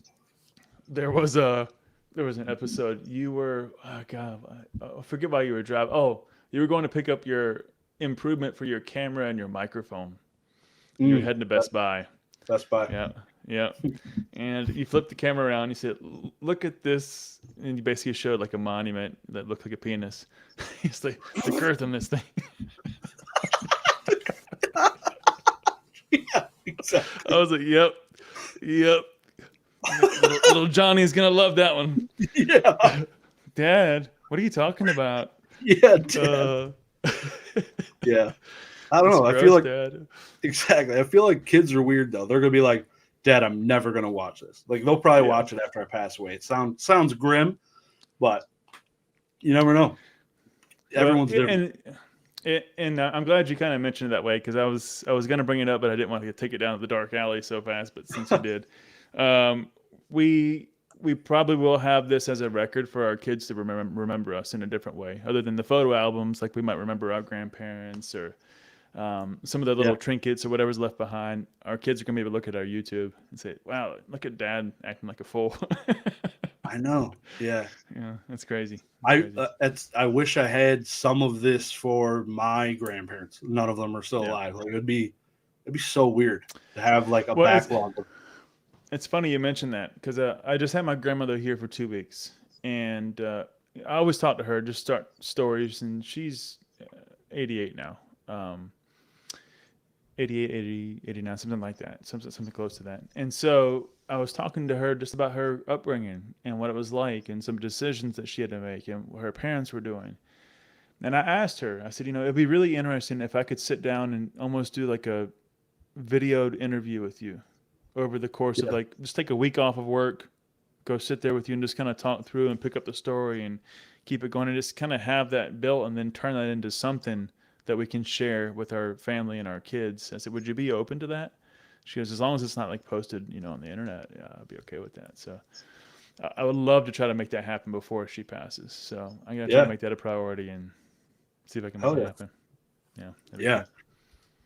There was an episode. You were, oh God, I forget why you were driving. Oh, you were going to pick up your improvement for your camera and your microphone. And you were heading to Best Buy. Best Buy. Yeah, yeah. And you flipped the camera around. You said, "Look at this," and you basically showed like a monument that looked like a penis. It's like the girth on this thing. Yeah, exactly. I was like, "Yep, yep." Little Johnny's gonna love that one. Yeah, Dad, what are you talking about? yeah, Dad. Yeah. I don't know. I feel like Dad. exactly. I feel like kids are weird though. They're gonna be like, "Dad, I'm never gonna watch this." Like they'll probably watch it after I pass away. It sounds grim, but you never know. Everyone's different. And I'm glad you kind of mentioned it that way because I was gonna bring it up, but I didn't want to take it down to the dark alley so fast. But since you did, we probably will have this as a record for our kids to remember us in a different way, other than the photo albums. Like we might remember our grandparents or some of the little trinkets or whatever's left behind. Our kids are gonna be able to look at our YouTube and say, "Wow, look at Dad acting like a fool." I know. Yeah. Yeah, that's crazy. I wish I had some of this for my grandparents. None of them are still alive. Like it'd be so weird to have like a backlog. It's funny you mentioned that because I just had my grandmother here for 2 weeks, and I always talk to her, just start stories, and she's 88 now. 88, 80, 89, something like that, something close to that. And so I was talking to her just about her upbringing and what it was like and some decisions that she had to make and what her parents were doing. And I asked her, I said, it'd be really interesting if I could sit down and almost do like a videoed interview with you over the course of like, just take a week off of work, go sit there with you and just kind of talk through and pick up the story and keep it going and just kind of have that built and then turn that into something that we can share with our family and our kids. I said, would you be open to that? She goes, as long as it's not like posted, on the internet, yeah, I'd be okay with that. So I would love to try to make that happen before she passes. So I'm going to try to make that a priority and see if I can make it happen. Yeah. Yeah.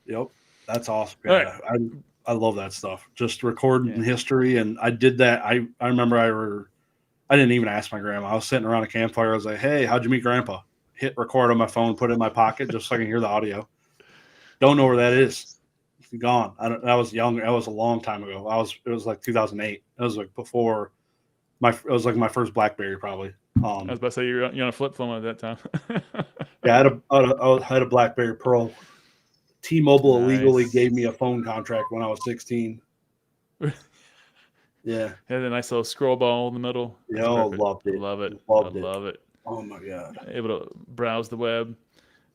Yep. That's awesome. Yeah. Right. I love that stuff. Just recording history. And I did that. I remember I didn't even ask my grandma. I was sitting around a campfire. I was like, "Hey, how'd you meet Grandpa?" Hit record on my phone, put it in my pocket just so I can hear the audio. Don't know where that is. It's gone. I was young. That was a long time ago. It was like 2008. It was like before it was like my first BlackBerry probably. I was about to say you're on a flip phone at that time. Yeah, I had a BlackBerry Pearl. T-Mobile illegally gave me a phone contract when I was 16. Yeah. Had a nice little scroll ball in the middle. Yeah, loved it. Love it. Love it. Oh my God. Able to browse the web.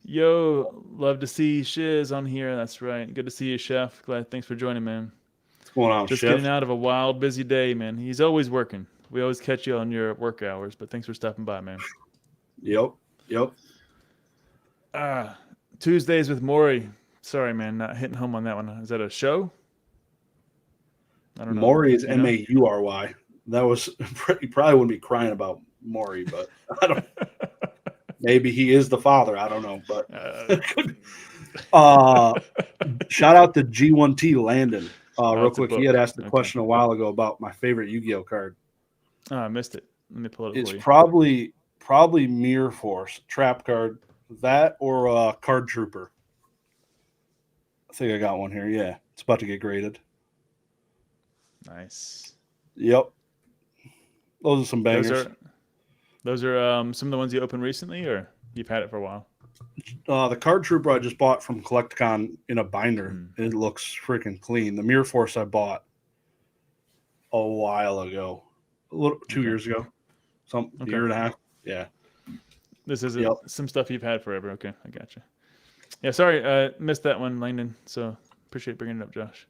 Yo, love to see Shiz on here. That's right. Good to see you, Chef. Thanks for joining, man. What's going on, Chef? Just getting out of a wild, busy day, man. He's always working. We always catch you on your work hours, but thanks for stopping by, man. Yep. Tuesdays with Maury. Sorry, man, not hitting home on that one. Is that a show? I don't know. Maury is Maury. That was you probably wouldn't be crying about Maury, but I don't. Maybe he is the father. I don't know, but shout out to G1T Landon. Real quick, he had asked a question a while ago about my favorite Yu-Gi-Oh card. Oh, I missed it. Let me pull it up. It's probably Mirror Force trap card, that or Card Trooper. I think I got one here. Yeah, it's about to get graded. Nice. Yep. Those are some bangers. Those are some of the ones you opened recently, or you've had it for a while? The Card Trooper I just bought from Collecticon in a binder. It looks freaking clean. The Mirror Force I bought a while ago, 2 years ago, year and a half. Yeah. This is some stuff you've had forever. Okay, I gotcha. Yeah, sorry, missed that one, Langdon. So appreciate bringing it up, Josh.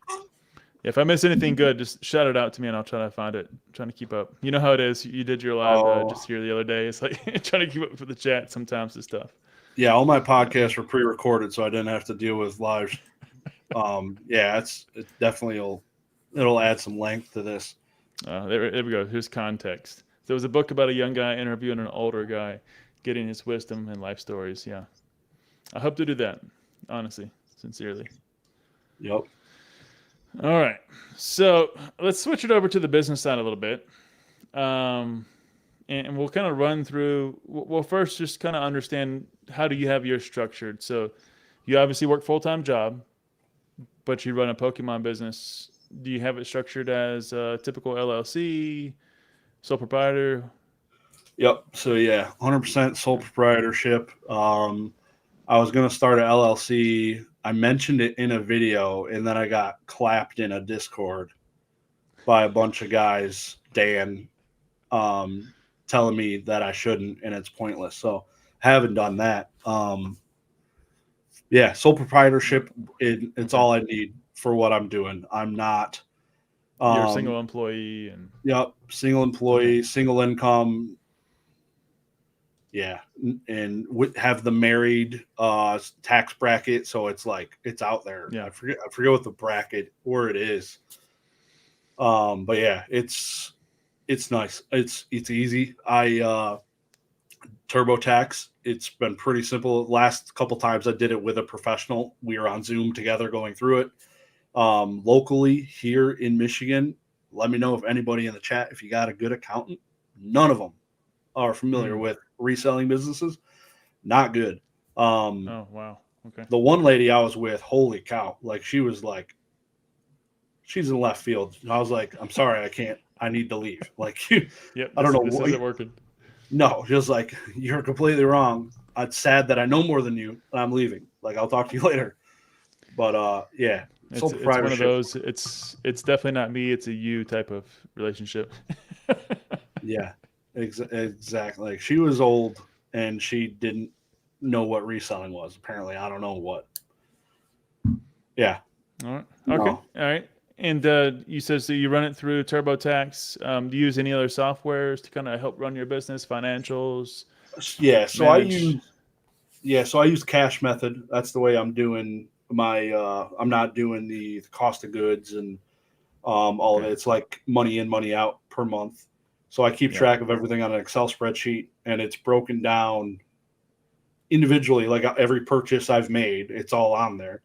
Yeah, if I miss anything good, just shout it out to me and I'll try to find it. I'm trying to keep up. You know how it is. You did your live just here the other day. It's like trying to keep up with the chat sometimes and stuff. Yeah, all my podcasts were pre-recorded, so I didn't have to deal with lives. It definitely it'll add some length to this. There we go. Here's context. There was a book about a young guy interviewing an older guy, getting his wisdom and life stories. Yeah, I hope to do that. Honestly, sincerely. Yep. All right. So let's switch it over to the business side a little bit. And we'll kind of run through. Well, first, just kind of understand how do you have yours structured. So you obviously work full-time job, but you run a Pokemon business. Do you have it structured as a typical LLC, sole proprietor? Yep. So yeah, 100% sole Okay. proprietorship. I was gonna start an LLC. I mentioned it in a video, and then I got clapped in a Discord by a bunch of guys, Dan, um, telling me that I shouldn't, and it's pointless. So haven't done that. Yeah, sole proprietorship. It's Okay. all I need for what I'm doing. I'm not. You're a Um, single employee, and yep, single okay. employee, single income. Yeah, and have the married tax bracket, so it's like it's out there. Yeah. I forget what the bracket word is. But yeah, it's nice. It's easy. I TurboTax. It's been pretty simple. Last couple times I did it with a professional. We were on Zoom together going through it. Locally here in Michigan, let me know if anybody in the chat, if you got a good accountant. None of them are familiar Mm. with reselling businesses. Not good. Um, Oh wow. Okay. the one lady I was with, holy cow, like she was like, she's in left field. And I was like, I'm sorry, I can't. I need to leave. Like, Yep. I don't know This what. isn't working. No, just like you're completely wrong. It's sad that I know more than you. And I'm leaving. Like, I'll talk to you later. But yeah, sole It's one of proprietorship. those. It's definitely not me. It's a you type of relationship. Yeah, exactly. Like she was old and she didn't know what reselling was. Apparently, I don't know what. Yeah, All right. Okay. no. All right. And you said so you run it through TurboTax. Do you use any other softwares to kind of help run your business, financials, Yeah, so I manage? use cash method. That's the way I'm doing my. I'm not doing the cost of goods and all of Okay. it. It's like money in, money out per month. So I keep Yeah. track of everything on an Excel spreadsheet, and it's broken down individually. Like every purchase I've made, it's all on there.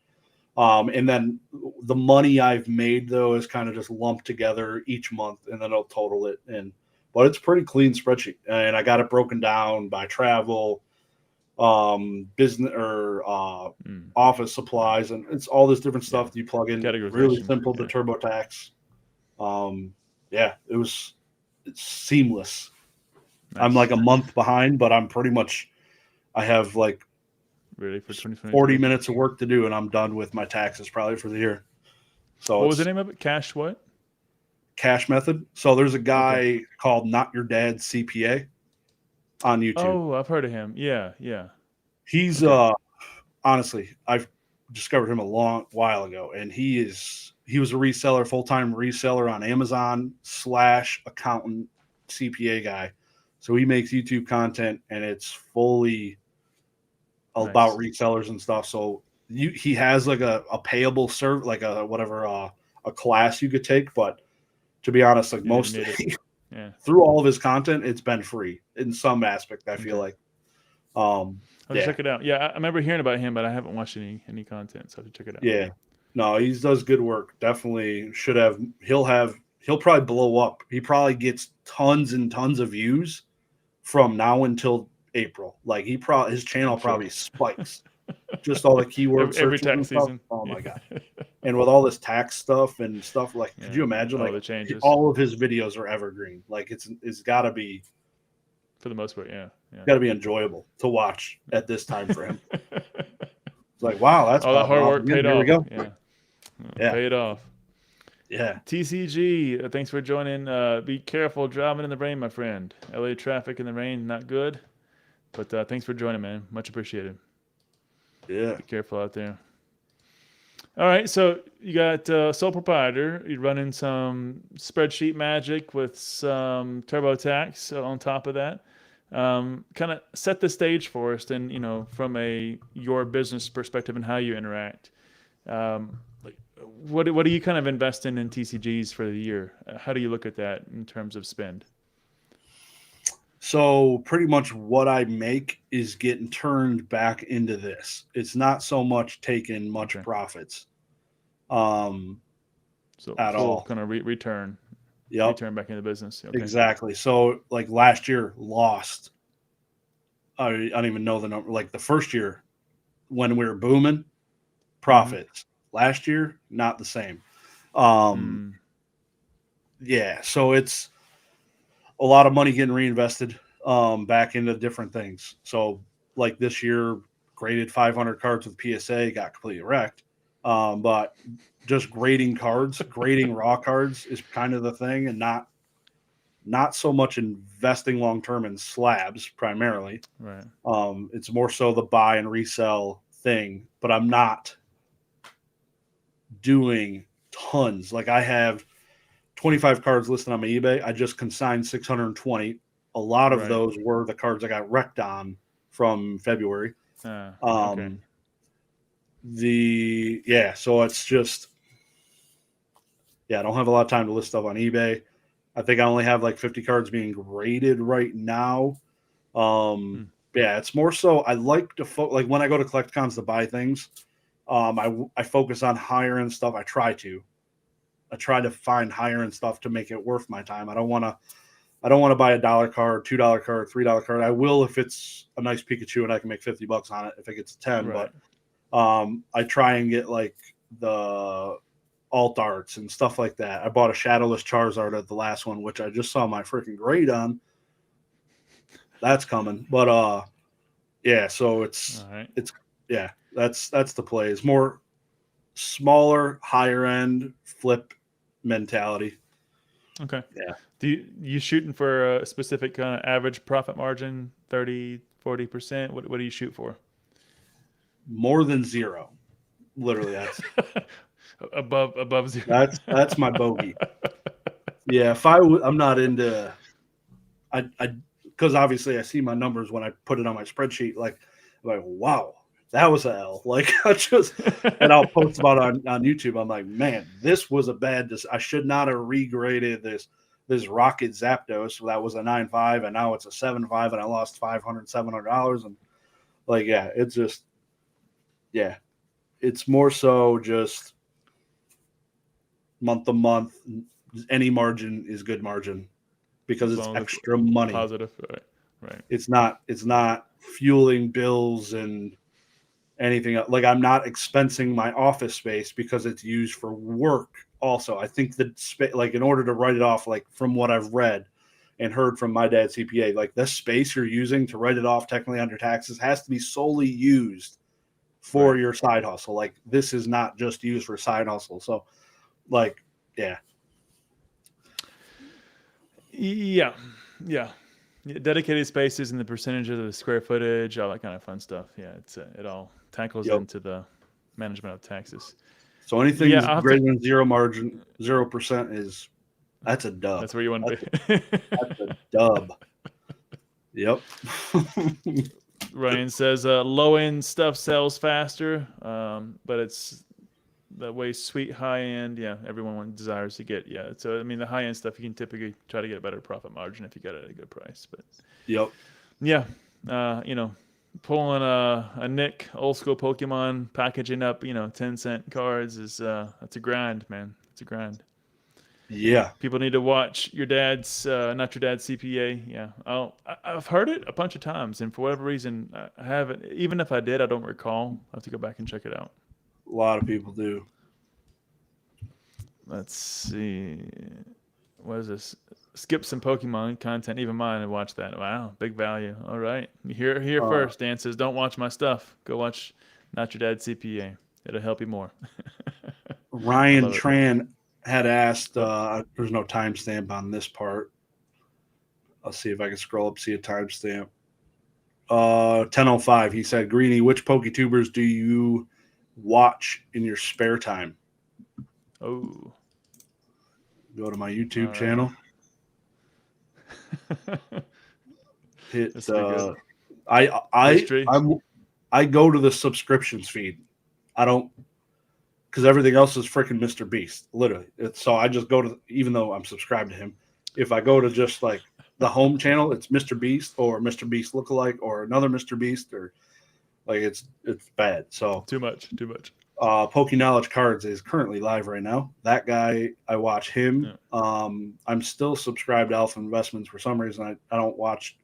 And then the money I've made though is kind of just lumped together each month, and then I'll total it. And but it's a pretty clean spreadsheet, and I got it broken down by travel, business or Mm. office supplies, and it's all this different Yeah. stuff that you plug in. Really Categorization. simple to Yeah. TurboTax. Yeah, it's seamless. I'm like Nice. a month behind, but I'm pretty much I have like Ready for 40 2022. minutes of work to do, and I'm done with my taxes probably for the year. So What was the it's name of it? Cash what? cash method. So there's a Okay. guy called Not Your Dad's CPA on YouTube. Oh, I've heard of him. Yeah. Yeah. He's Okay. honestly, I've discovered him a long while ago, and he was a reseller, full time reseller on Amazon / accountant CPA guy. So he makes YouTube content, and it's fully about Nice. resellers and stuff. So he has like a payable serve, like a whatever a class you could take, but to be honest, like You didn't most need it. Yeah. through all of his content, it's been free in some aspect. I feel Okay. like, I'll yeah, check it out. Yeah, I remember hearing about him, but I haven't watched any content, so I have to check it out. yeah, no, he does good work. Definitely should have. He'll probably blow up. He probably gets tons and tons of views from now until April. Like his channel I'm sure. probably spikes. Just all the keyword Every searches and tax stuff. season. Oh Yeah. my god. And with all this tax stuff and stuff, like, could Yeah. you imagine? Oh, Like, the changes all of his videos are evergreen. Like, it's for the most part. Yeah. Yeah. got to be enjoyable to watch at this time for him. It's like, wow, that's All that popping hard off work again. paid Here we off. go. Yeah. Yeah, Paid off. yeah, TCG, thanks for joining. Be careful driving in the rain, my friend. LA traffic in the rain, not good. But thanks for joining, man. Much appreciated. yeah. Be careful out there. All right, so you got sole proprietor. You're running some spreadsheet magic with some TurboTax on top of that. Kind of set the stage for us, and from a your business perspective and how you interact. Like, what do you kind of invest in TCGs for the year? How do you look at that in terms of spend? So pretty much what I make is getting turned back into this. It's not so much taking much Okay, profits. Um, So at full all. kind of return. Yep. Return back into business. Okay. Exactly. So like last year lost. I don't even know the number. Like the first year when we were booming, profits. Last year, not the same. Yeah. So it's a lot of money getting reinvested back into different things. So like this year, graded 500 cards with PSA, got completely wrecked. But just grading cards, grading raw cards is kind of the thing, and not so much investing long term in slabs primarily. Right. It's more so the buy and resell thing, but I'm not doing tons. Like I have 25 cards listed on my eBay. I just consigned 620. A lot of those were the cards I got wrecked on from February. Okay. So it's just, I don't have a lot of time to list stuff on eBay. I think I only have like 50 cards being graded right now. Yeah, it's more so I like to like when I go to CollectCons to buy things, I focus on higher end stuff. I try to find higher end stuff to make it worth my time. I don't want to buy a $1 card, $2 card, $3 card. I will if it's a nice Pikachu and I can make $50 on it if it gets 10. Right. But I try and get like the alt arts and stuff like that. I bought a Shadowless Charizard at the last one, which I just saw my freaking grade on. That's coming. But so that's the play. It's more smaller, higher end flip mentality. Okay. Yeah. Do you shooting for a specific kind of average profit margin, 30, 40%? What do you shoot for? More than zero. Literally, that's above zero. That's my bogey. Yeah, if I'm not into, I because obviously I see my numbers when I put it on my spreadsheet. Like, I'm like, wow, that was a L. Like and I'll post about it on YouTube. I'm like, man, this was a bad. I should not have regraded this Rocket Zapdos. So that was a 9.5, and now it's a 7.5, and I lost $700, and like, it's just, it's more so just month to month. Any margin is good margin because it's extra money. Positive, right. It's not fueling bills and anything else. Like I'm not expensing my office space because it's used for work. Also, I think that like in order to write it off, like from what I've read and heard from my dad's CPA, like this space you're using to write it off technically under taxes has to be solely used for your side hustle. Like this is not just used for side hustle. So, like, yeah. Dedicated spaces and the percentage of the square footage, all that kind of fun stuff. Yeah, it all tackles into the management of taxes. So anything greater than zero margin, 0% that's a dub. That's where you want to be. That's a dub. Yep. Ryan says low end stuff sells faster, but it's that way sweet high end. Yeah, everyone desires to get. Yeah, so I mean the high end stuff you can typically try to get a better profit margin if you get it at a good price. But pulling a Nick old school Pokemon, packaging up 10-cent cards is that's a grind, man. It's a grind. Yeah. People need to watch your dad's, not your dad's CPA. Yeah. I've heard it a bunch of times, and for whatever reason, I haven't. Even if I did, I don't recall. I have to go back and check it out. A lot of people do. Let's see. What is this? Skip some Pokemon content, even mine, and watch that. Wow, big value. All right. You hear it here first. Dan says, don't watch my stuff. Go watch Not Your Dad's CPA. It'll help you more. Ryan Tran had asked, there's no timestamp on this part. I'll see if I can scroll up, see a timestamp. 10:05. He said, Greeny, which PokeTubers do you watch in your spare time? Oh. Go to my YouTube channel. Hit I go to the subscriptions feed. I don't, because everything else is freaking Mr. Beast, literally. So I just go to, even though I'm subscribed to him, if I go to just like the home channel, it's Mr. Beast or Mr. Beast lookalike or another Mr. Beast, or like it's bad. So too much. Poke Knowledge Cards is currently live right now. That guy, I watch him. Yeah. I'm still subscribed to Alpha Investments for some reason. I don't watch.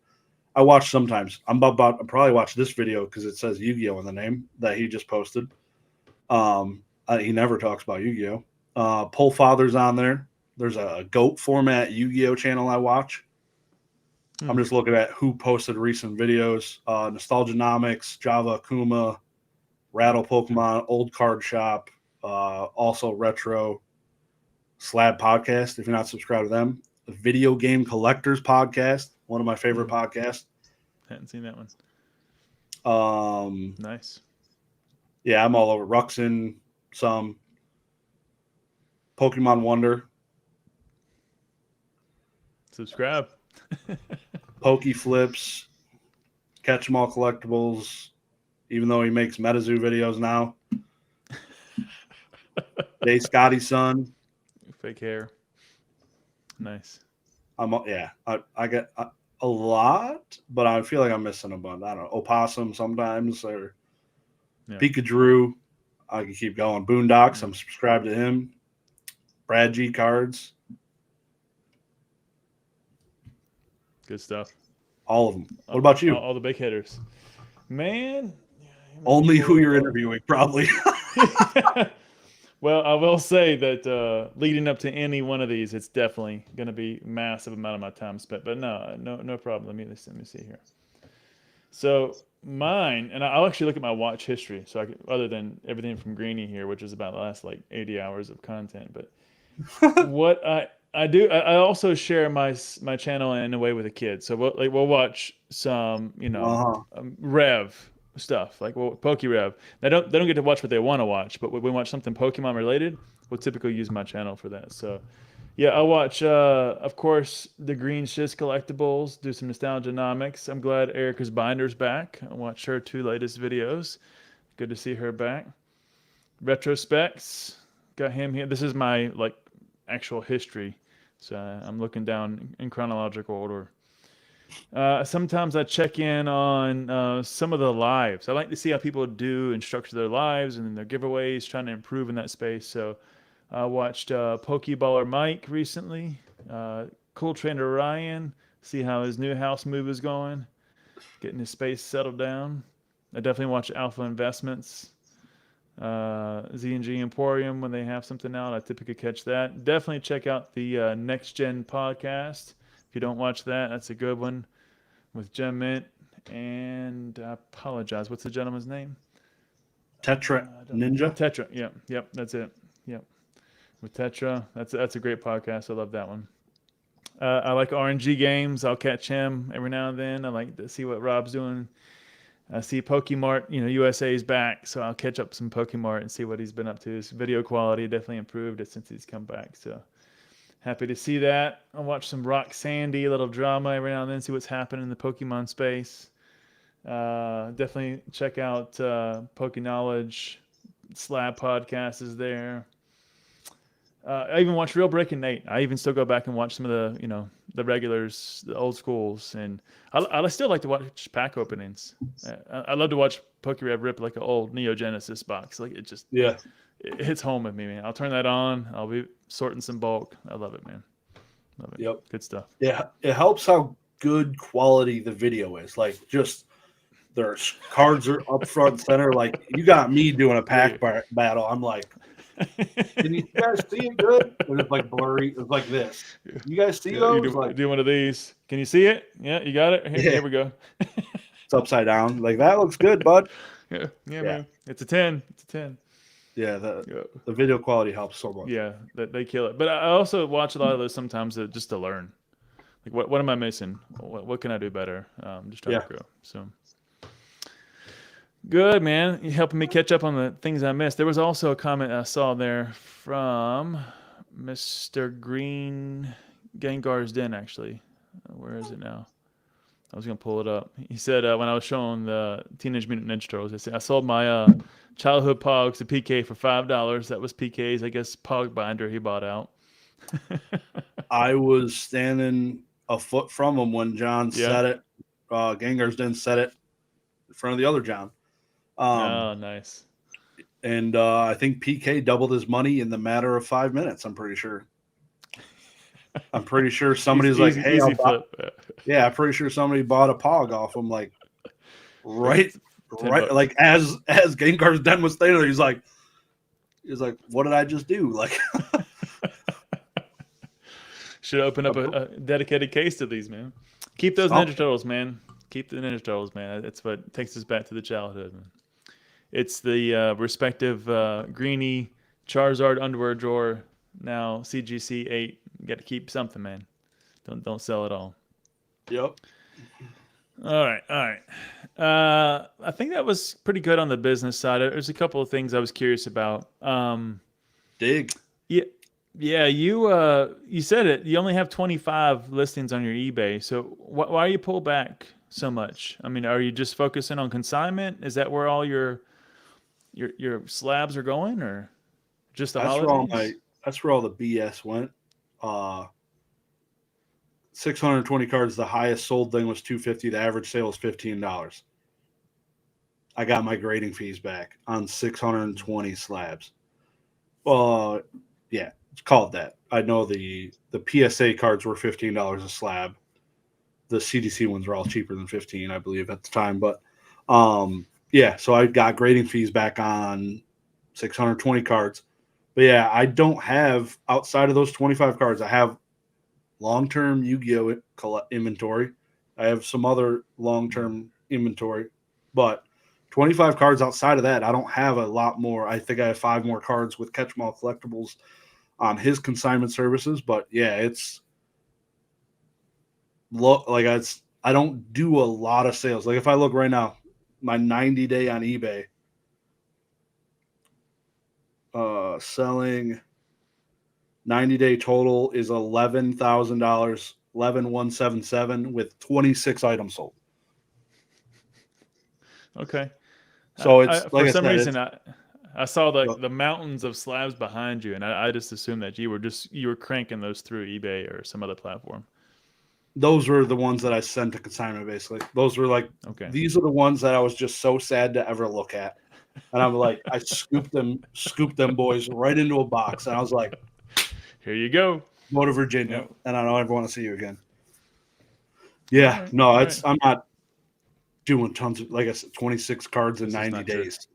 I watch sometimes. I'll probably watch this video because it says Yu-Gi-Oh in the name that he just posted. He never talks about Yu-Gi-Oh. Pull Father's on there. There's a GOAT format Yu-Gi-Oh channel I watch. I'm just looking at who posted recent videos. Nostalgianomics, Java Akuma, Rattle Pokemon, Old Card Shop, also Retro, Slab Podcast, if you're not subscribed to them. The Video Game Collectors Podcast, one of my favorite podcasts. Hadn't seen that one. Nice. Yeah, I'm all over. Ruxin, some. Pokemon Wonder. Subscribe. Poke Flips. Catch 'em All Collectibles. Even though he makes MetaZoo videos now. Jay Scotty's son. Fake hair. Nice. I get a lot, but I feel like I'm missing a bunch. I don't know. Opossum sometimes, or Pikachu. I can keep going. Boondocks, I'm subscribed to him. Brad G Cards. Good stuff. All of them. What about you? All the big hitters. Man. Only who you're interviewing, probably. Well, I will say that leading up to any one of these, it's definitely going to be massive amount of my time spent. But no problem. Let me see here. So mine, and I'll actually look at my watch history. So other than everything from Greeny here, which is about the last like 80 hours of content. But what I do, I also share my channel in a way with a kid. So we'll watch some, Rev stuff like Poke Rev. They don't get to watch what they want to watch, but when we watch something Pokemon related, we'll typically use my channel for that. So yeah, I watch of course Dagreenshiz collectibles, do some nostalgianomics. I'm glad Erica's Binder's back. I watched her 2 latest videos. Good to see her back. Retrospects, got him here. This is my like actual history, so I'm looking down in chronological order. Sometimes I check in on some of the lives. I like to see how people do and structure their lives and their giveaways, trying to improve in that space. So I watched Pokeballer Mike recently, Cool Trainer Ryan, see how his new house move is going, getting his space settled down. I definitely watch Alpha Investments, Z&G Emporium when they have something out. I typically catch that. Definitely check out the Next Gen podcast. If you don't watch that, that's a good one with Gem Mint. And I apologize. What's the gentleman's name? Tetra Ninja. Tetra. Yep. That's it. Yep. With Tetra, that's a great podcast. I love that one. I like RNG-Gamez. I'll catch him every now and then. I like to see what Rob's doing. I see Pokemart. USA is back, so I'll catch up some Pokemart and see what he's been up to. His video quality definitely improved since he's come back. So. Happy to see that. I'll watch some Rock Sandy, a little drama every now and then, see what's happening in the Pokemon space. Definitely check out Poke Knowledge. Slab Podcast is there. I even watch Real Breaking Nate. I even still go back and watch some of the, the regulars, the old schools. And I still like to watch pack openings. I love to watch PokeRev rip like an old Neo Genesis box. Like it just... Yeah. It hits home with me, man. I'll turn that on. I'll be sorting some bulk. I love it, man. Love it. Yep. Good stuff. Yeah. It helps how good quality the video is. Like just their cards are up front and center. Like you got me doing a pack battle. I'm like, can you guys see it good? And it's like blurry. It's like this. You guys see those? You do one of these. Can you see it? Yeah, you got it? Here we go. It's upside down. Like that looks good, bud. Yeah, man. It's a 10. It's a 10. Yeah, the video quality helps so much. Yeah, they kill it. But I also watch a lot of those sometimes just to learn. Like, what am I missing? What can I do better? Just trying to grow. So good, man. You're helping me catch up on the things I missed. There was also a comment I saw there from Mr. Green Gengar's Den, actually. Where is it now? I was going to pull it up. He said when I was showing the Teenage Mutant Ninja Turtles, I sold my childhood Pogs to PK for $5. That was PK's, I guess, Pog binder he bought out. I was standing a foot from him when John said it. Gengar's Den said it in front of the other John. Oh, nice. And I think PK doubled his money in the matter of 5 minutes. I'm pretty sure. Somebody's like, "Hey, easy flip." yeah, I'm pretty sure somebody bought a pog off him, like right, $10. like as Game Card's Den was staying there. He's like, "What did I just do?" Like, should open up a dedicated case to these, man. Keep those Ninja Turtles, man. Keep the Ninja Turtles, man. That's what takes us back to the childhood, man. It's the respective Greenie Charizard underwear drawer. Now CGC 8. You got to keep something, man. Don't sell it all. Yep. All right. I think that was pretty good on the business side. There's a couple of things I was curious about. Dig. Yeah. You said it. You only have 25 listings on your eBay. So why you pull back so much? I mean, are you just focusing on consignment? Is that where all your slabs are going, or just the holidays? That's where all the BS went. 620 cards. The highest sold thing was $250. The average sale was $15. I got my grading fees back on 620 slabs. Well, yeah, it's called that. I know the PSA cards were $15 a slab. The CDC ones were all cheaper than $15, I believe, at the time. But yeah, so I got grading fees back on 620 cards. But yeah, I don't have, outside of those 25 cards, I have long-term Yu-Gi-Oh inventory. I have some other long-term inventory, but 25 cards outside of that, I don't have a lot more. I think I have 5 more cards with Catch 'em All Collectibles on his consignment services. But yeah, it's like I don't do a lot of sales. Like if I look right now, my 90-day on eBay, selling 90-day total is $11,000, 11,177 with 26 items sold. Okay. So it's for some reason I saw the mountains of slabs behind you, and I just assumed that you were cranking those through eBay or some other platform. Those were the ones that I sent to consignment, basically. Those were like, okay. These are the ones that I was just so sad to ever look at. And I'm like, I scooped them boys right into a box. And I was like, here you go. Go to Virginia. Yep. And I don't ever want to see you again. Yeah. Right, no, right. I'm not doing tons of, like I said, 26 cards in 90 days.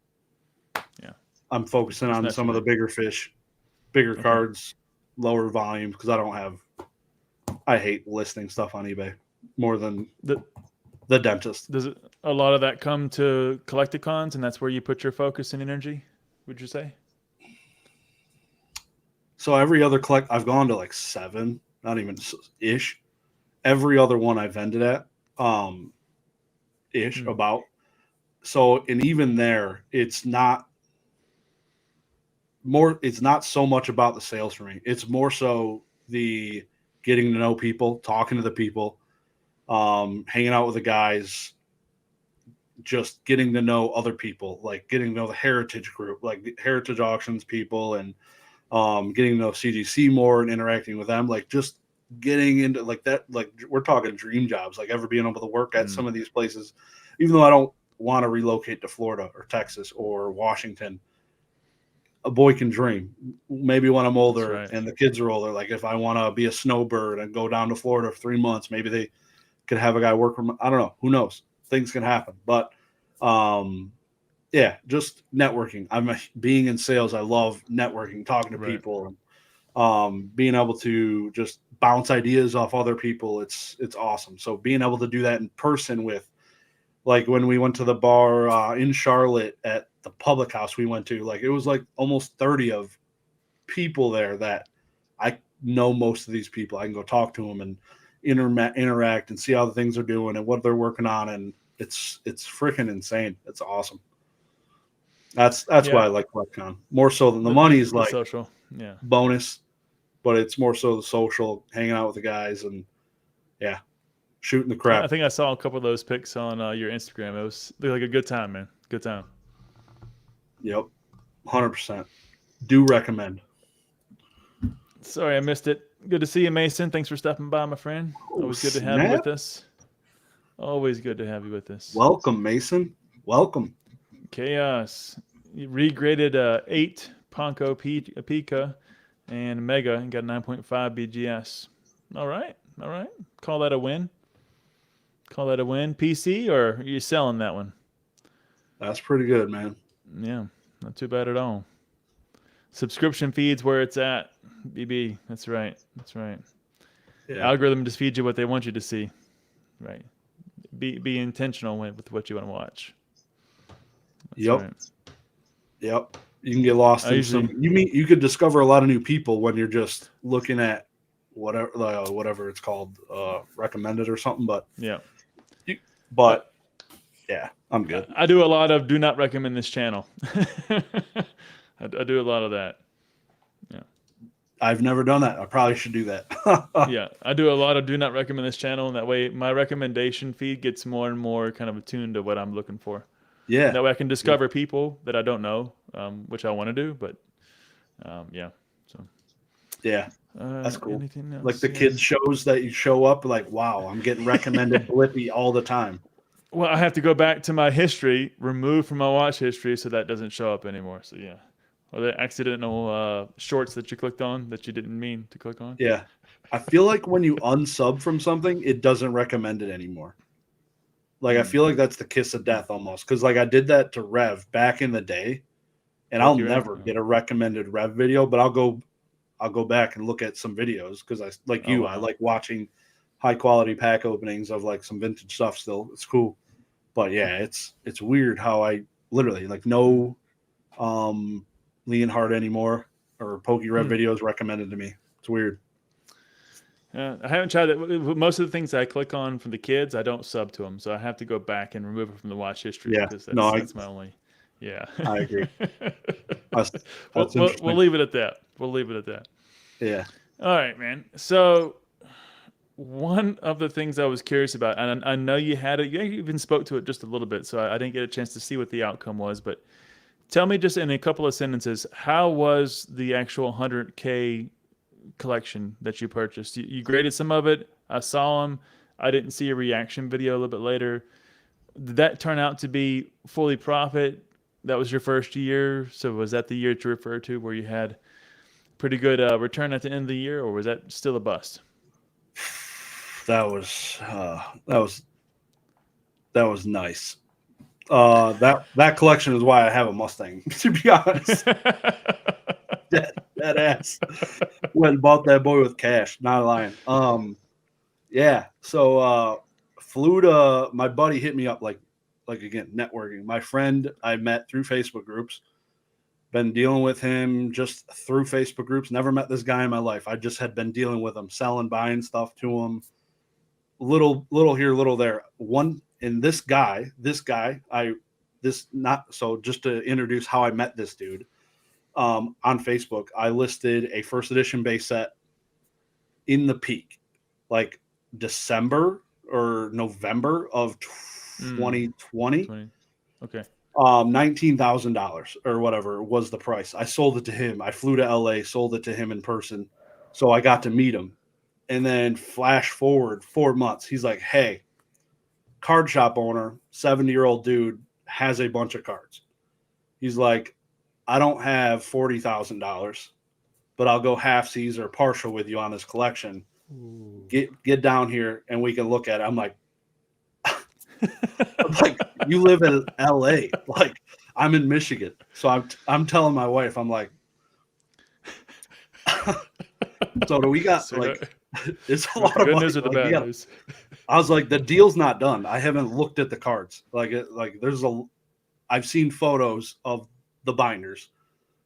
True. Yeah. I'm focusing on some of the bigger fish, bigger cards, lower volume, because I hate listing stuff on eBay more than the dentist. Does a lot of that come to Collecticons, and that's where you put your focus and energy, would you say? So every other I've gone to like 7, not even ish. Every other one I've ended at, about. So, and even there, it's not so much about the sales for me. It's more so the getting to know people, talking to the people, hanging out with the guys, just getting to know other people, like getting to know the heritage group, like the heritage auctions people, and getting to know CGC more and interacting with them, like just getting into like that, like we're talking dream jobs, like ever being able to work at some of these places, even though I don't want to relocate to Florida or Texas or Washington. A boy can dream. Maybe when I'm older and the kids are older, like if I want to be a snowbird and go down to Florida for 3 months, maybe they could have a guy work from, I don't know, who knows, things can happen. But yeah, just networking. Being in sales, I love networking, talking to people, and being able to just bounce ideas off other people. It's awesome. So being able to do that in person with, like when we went to the bar in Charlotte at the public house we went to, like it was like almost 30 of people there that I know most of these people. I can go talk to them and interact and see how the things are doing and what they're working on. And it's freaking insane. It's awesome. That's why I like CollectCon more so than the money is like social, bonus, but it's more so the social, hanging out with the guys and shooting the crap. I think I saw a couple of those pics on your Instagram. It was like a good time, man. Good time. Yep, 100%. Do recommend. Sorry, I missed it. Good to see you, Mason. Thanks for stopping by, my friend. Always good to have you with us. Always good to have you with us. Welcome, Mason. Welcome. Chaos. regraded 8 Ponko Pika and Mega and got 9.5 BGS. All right. Call that a win. PC, or are you selling that one? That's pretty good, man. Yeah, not too bad at all. Subscription feeds where it's at. BB, that's right. Yeah. Algorithm just feeds you what they want you to see. Right. Be intentional with what you want to watch. That's Yep. Right. Yep. You can get lost in some. You could discover a lot of new people when you're just looking at whatever it's called, recommended or something. But yeah. Yeah, I'm good. I do a lot of do not recommend this channel. I do a lot of that. Yeah. I've never done that. I probably should do that. Yeah, I do a lot of do not recommend this channel, and that way my recommendation feed gets more and more kind of attuned to what I'm looking for. Yeah. That way I can discover people that I don't know, which I want to do, but yeah. So. Yeah, that's cool. Anything else? Like the kids shows that you show up, like, wow, I'm getting recommended Blippi all the time. Well, I have to go back to my history, remove from my watch history, so that doesn't show up anymore. So yeah. Or the accidental shorts that you clicked on that you didn't mean to click on. Yeah. I feel like when you unsub from something, it doesn't recommend it anymore. Like, I feel like that's the kiss of death almost. Because, like, I did that to Rev back in the day, and I'll never get a recommended Rev video, but I'll go back and look at some videos because I like watching high-quality pack openings of, like, some vintage stuff still. It's cool. But, yeah, it's weird how I literally, like, no Leonhard anymore or Pokey Rev videos recommended to me. It's weird. I haven't tried that. Most of the things I click on from the kids, I don't sub to them, so I have to go back and remove it from the watch history. Yeah, because that's my only. Yeah, I agree. We'll leave it at that. Yeah. All right, man. So one of the things I was curious about, and I know you had it. You even spoke to it just a little bit, so I didn't get a chance to see what the outcome was. But tell me, just in a couple of sentences, how was the actual 100K collection that you purchased? You graded some of it. I saw them. I didn't see a reaction video a little bit later. Did that turn out to be fully profit? That was your first year. So was that the year to refer to where you had pretty good return at the end of the year, or was that still a bust? That was nice. That collection is why I have a Mustang, to be honest. that ass went and bought that boy with cash, not lying. Yeah, so flew to, my buddy hit me up, like again, networking. My friend I met through Facebook groups, been dealing with him just through Facebook groups, never met this guy in my life. I just had been dealing with him, selling, buying stuff to him, little here, little there. Just to introduce how I met this dude, on Facebook, I listed a first edition base set in the peak, like December or November of 2020. Okay. $19,000 or whatever was the price. I sold it to him. I flew to LA, sold it to him in person. So I got to meet him. And then flash forward 4 months. He's like, hey, card shop owner, 70-year-old dude, has a bunch of cards. He's like, I don't have $40,000, but I'll go half-seas or partial with you on this collection. Ooh. Get down here and we can look at it. I'm like, you live in LA. Like, I'm in Michigan. So I'm telling my wife, I'm like, so do we got it's a lot of money. News or the bad news? I was like, the deal's not done. I haven't looked at the cards. I've seen photos of the binders,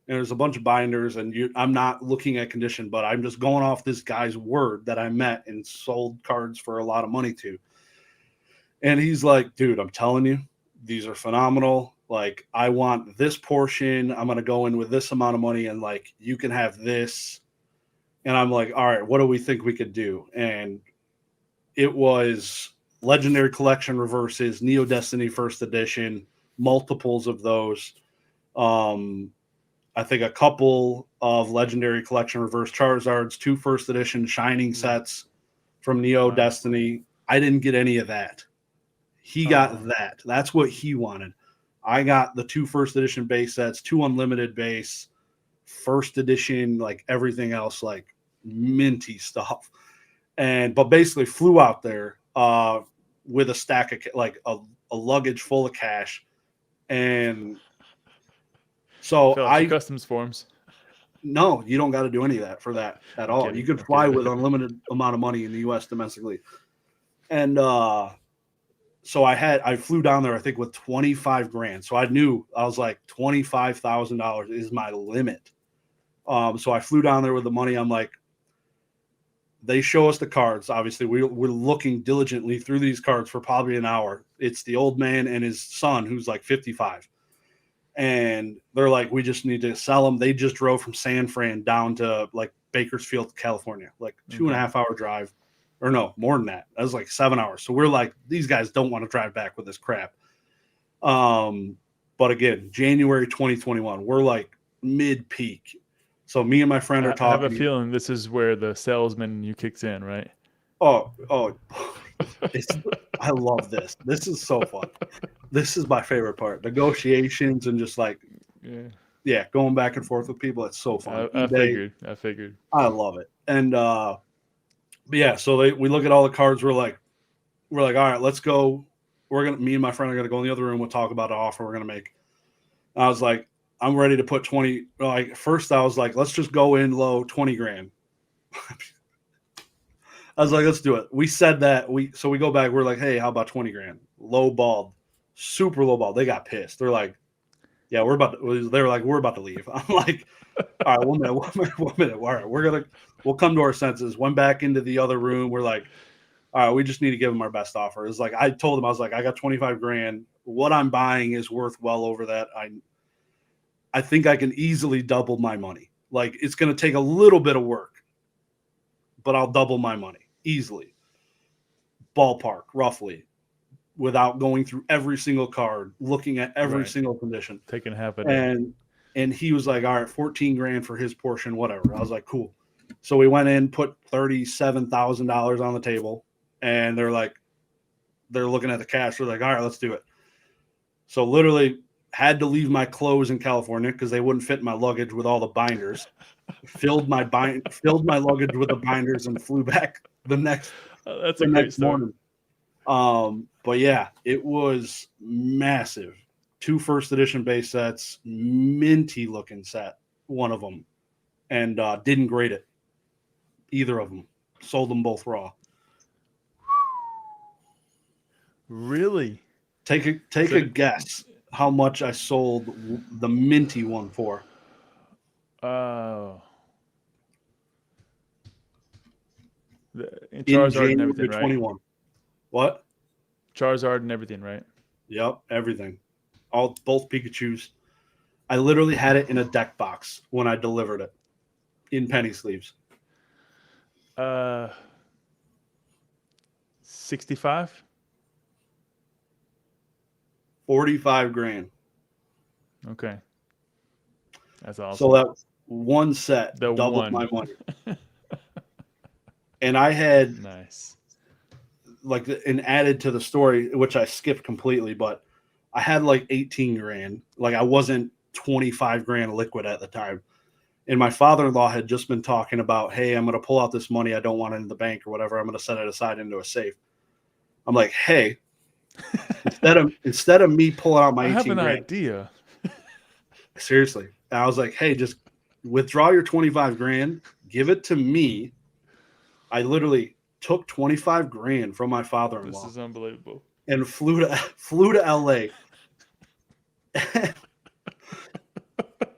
and there's a bunch of binders, and I'm not looking at condition, but I'm just going off this guy's word that I met and sold cards for a lot of money to. And he's like, dude, I'm telling you, these are phenomenal. Like, I want this portion. I'm going to go in with this amount of money, and like, you can have this. And I'm like, all right, what do we think we could do? And it was Legendary Collection reverses, Neo Destiny first edition, multiples of those. I think a couple of Legendary Collection reverse Charizards, 2 first edition Shining sets from Neo Destiny. I didn't get any of that. He got that. That's what he wanted. I got the 2 first edition base sets, 2 unlimited base, first edition, like everything else, like minty stuff. But basically flew out there with a stack of like a luggage full of cash. And so Fill out your customs forms. No, you don't got to do any of that for that at all. Kidding. You can fly with unlimited amount of money in the U.S. domestically. And so I flew down there, I think, with 25 grand. So I was like, $25,000 is my limit. So I flew down there with the money. I'm like, they show us the cards. Obviously, we're looking diligently through these cards for probably an hour. It's the old man and his son, who's like 55. And they're like, we just need to sell them. They just drove from San Fran down to like Bakersfield, California, like 2.5 hour drive, or no, more than that. That was like 7 hours. So we're like, these guys don't want to drive back with this crap. But again, January 2021, we're like mid-peak. So me and my friend are talking. I have a feeling this is where the salesman in you kicks in, right? Oh, I love this. This is so fun. This is my favorite part. Negotiations and just like, going back and forth with people. It's so fun. I figured. I love it. And but yeah, so we look at all the cards. We're like, all right, let's go. Me and my friend are gonna go in the other room. We'll talk about an offer we're gonna make. I was like, I'm ready to put 20. Like first, I was like, let's just go in low, 20 grand. I was like, let's do it. We said that. So we go back. We're like, hey, how about 20 grand? Low balled, super low balled. They got pissed. They're like, yeah, we're about to leave. I'm like, all right, 1 minute. All right, we'll come to our senses. Went back into the other room. We're like, all right, we just need to give them our best offer. It's like, I told them, I was like, I got 25 grand. What I'm buying is worth well over that. I think I can easily double my money. Like, it's going to take a little bit of work, but I'll double my money easily. Ballpark, roughly, without going through every single card, looking at every single condition. Taking half a day. And he was like, all right, 14 grand for his portion, whatever. I was like, cool. So we went in, put $37,000 on the table, and they're looking at the cash. They're like, all right, let's do it. So literally had to leave my clothes in California because they wouldn't fit in my luggage with all the binders. filled my luggage with the binders and flew back the next morning. But yeah, it was massive. 2 first edition base sets, minty looking set, one of them, and didn't grade it. Either of them. Sold them both raw. Really? Take a guess how much I sold the minty one for. Charizard and everything, 21. Right? What? Charizard and everything, right? Yep, everything. Both Pikachus. I literally had it in a deck box when I delivered it in penny sleeves. 65? 45 grand. Okay. That's awesome. So that one set doubled my money. And I had and added to the story, which I skipped completely, but I had like 18 grand. Like I wasn't 25 grand liquid at the time. And my father-in-law had just been talking about, hey, I'm going to pull out this money. I don't want it in the bank or whatever. I'm going to set it aside into a safe. I'm like, hey, instead of me pulling out my 18 grand. I have an idea. Seriously. And I was like, hey, just withdraw your 25 grand. Give it to me. I literally took 25 grand from my father-in-law. This is unbelievable. And flew to LA.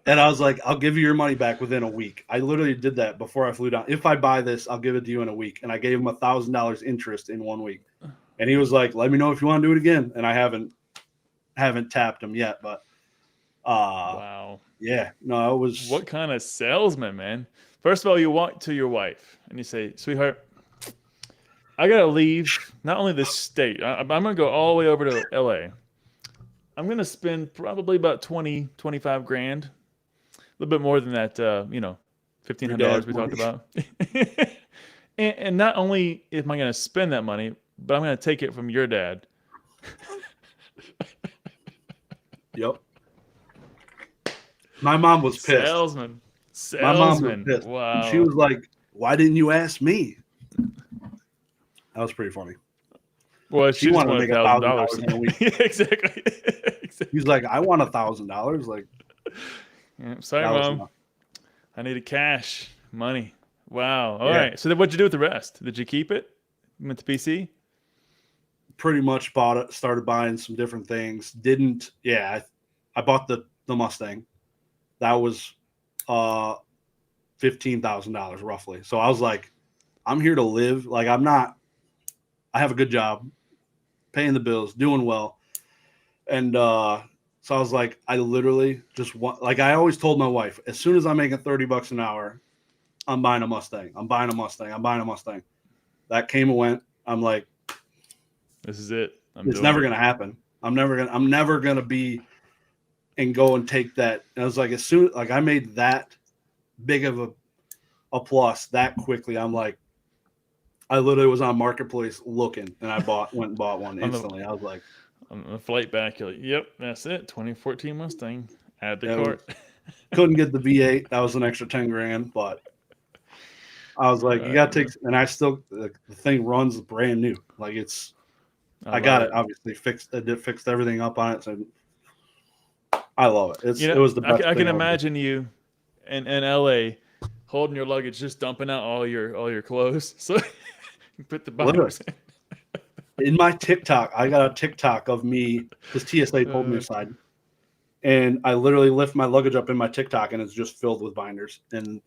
And I was like, I'll give you your money back within a week. I literally did that before I flew down. If I buy this, I'll give it to you in a week. And I gave him $1,000 interest in 1 week. And he was like, let me know if you want to do it again. And I haven't tapped him yet, but wow. Yeah. No, it was. What kind of salesman, man? First of all, you walk to your wife and you say, sweetheart, I got to leave not only this state. I'm going to go all the way over to LA. I'm going to spend probably about 20, 25 grand. A little bit more than that, $1,500 we talked about. and not only am I going to spend that money, but I'm going to take it from your dad. Yep. My mom was pissed. Salesman. My mom was pissed. Wow. She was like, "Why didn't you ask me?" That was pretty funny. Well, She wanted to make $1,000 in a week. Yeah, exactly. He's like, "I want $1,000." Like, yeah, sorry, Mom. I needed cash money. Wow. All Yeah. right. So then, what'd you do with the rest? Did you keep it? Went to PC? Pretty much bought it. Started buying some different things. Didn't. Yeah, I bought the Mustang. That was $15,000 roughly. So I was like, I'm here to live. Like, I'm not. I have a good job, paying the bills, doing well, and so I was like, I literally just want. Like, I always told my wife, as soon as I'm making $30 an hour, I'm buying a Mustang. I'm buying a Mustang. I'm buying a Mustang. That came and went. I'm like, this is it. It's never going to happen. I'm never going to be and go and take that. And I was like, as soon like I made that big of a plus that quickly, I'm like, I literally was on Marketplace looking, and I went and bought one instantly. I was like, on the flight back, you're like, yep, that's it. 2014 Mustang. Add the cart. Couldn't get the V8. That was an extra 10 grand, but I was like, you got to take, and I still, the thing runs brand new. Like, it's, I got it obviously fixed. It fixed everything up on it. So I love it. It was the best. I can imagine you in LA holding your luggage, just dumping out all your clothes. So you put the binders in my TikTok. I got a TikTok of me because TSA pulled me aside, and I literally lift my luggage up in my TikTok, and it's just filled with binders. And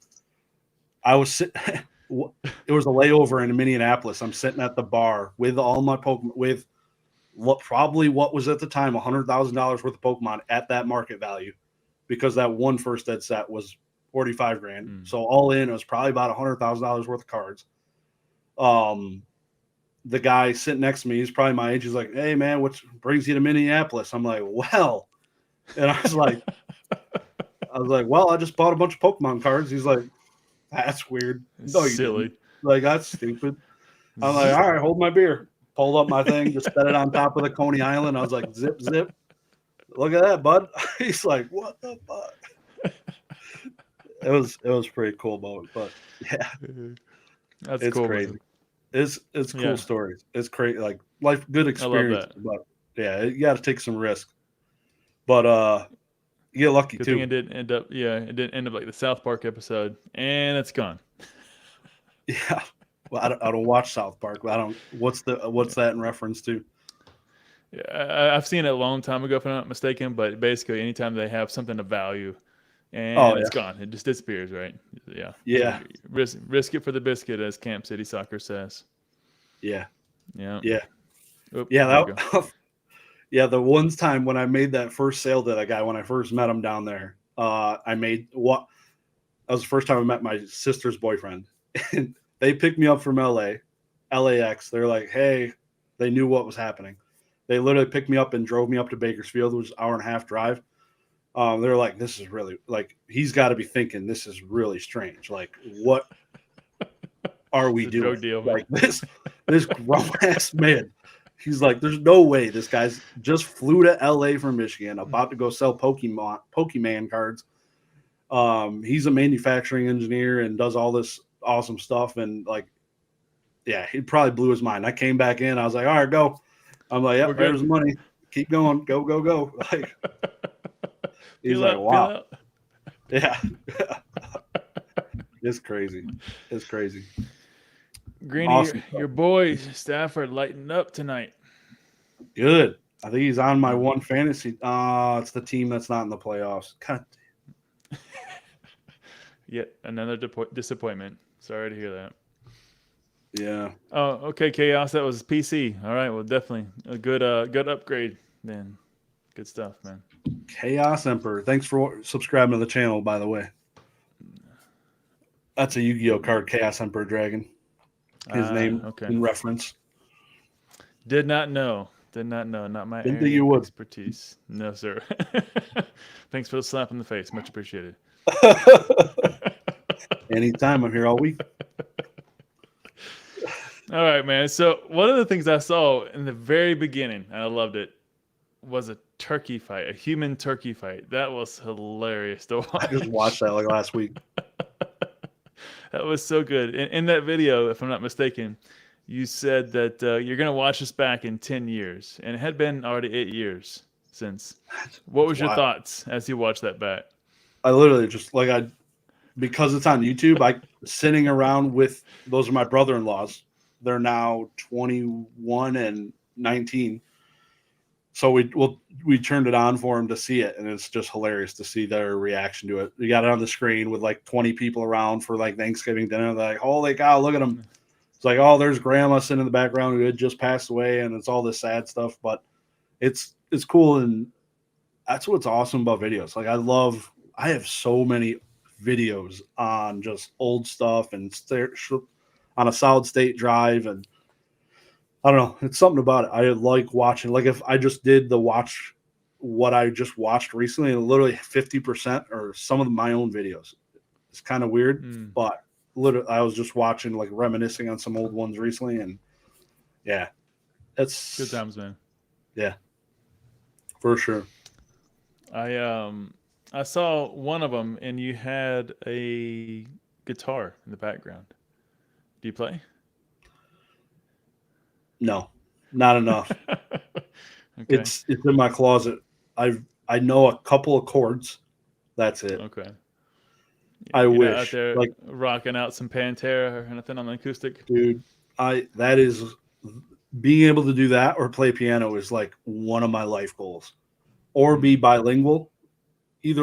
I was it was a layover in Minneapolis. I'm sitting at the bar with all my Pokemon, with what was at the time $100,000 worth of Pokemon at that market value, because that one first ed set was 45 grand. So all in, it was probably about $100,000 worth of cards. The guy sitting next to me, he's probably my age. He's like, "Hey man, what brings you to Minneapolis?" I'm like, "Well," and I was like, "Well, I just bought a bunch of Pokemon cards." He's like, "That's weird." No, you silly. didn't. Like, that's stupid. I'm like, "All right, hold my beer." Pulled up my thing, just set it on top of the Coney Island. I was like, "Zip, zip." Look at that, bud. He's like, "What the fuck?" It was pretty cool moment, but yeah, it's cool, crazy. Man. It's cool stories. It's crazy, like life, good experience. But yeah, you got to take some risk. But you get lucky too. It didn't end up. Yeah, it didn't end up like the South Park episode, and it's gone. Yeah, well, I don't watch South Park. But I don't. What's that in reference to? Yeah, I've seen it a long time ago, if I'm not mistaken. But basically, anytime they have something of value, and it's gone, it just disappears, right? Yeah. Yeah. So risk it for the biscuit, as Camp City Soccer says. Yeah. Yeah. Yeah. Oop, yeah. Yeah. The one time when I made that first sale to that guy, when I first met him down there, that was the first time I met my sister's boyfriend. And they picked me up from LAX. They're like, hey, they knew what was happening. They literally picked me up and drove me up to Bakersfield, which was an hour and a half drive. They're like, this is really, like, he's got to be thinking this is really strange. Like, what are we doing? Drug deal, like this grown ass man. He's like, there's no way this guy's just flew to LA from Michigan, about to go sell Pokemon cards. He's a manufacturing engineer and does all this awesome stuff. And like, yeah, he probably blew his mind. I came back in. I was like, all right, go. I'm like, yep, there's the money. Keep going. Go. Like, he's like, wow. Yeah. It's crazy. Greeny, awesome your boys, Stafford, lighting up tonight. Good. I think he's on my one fantasy. It's the team that's not in the playoffs. God. Yet another disappointment. Sorry to hear that. Yeah. Oh, okay, Chaos. That was PC. All right. Well, definitely a good upgrade then. Good stuff, man. Chaos Emperor. Thanks for subscribing to the channel, by the way. That's a Yu-Gi-Oh card, Chaos Emperor Dragon. His name in reference. Did not know. Not my Didn't think you would. Expertise. No, sir. Thanks for the slap in the face. Much appreciated. Anytime. I'm here all week. All right, man. So one of the things I saw in the very beginning, and I loved it, was a turkey fight, a human turkey fight. That was hilarious to I just watch. watched that like last week. That was so good. In that video, if I'm not mistaken, you said that you're going to watch this back in 10 years, and it had been already 8 years since. What was your Wild. thoughts as you watched that back? I literally just because it's on YouTube, I sitting around with those are my brother-in-laws. They're now 21 and 19. So we turned it on for them to see it, and it's just hilarious to see their reaction to it. We got it on the screen with like 20 people around for like Thanksgiving dinner. They're like, "Holy cow, look at them!" It's like, "Oh, there's grandma sitting in the background who had just passed away," and it's all this sad stuff. But it's cool, and that's what's awesome about videos. Like I have so many videos on just old stuff and on a solid state drive, and I don't know. It's something about it. I like watching. Like if I just did what I just watched recently, and literally 50% or some of my own videos. It's kind of weird, but literally I was just watching, like reminiscing on some old ones recently, and yeah, it's Good times, man. Yeah, for sure. I saw one of them, and you had a guitar in the background. Do you play? No, not enough. Okay. It's in my closet. I know a couple of chords. That's it. Okay. I You're wish not out there like rocking out some Pantera or anything on the acoustic. dude, that is being able to do that or play piano is like one of my life goals. Or be bilingual.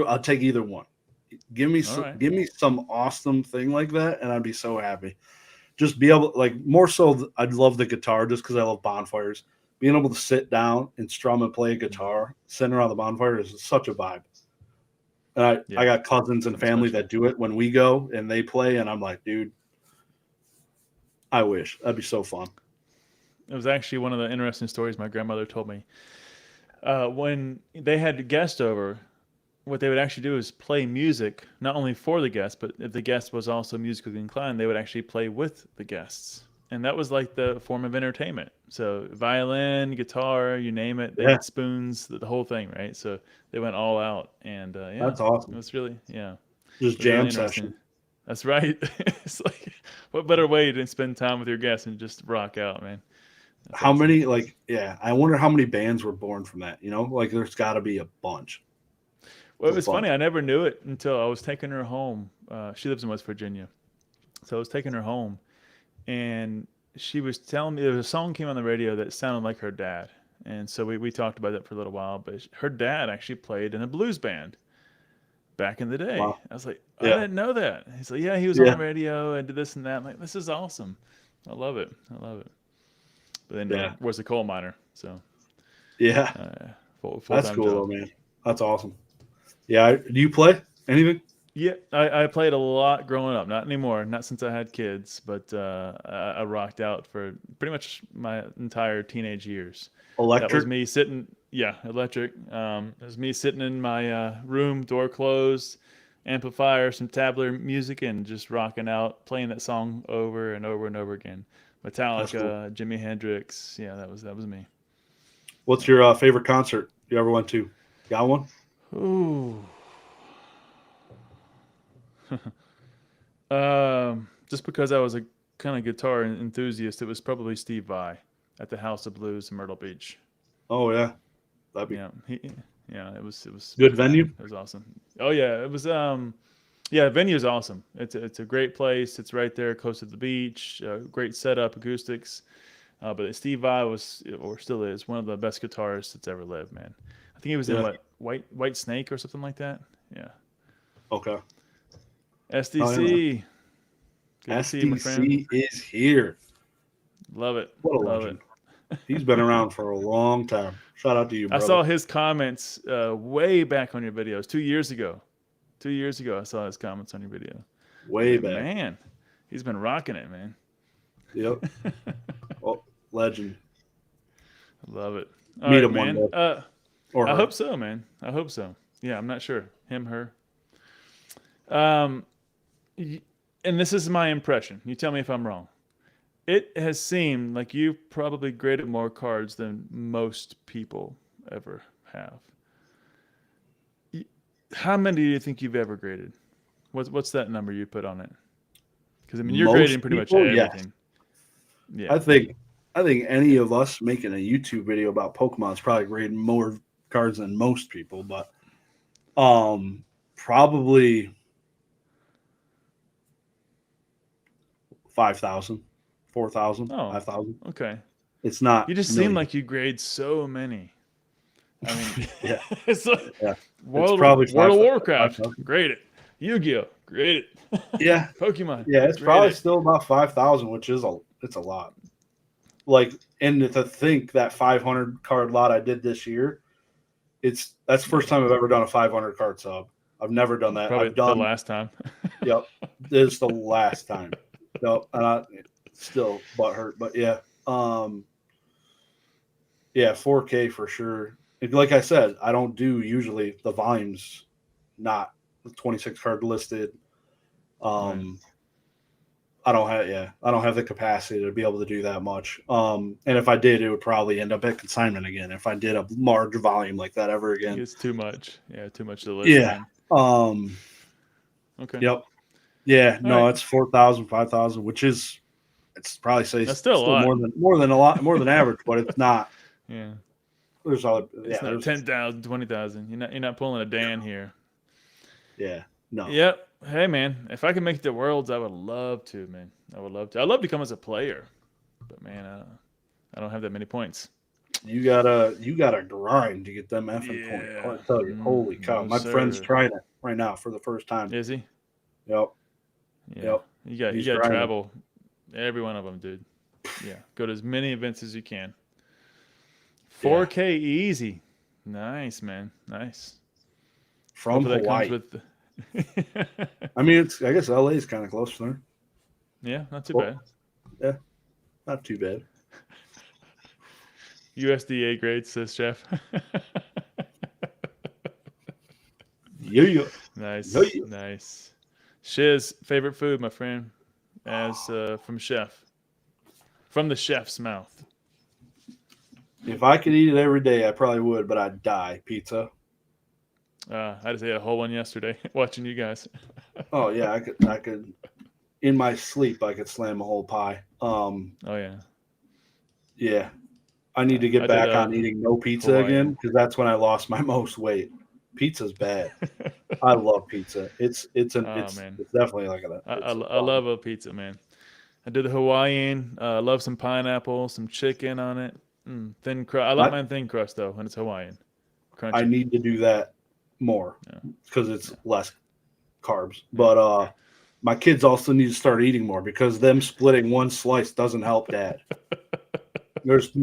I'll take either one. Give me some awesome thing like that, and I'd be so happy. Just be able, like, more so, I'd love the guitar just because I love bonfires. Being able to sit down and strum and play a guitar sitting around the bonfire is such a vibe. And I got cousins and family that do it when we go and they play, and I'm like, dude, I wish. That'd be so fun. It was actually one of the interesting stories my grandmother told me. When they had guests over, what they would actually do is play music, not only for the guests, but if the guest was also musically inclined, they would actually play with the guests. And that was like the form of entertainment. So violin, guitar, you name it, they had spoons, the whole thing, right? So they went all out, and That's awesome. it was really, just jam session. That's right. It's like, what better way to spend time with your guests and just rock out, man? That's how awesome. many, like, I wonder how many bands were born from that, like there's got to be a bunch. Well, it was funny. I never knew it until I was taking her home. She lives in West Virginia. So I was taking her home, and she was telling me there was a song came on the radio that sounded like her dad. And so we talked about that for a little while. But her dad actually played in a blues band back in the day. Wow. I was like, I didn't know that. He's like, yeah, he was on the radio and did this and that. I'm like, this is awesome. I love it. I love it. But then was a coal miner. So that's cool though, man. That's awesome. Yeah. Do you play anything? Yeah, I played a lot growing up. Not anymore. Not since I had kids. But I rocked out for pretty much my entire teenage years. Electric? That was me sitting. Yeah, electric. It was me sitting in my room, door closed, amplifier, some tabler music, and just rocking out, playing that song over and over and over again. Metallica, cool. Jimi Hendrix. Yeah, that was me. What's your favorite concert you ever went to? Got one? Ooh. Just because I was a kind of guitar enthusiast, it was probably Steve Vai at the House of Blues in Myrtle Beach. Oh yeah, that'd be it was good venue. It was awesome. Oh yeah, it was. Venue is awesome. It's a great place. It's right there, close to the beach. Great setup, acoustics. But Steve Vai was, or still is, one of the best guitarists that's ever lived, man. I think he was in White Snake or something like that. Yeah. Okay. SDC. Good to see you, my friend. is here. Love it. What a legend. He's been around for a long time. Shout out to you, brother. I saw his comments way back on your videos 2 years ago. 2 years ago, I saw his comments on your video. Way back. Man, he's been rocking it, man. Yep. Legend. I love it. Meet him one day. I hope so, man. I hope so. Yeah, I'm not sure. Him, her. And this is my impression. You tell me if I'm wrong. It has seemed like you've probably graded more cards than most people ever have. How many do you think you've ever graded? What's that number you put on it? Because I mean, you're Most grading pretty much people, yes. everything. Yeah. I think any of us making a YouTube video about Pokemon is probably grading more cards than most people, but probably 5,000, 4,000, Oh, 5,000. okay. It's not. You just seem like you grade so many. I mean, yeah, it's like yeah. World, It's probably World of 5,000. Warcraft, grade it. Yu-Gi-Oh, grade it. Yeah, Pokemon, yeah. It's grade probably it. still about 5,000, which is it's a lot. Like, and to think that 500 card lot I did this year, that's the first time I've ever done a 500 card sub. I've never done that. Probably I've done the last time. Yep, this is the last time. Yep, and I still butthurt, but yeah, yeah, 4K for sure. Like I said, I don't do usually the volumes, not the 26 card listed. Right. I don't have the capacity to be able to do that much. And if I did, it would probably end up at consignment again. If I did a large volume like that ever again, It's too much. Yeah, too much to list. yeah. Okay. Yep. Yeah. All No, right. it's 4,000, 5,000, which is probably That's still a lot. more than average, but it's not. Yeah. There's all. It's not 10,000, 20,000. You're not pulling a Dan here. Yeah. No. Yep. Hey man, if I could make it to Worlds, I would love to, man. I would love to. I'd love to come as a player, but man, I don't have that many points. You gotta grind to get them effing Yeah. points. I tell you, holy cow! No, My sir. friend's trying it right now for the first time. Is he? Yep. Yeah. Yep. You got to travel. Every one of them, dude. Yeah. Go to as many events as you can. 4K easy. Nice, man. Nice. From Hopefully Hawaii. That comes with I mean, I guess LA is kind of close there. Yeah, not too bad. Yeah, not too bad. USDA grade, says Chef. Yeah. Nice. Yeah. Nice. Shiz, favorite food, my friend, as from Chef. From the chef's mouth. If I could eat it every day, I probably would, but I'd die. Pizza. I just ate a whole one yesterday watching you guys. Oh yeah, I could in my sleep I could slam a whole pie. Oh yeah. Yeah. I need to get back on eating no pizza again because that's when I lost my most weight. Pizza's bad. I love pizza. It's definitely like a. I love a pizza, man. I do the Hawaiian. Love some pineapple, some chicken on it. Thin crust. I like mine thin crust though, and it's Hawaiian. Crunchy. I need to do that more because it's less carbs. But my kids also need to start eating more because them splitting one slice doesn't help Dad. There's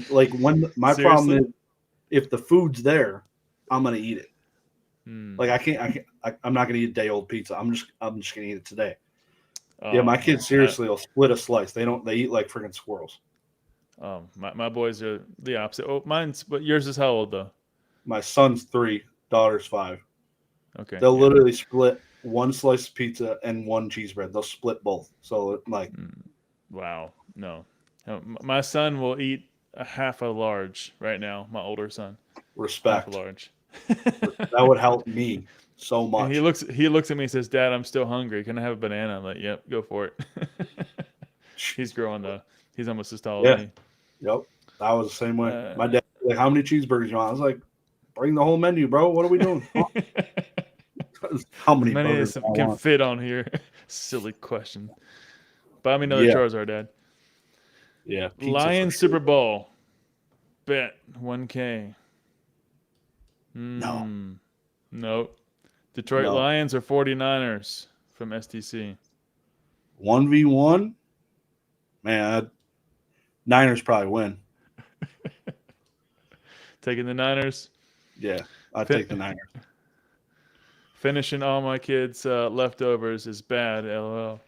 like when my problem is if the food's there, I'm gonna eat it. Like I'm not gonna eat a day old pizza. I'm just gonna eat it today. Yeah, my kids seriously will split a slice. They eat like freaking squirrels. My boys are the opposite. Oh, but yours is how old though? My son's 3, daughter's 5. Okay. They'll literally split one slice of pizza and one cheese bread. They'll split both. So like, wow, no. My son will eat a half a large right now. My older son. Respect. Half a large. That would help me so much. And he looks at me and says, "Dad, I'm still hungry. Can I have a banana?" I'm like, "Yep, go for it." He's growing though. He's almost as tall as me. Yep. I was the same way. My dad was like, "How many cheeseburgers you want?" I was like, "Bring the whole menu, bro. What are we doing?" How many burgers can fit on here? Silly question. Buy me another Charizard, Dad. Yeah. Lions Super Bowl. Bet 1K. No. Detroit Lions or 49ers from STC. 1v1? Man, Niners probably win. Taking the Niners? Yeah, I'd take the Niners. Finishing all my kids' leftovers is bad, LOL.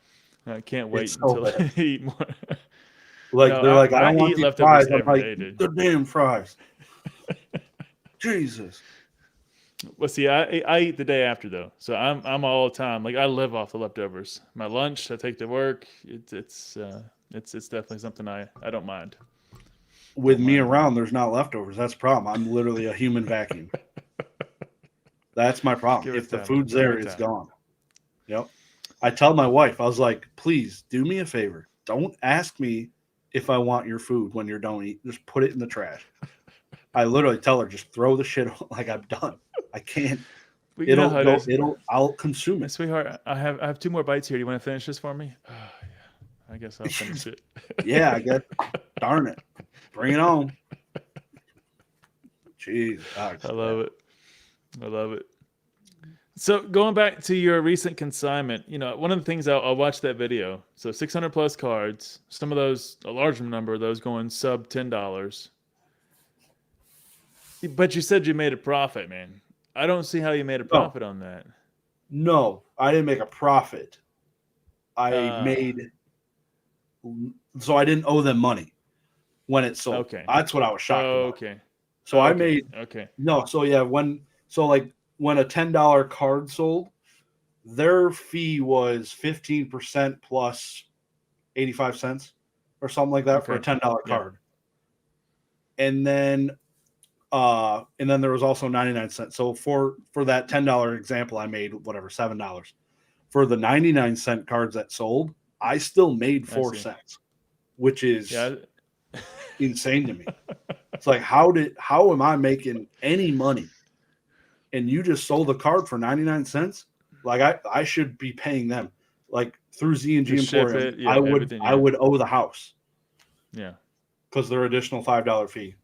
I can't wait until I eat more. Like they're like, I don't want these fries. I'm like, dude. The damn fries. Jesus. Well, see, I eat the day after though, so I'm all the time. Like I live off the leftovers. My lunch I take to work. It's definitely something I don't mind. with me around, there's not leftovers. That's the problem. I'm literally a human vacuum. That's my problem. If the food's there, it's gone. Yep. I tell my wife, I was like, please do me a favor. Don't ask me if I want your food when you're done eating. Just put it in the trash. I literally tell her, just throw the shit like I'm done. I can't. I'll consume it. Sweetheart, I have 2 more bites here. Do you want to finish this for me? Oh, yeah. I guess I'll finish it. Yeah, I guess. Darn it. Bring it on. Jeez. I love it. I love it. So going back to your recent consignment, one of the things I'll watch that video. So 600 plus cards, some of those, a large number of those going sub $10. But you said you made a profit, man. I don't see how you made a profit on that. No, I didn't make a profit. I made, so I didn't owe them money when it sold. Okay. That's what I was shocked about. Okay. So I made, no. So yeah, when a $10 card sold, their fee was 15% plus 85 cents or something like that for a $10 card. And then there was also 99 cents. So for that $10 example, I made whatever, $7. For the 99-cent cards that sold, I still made 4 cents, which is insane to me. It's like, how am I making any money? And you just sold a card for 99 cents? Like I should be paying them. Like through Z&G Emporium, I would owe the house. Yeah. Because their additional $5 fee.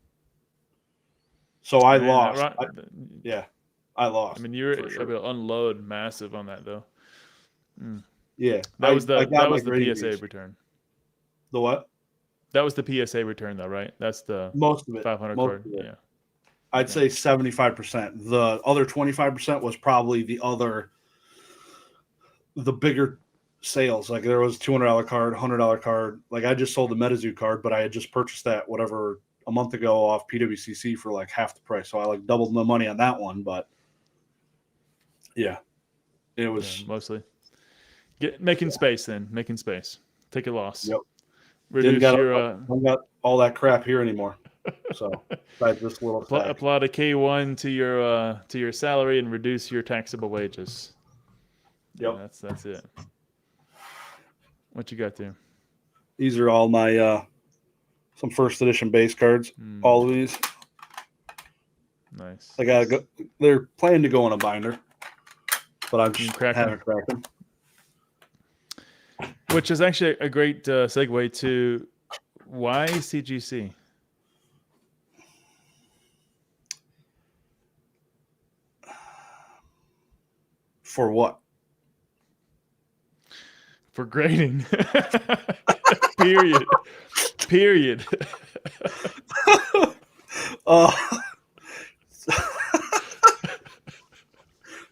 So I lost. I lost. I mean, you were able to unload massive on that though. Mm. Yeah. That was the PSA return. The what? That was the PSA return though, right? That's the most of it. 500 card. Yeah. I'd say 75%. The other 25% was probably the bigger sales. Like there was $200 card, $100 card. Like I just sold the MetaZoo card, but I had just purchased that a month ago off PWCC for like half the price. So I like doubled my money on that one. But yeah, it was mostly making space. Take a loss. Yep. Reduce I got all that crap here anymore. So besides this little apply a K1 to your salary and reduce your taxable wages. Yep. Yeah, that's it. What you got there? These are all my some first edition base cards. All of these. Nice. I gotta go. They're planning to go in a binder, but I'm just haven't cracked them. Which is actually a great segue to why CGC. For what? For grading. Period.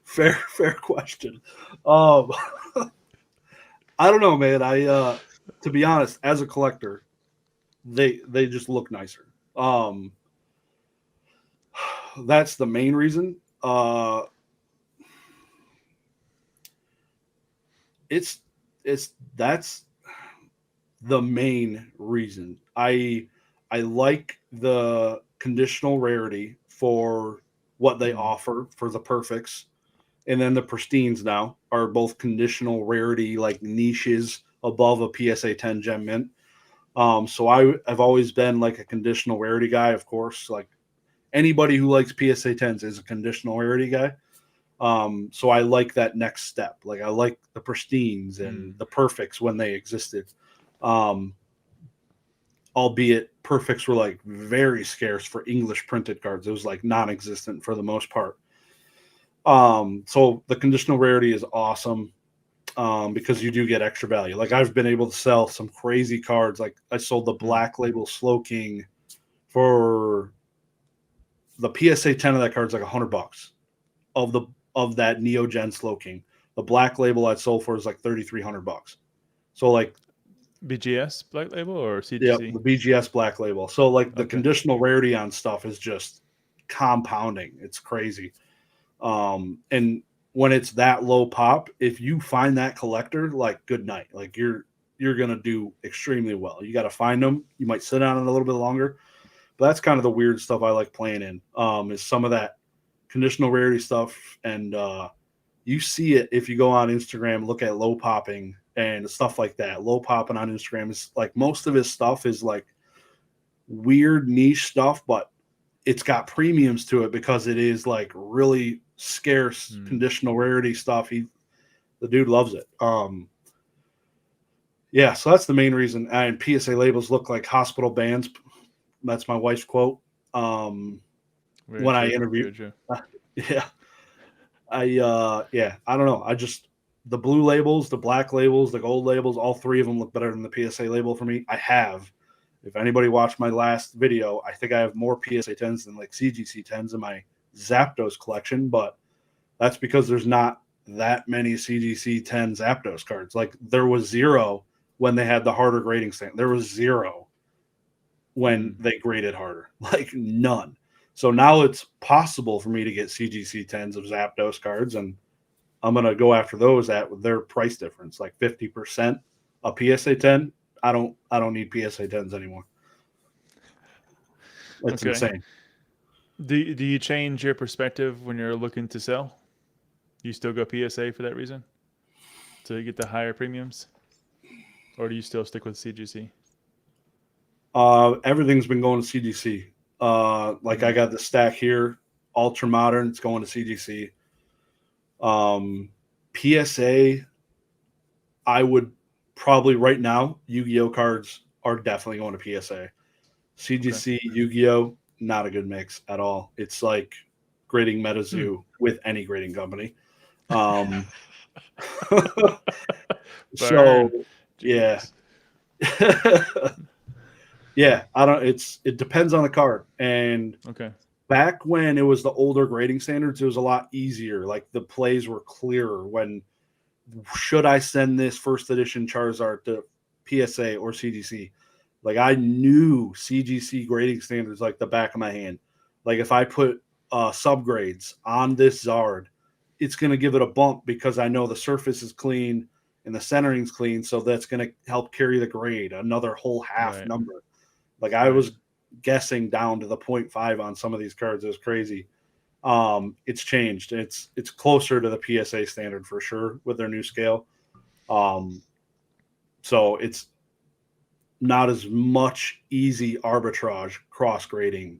Fair question. I don't know, man. To be honest, as a collector, they just look nicer. That's the main reason. That's the main reason. I like the conditional rarity for what they offer for the perfects, and then the pristines now are both conditional rarity, like niches above a PSA 10 gem mint. So I've always been like a conditional rarity guy, of course. Like anybody who likes PSA 10s is a conditional rarity guy. So I like that next step. Like I like the pristines and the perfects when they existed. Albeit perfects were like very scarce for English printed cards. It was like non-existent for the most part. So the conditional rarity is awesome. Because you do get extra value. Like I've been able to sell some crazy cards. Like I sold the Black Label Slow King for the PSA 10 of that card's like $100 of that Neo Gen Slow King. The Black Label I sold for is like $3,300. So like BGS Black Label or CGC? Yeah, the BGS Black Label. So like the conditional rarity on stuff is just compounding. It's crazy. And when it's that low pop, if you find that collector, like good night. Like you're gonna do extremely well. You got to find them. You might sit on it a little bit longer. But that's kind of the weird stuff I like playing in. Is some of that conditional rarity stuff, and you see it if you go on Instagram, look at low popping and stuff like that. Low popping on Instagram is like most of his stuff is like weird niche stuff, but it's got premiums to it because it is like really scarce conditional rarity stuff. The dude loves it. Yeah, so that's the main reason. And PSA labels look like hospital bands. That's my wife's quote. When I interviewed, yeah, I don't know. The blue labels, the black labels, the gold labels, all three of them look better than the PSA label for me. If anybody watched my last video, I think I have more PSA 10s than like CGC 10s in my Zapdos collection, but that's because there's not that many CGC 10 Zapdos cards. Like there was 0 when they had the harder grading standard. There was 0 when they graded harder, like none. So now it's possible for me to get CGC 10s of Zapdos cards, and I'm going to go after those at their price difference, like 50% a PSA 10. I don't need PSA 10s anymore. It's insane. Do you change your perspective when you're looking to sell? Do you still go PSA for that reason? To get the higher premiums? Or do you still stick with CGC? Everything's been going to CGC. I got the stack here, ultra modern, it's going to CGC. PSA, I would probably right now, Yu-Gi-Oh cards are definitely going to PSA. CGC, Yu-Gi-Oh, not a good mix at all. It's like grading MetaZoo with any grading company. So yeah. Yeah, it depends on the card. And back when it was the older grading standards, it was a lot easier. Like the plays were clearer when should I send this first edition Charizard to PSA or CGC? Like I knew CGC grading standards like the back of my hand. Like if I put subgrades on this Zard, it's going to give it a bump because I know the surface is clean and the centering's clean. So that's going to help carry the grade, another whole half number. Like I was guessing down to the 0.5 on some of these cards. It was crazy. It's changed. It's closer to the PSA standard for sure with their new scale. So it's not as much easy arbitrage cross grading,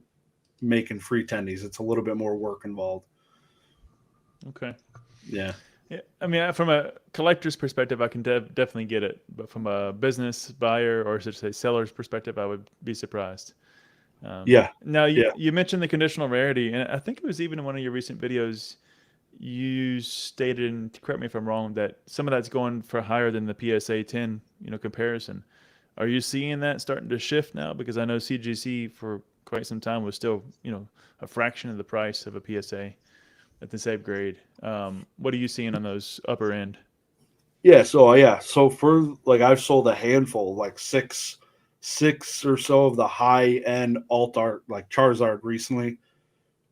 making free tendies. It's a little bit more work involved. Okay. Yeah. Yeah, I mean, from a collector's perspective, I can definitely get it. But from a business buyer or should I say seller's perspective, I would be surprised. Now, you mentioned the conditional rarity, and I think it was even in one of your recent videos, you stated, and correct me if I'm wrong, that some of that's going for higher than the PSA 10, comparison. Are you seeing that starting to shift now? Because I know CGC for quite some time was still, a fraction of the price of a PSA at the same grade. What are you seeing on those upper end? So for like I've sold a handful, like six or so of the high end alt art, like Charizard recently,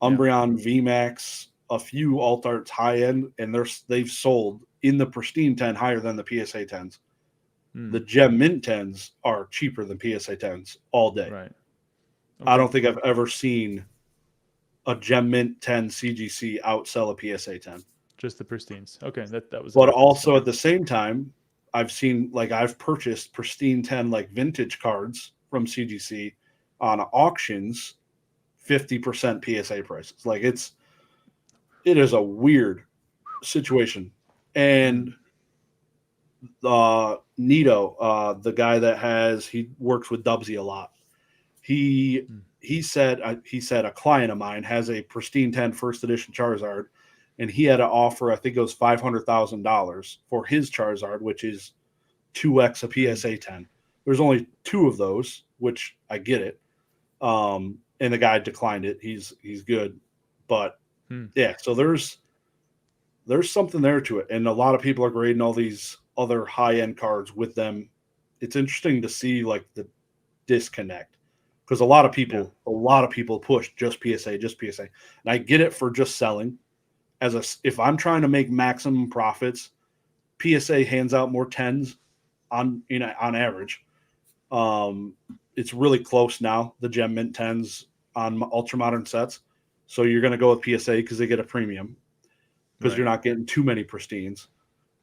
Umbreon VMAX, a few alt arts high end, and they've sold in the pristine 10 higher than the PSA 10s. The Gem Mint 10s are cheaper than PSA 10s all day. Right. Okay. I don't think I've ever seen a Gem Mint 10 CGC outsell a PSA 10. Just the pristines. Okay, that was. But also at the same time, I've purchased pristine 10 like vintage cards from CGC on auctions, 50% PSA prices. Like it is a weird situation. And Nito, the guy he works with Dubsy a lot. He said a client of mine has a pristine 10 first edition Charizard, and he had to offer, I think it was $500,000 for his Charizard, which is 2x a PSA 10. There's only 2 of those, which I get it. And the guy declined it. He's good, but so there's something there to it, and a lot of people are grading all these other high end cards with them. It's interesting to see like the disconnect. Because a lot of people push just PSA, and I get it for just selling. If I'm trying to make maximum profits, PSA hands out more 10s on average. it's really close now, the Gem Mint 10s on ultra modern sets. So you're going to go with PSA because they get a premium because you're not getting too many pristines.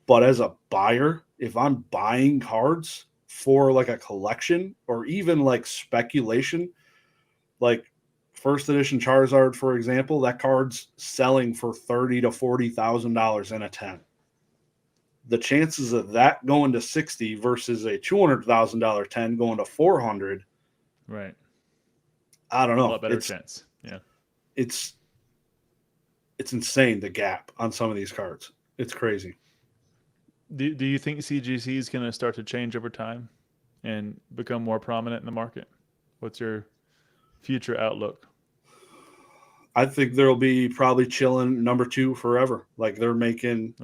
But as a buyer, if I'm buying cards for like a collection or even like speculation, like first edition Charizard, for example, that card's selling for $30,000 to $40,000 in a 10. The chances of that going to 60 versus a $200,000 10 going to 400, right? I don't know. A lot better chance. Yeah, it's insane, the gap on some of these cards. It's crazy. Do you think CGC is going to start to change over time and become more prominent in the market? What's your future outlook? I think there'll be probably chilling number 2 forever. Like they're making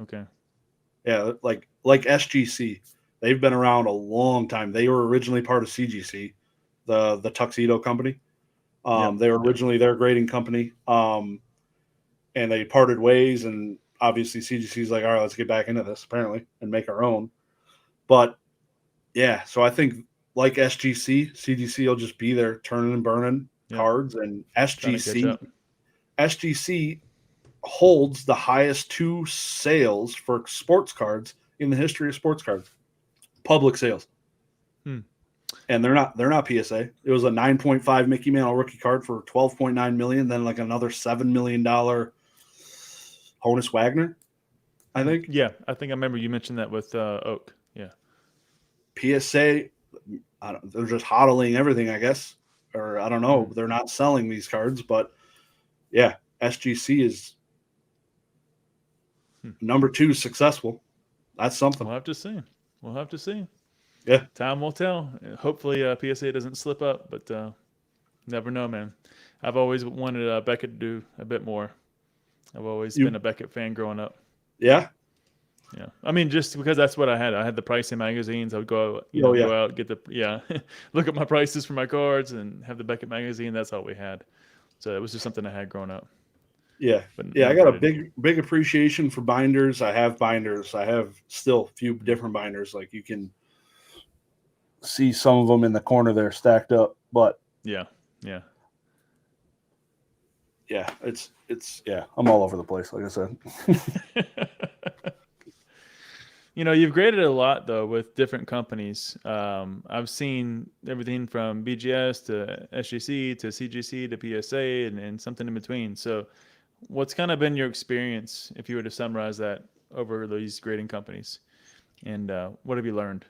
like SGC. They've been around a long time. They were originally part of CGC, the tuxedo company. They were originally their grading company. And they parted ways, and obviously CGC's like, all right, let's get back into this apparently and make our own. But yeah, so I think like CGC will just be there turning and burning cards, and SGC holds the highest 2 sales for sports cards in the history of sports cards, public sales. And they're not PSA. It was a 9.5 Mickey Mantle rookie card for $12.9 million, then like another $7 million Honus Wagner, I think. Yeah, I think I remember you mentioned that with Oak. Yeah. PSA, they're just hodling everything, I guess. Or I don't know. They're not selling these cards, but yeah, SGC is number 2 successful. That's something. We'll have to see. Yeah. Time will tell. Hopefully PSA doesn't slip up, but never know, man. I've always wanted Beckett to do a bit more. I've always been a Beckett fan growing up. Yeah. Yeah. I mean, just because that's what I had. I had the pricing magazines. I would go, go out, get look at my prices for my cards and have the Beckett magazine. That's all we had. So it was just something I had growing up. Yeah. But I got a big appreciation for binders. I have binders. I have still a few different binders. Like you can see some of them in the corner there stacked up, but yeah, it's I'm all over the place, like I said. You've graded a lot though with different companies. I've seen everything from BGS to SGC to CGC to PSA and something in between. So what's kind of been your experience if you were to summarize that over these grading companies, and what have you learned?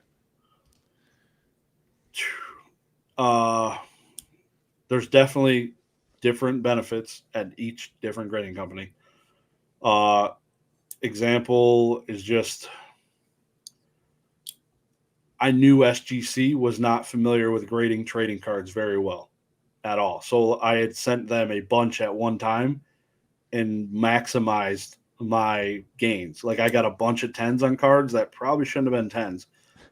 There's definitely different benefits at each different grading company. Example is just, I knew SGC was not familiar with grading trading cards very well at all. So I had sent them a bunch at one time and maximized my gains. Like I got a bunch of 10s on cards that probably shouldn't have been 10s,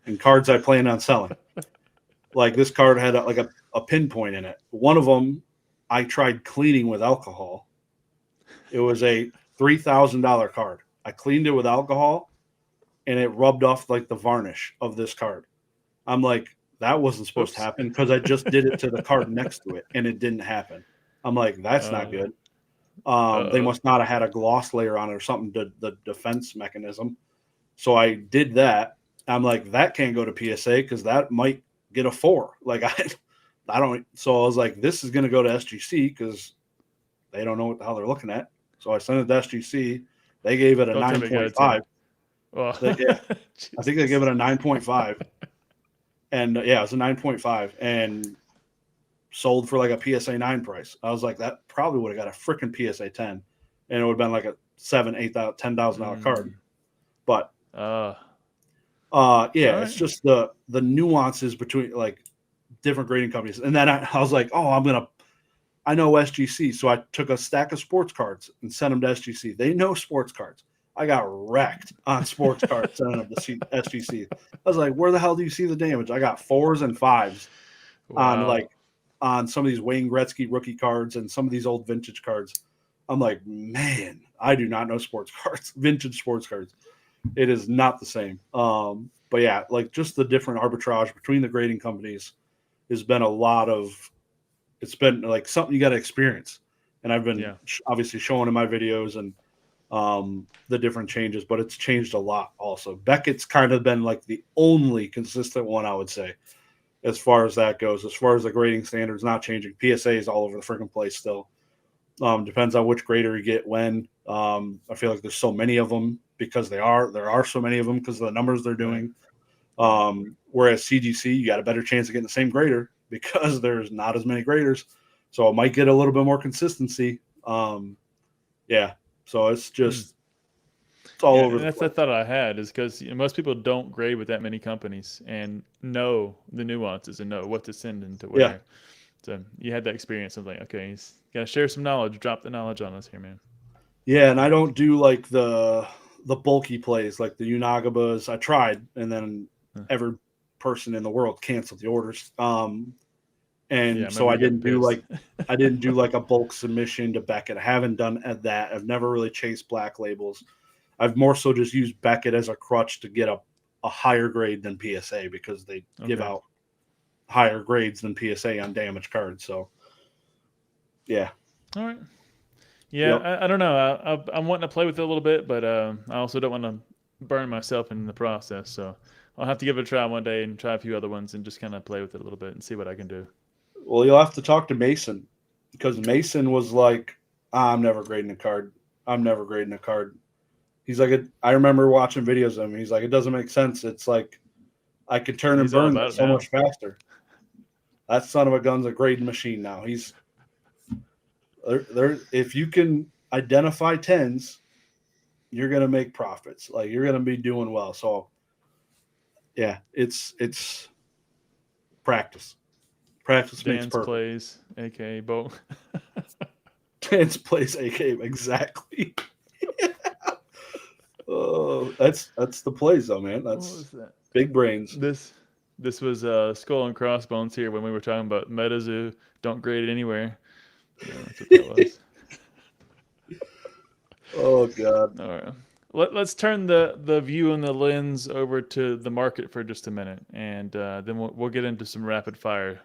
and cards I planned on selling. Like this card had a pinpoint in it. One of them I tried cleaning with alcohol. It was a $3,000 card. I cleaned it with alcohol and it rubbed off like the varnish of this card. I'm like, that wasn't supposed to happen because I just did it to the card next to it and it didn't happen. I'm like, that's not good. They must not have had a gloss layer on it or something, the defense mechanism. So I did that. I'm like, that can't go to PSA because that might get a 4. Like I don't. So I was like, this is going to go to SGC because they don't know what the hell they're looking at. So I sent it to SGC. They gave it a 9.5. I think they gave it a 9.5. And it was a 9.5 and sold for like a PSA 9 price. I was like, that probably would have got a freaking PSA 10, and it would have been like a $7,000, $8,000, $10,000 card. But it's just the nuances between like different grading companies. And then I was like, I know SGC. So I took a stack of sports cards and sent them to SGC. They know sports cards. I got wrecked on sports cards sending them to SGC. I was like, where the hell do you see the damage? I got 4s and 5s on some of these Wayne Gretzky rookie cards and some of these old vintage cards. I'm like, man, I do not know sports cards, vintage sports cards. It is not the same. But yeah, like just the different arbitrage between the grading companies has been it's been like something you got to experience. And I've been Yeah. obviously showing in my videos and the different changes, but it's changed a lot also. Beckett's kind of been like the only consistent one, I would say, as far as that goes. As far as the grading standards not changing, PSA is all over the freaking place still. Depends on which grader you get when. I feel like there's so many of them because there are so many of them because of the numbers they're doing. Whereas CGC, you got a better chance of getting the same grader because there's not as many graders. So it might get a little bit more consistency. Yeah. So it's just it's all over and the that's place. the thought I had is because most people don't grade with that many companies and know the nuances and know what to send and to where. Yeah. So you had that experience of like, okay, you gotta share some knowledge, drop the knowledge on us here, man. Yeah, and I don't do like the bulky plays like the Unagabas. I tried, and then every person in the world canceled the orders. And Yeah, I so remember you got pissed. I didn't do like a bulk submission to Beckett. I haven't done that. I've never really chased black labels. I've more so just used Beckett as a crutch to get a higher grade than PSA because they give Okay. out higher grades than PSA on damaged cards. So yeah. All right. Yeah, Yep. I don't know. I'm wanting to play with it a little bit, but I also don't want to burn myself in the process. So I'll have to give it a try one day and try a few other ones and just kind of play with it a little bit and see what I can do. Well, you'll have to talk to Mason because Mason was like, I'm never grading a card. I'm never grading a card. He's like, I remember watching videos of him. He's like, it doesn't make sense. It's like I could turn and He's all burn about that it so now. much faster. That son of a gun's a grading machine now. He's there. If you can identify tens, you're gonna make profits. Like you're gonna be doing well. So yeah, it's practice. Practice makes Dan's perfect. plays, aka Bo. Tens plays AK exactly. Oh, that's the plays though, man. What That's was that? big brains. This was Skull and Crossbones here when we were talking about MetaZoo. Don't grade it anywhere. Yeah, that's what that was. Oh god. All right. Let's turn the view and the lens over to the market for just a minute, and then we'll get into some rapid fire.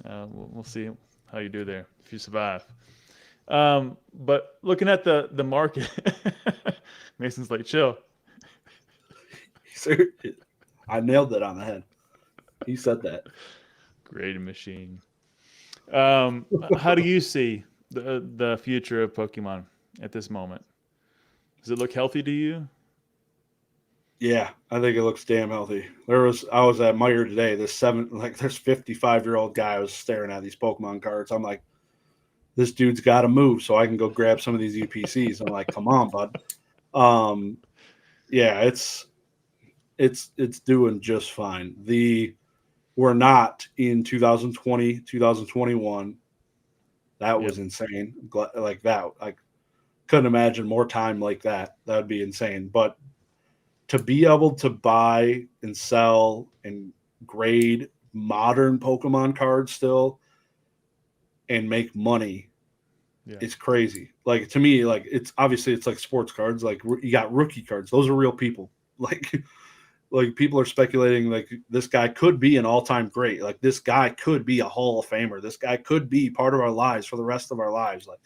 We'll see how you do there if you survive. But looking at the market, Mason's like, chill. I nailed it on the head. He said that. Grading machine. How do you see the future of Pokemon at this moment? Does it look healthy to you? Yeah, I think it looks damn healthy. I was at Meyer today. There's 55-year-old guy was staring at these Pokemon cards. I'm like, this dude's got to move so I can go grab some of these UPCs. I'm like, come on, bud. Yeah, it's doing just fine. We're not in 2020, 2021. That was insane. Like that, I couldn't imagine more time like that. That would be insane. But to be able to buy and sell and grade modern Pokemon cards still and make money is crazy. Like to me, like it's obviously it's like sports cards. Like you got rookie cards; those are real people. Like people are speculating like this guy could be an all-time great. Like this guy could be a Hall of Famer. This guy could be part of our lives for the rest of our lives. Like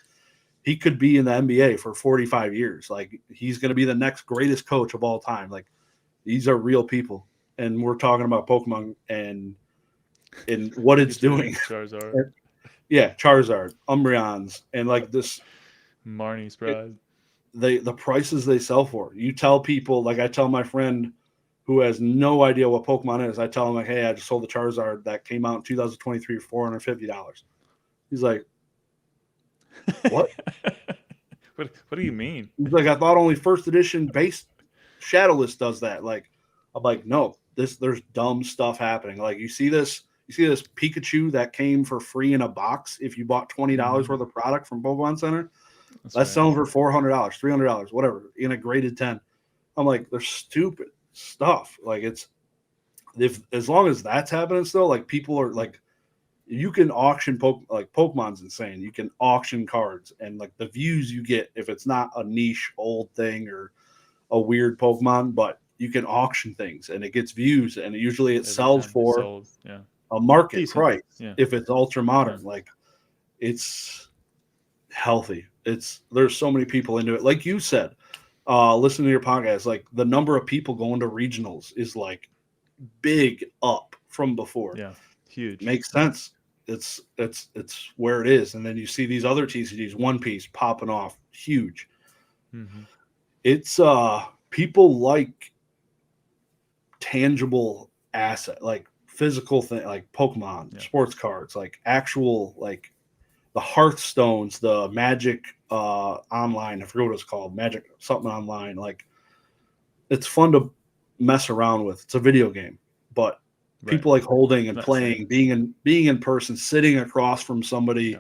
he could be in the NBA for 45 years. Like he's going to be the next greatest coach of all time. Like these are real people. And we're talking about Pokemon and what it's doing. Charizard. Yeah, Charizard, Umbreons, and like this Marnie's Pride. The prices they sell for. You tell people, like I tell my friend who has no idea what Pokemon is, I tell him like, hey, I just sold the Charizard that came out in 2023 for $450. He's like, what? What do you mean? He's like, I thought only first edition base Shadowless does that. Like, I'm like, no, there's dumb stuff happening. Like you see this Pikachu that came for free in a box if you bought $20 worth of product from Pokemon Center. That's selling for $400, $300, whatever, in a graded 10. I'm like, they're stupid stuff. Like as long as that's happening still, like people are like, you can auction like Pokemon's insane. You can auction cards and like the views you get if it's not a niche old thing or a weird Pokemon, but you can auction things and it gets views and usually it sells for sold. Yeah. a market Decent. price Yeah. if it's ultra modern. Yeah. Like it's healthy. There's so many people into it. Like you said, listen to your podcast. Like the number of people going to regionals is like big up from before. Yeah. Huge. Makes sense. It's where it is. And then you see these other TCGs, One Piece popping off huge. Mm-hmm. It's people like tangible asset, like physical thing, like Pokemon, sports cards, like actual, like the Hearthstones, the Magic online. I forget what it's called, Magic something online. Like it's fun to mess around with. It's a video game, but people like holding and playing, being in person, sitting across from somebody,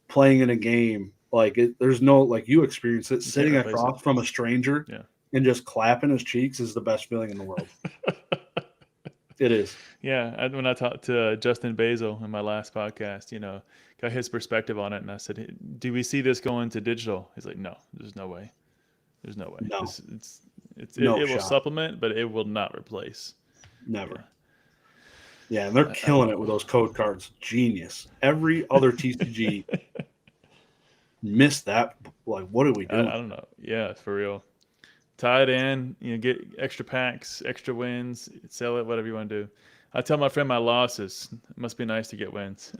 playing in a game. Like there's no, like you experience it, sitting across from a stranger and just clapping his cheeks is the best feeling in the world. It is. Yeah. When I talked to Justin Basil in my last podcast, got his perspective on it. And I said, do we see this going to digital? He's like, no, there's no way. There's no way. No. It will supplement, but it will not replace. Never. Yeah, and they're killing it with those code cards. Genius. Every other TCG missed that. Like, what are we doing? I don't know. Yeah, for real. Tie it in, get extra packs, extra wins, sell it, whatever you want to do. I tell my friend my losses. It must be nice to get wins.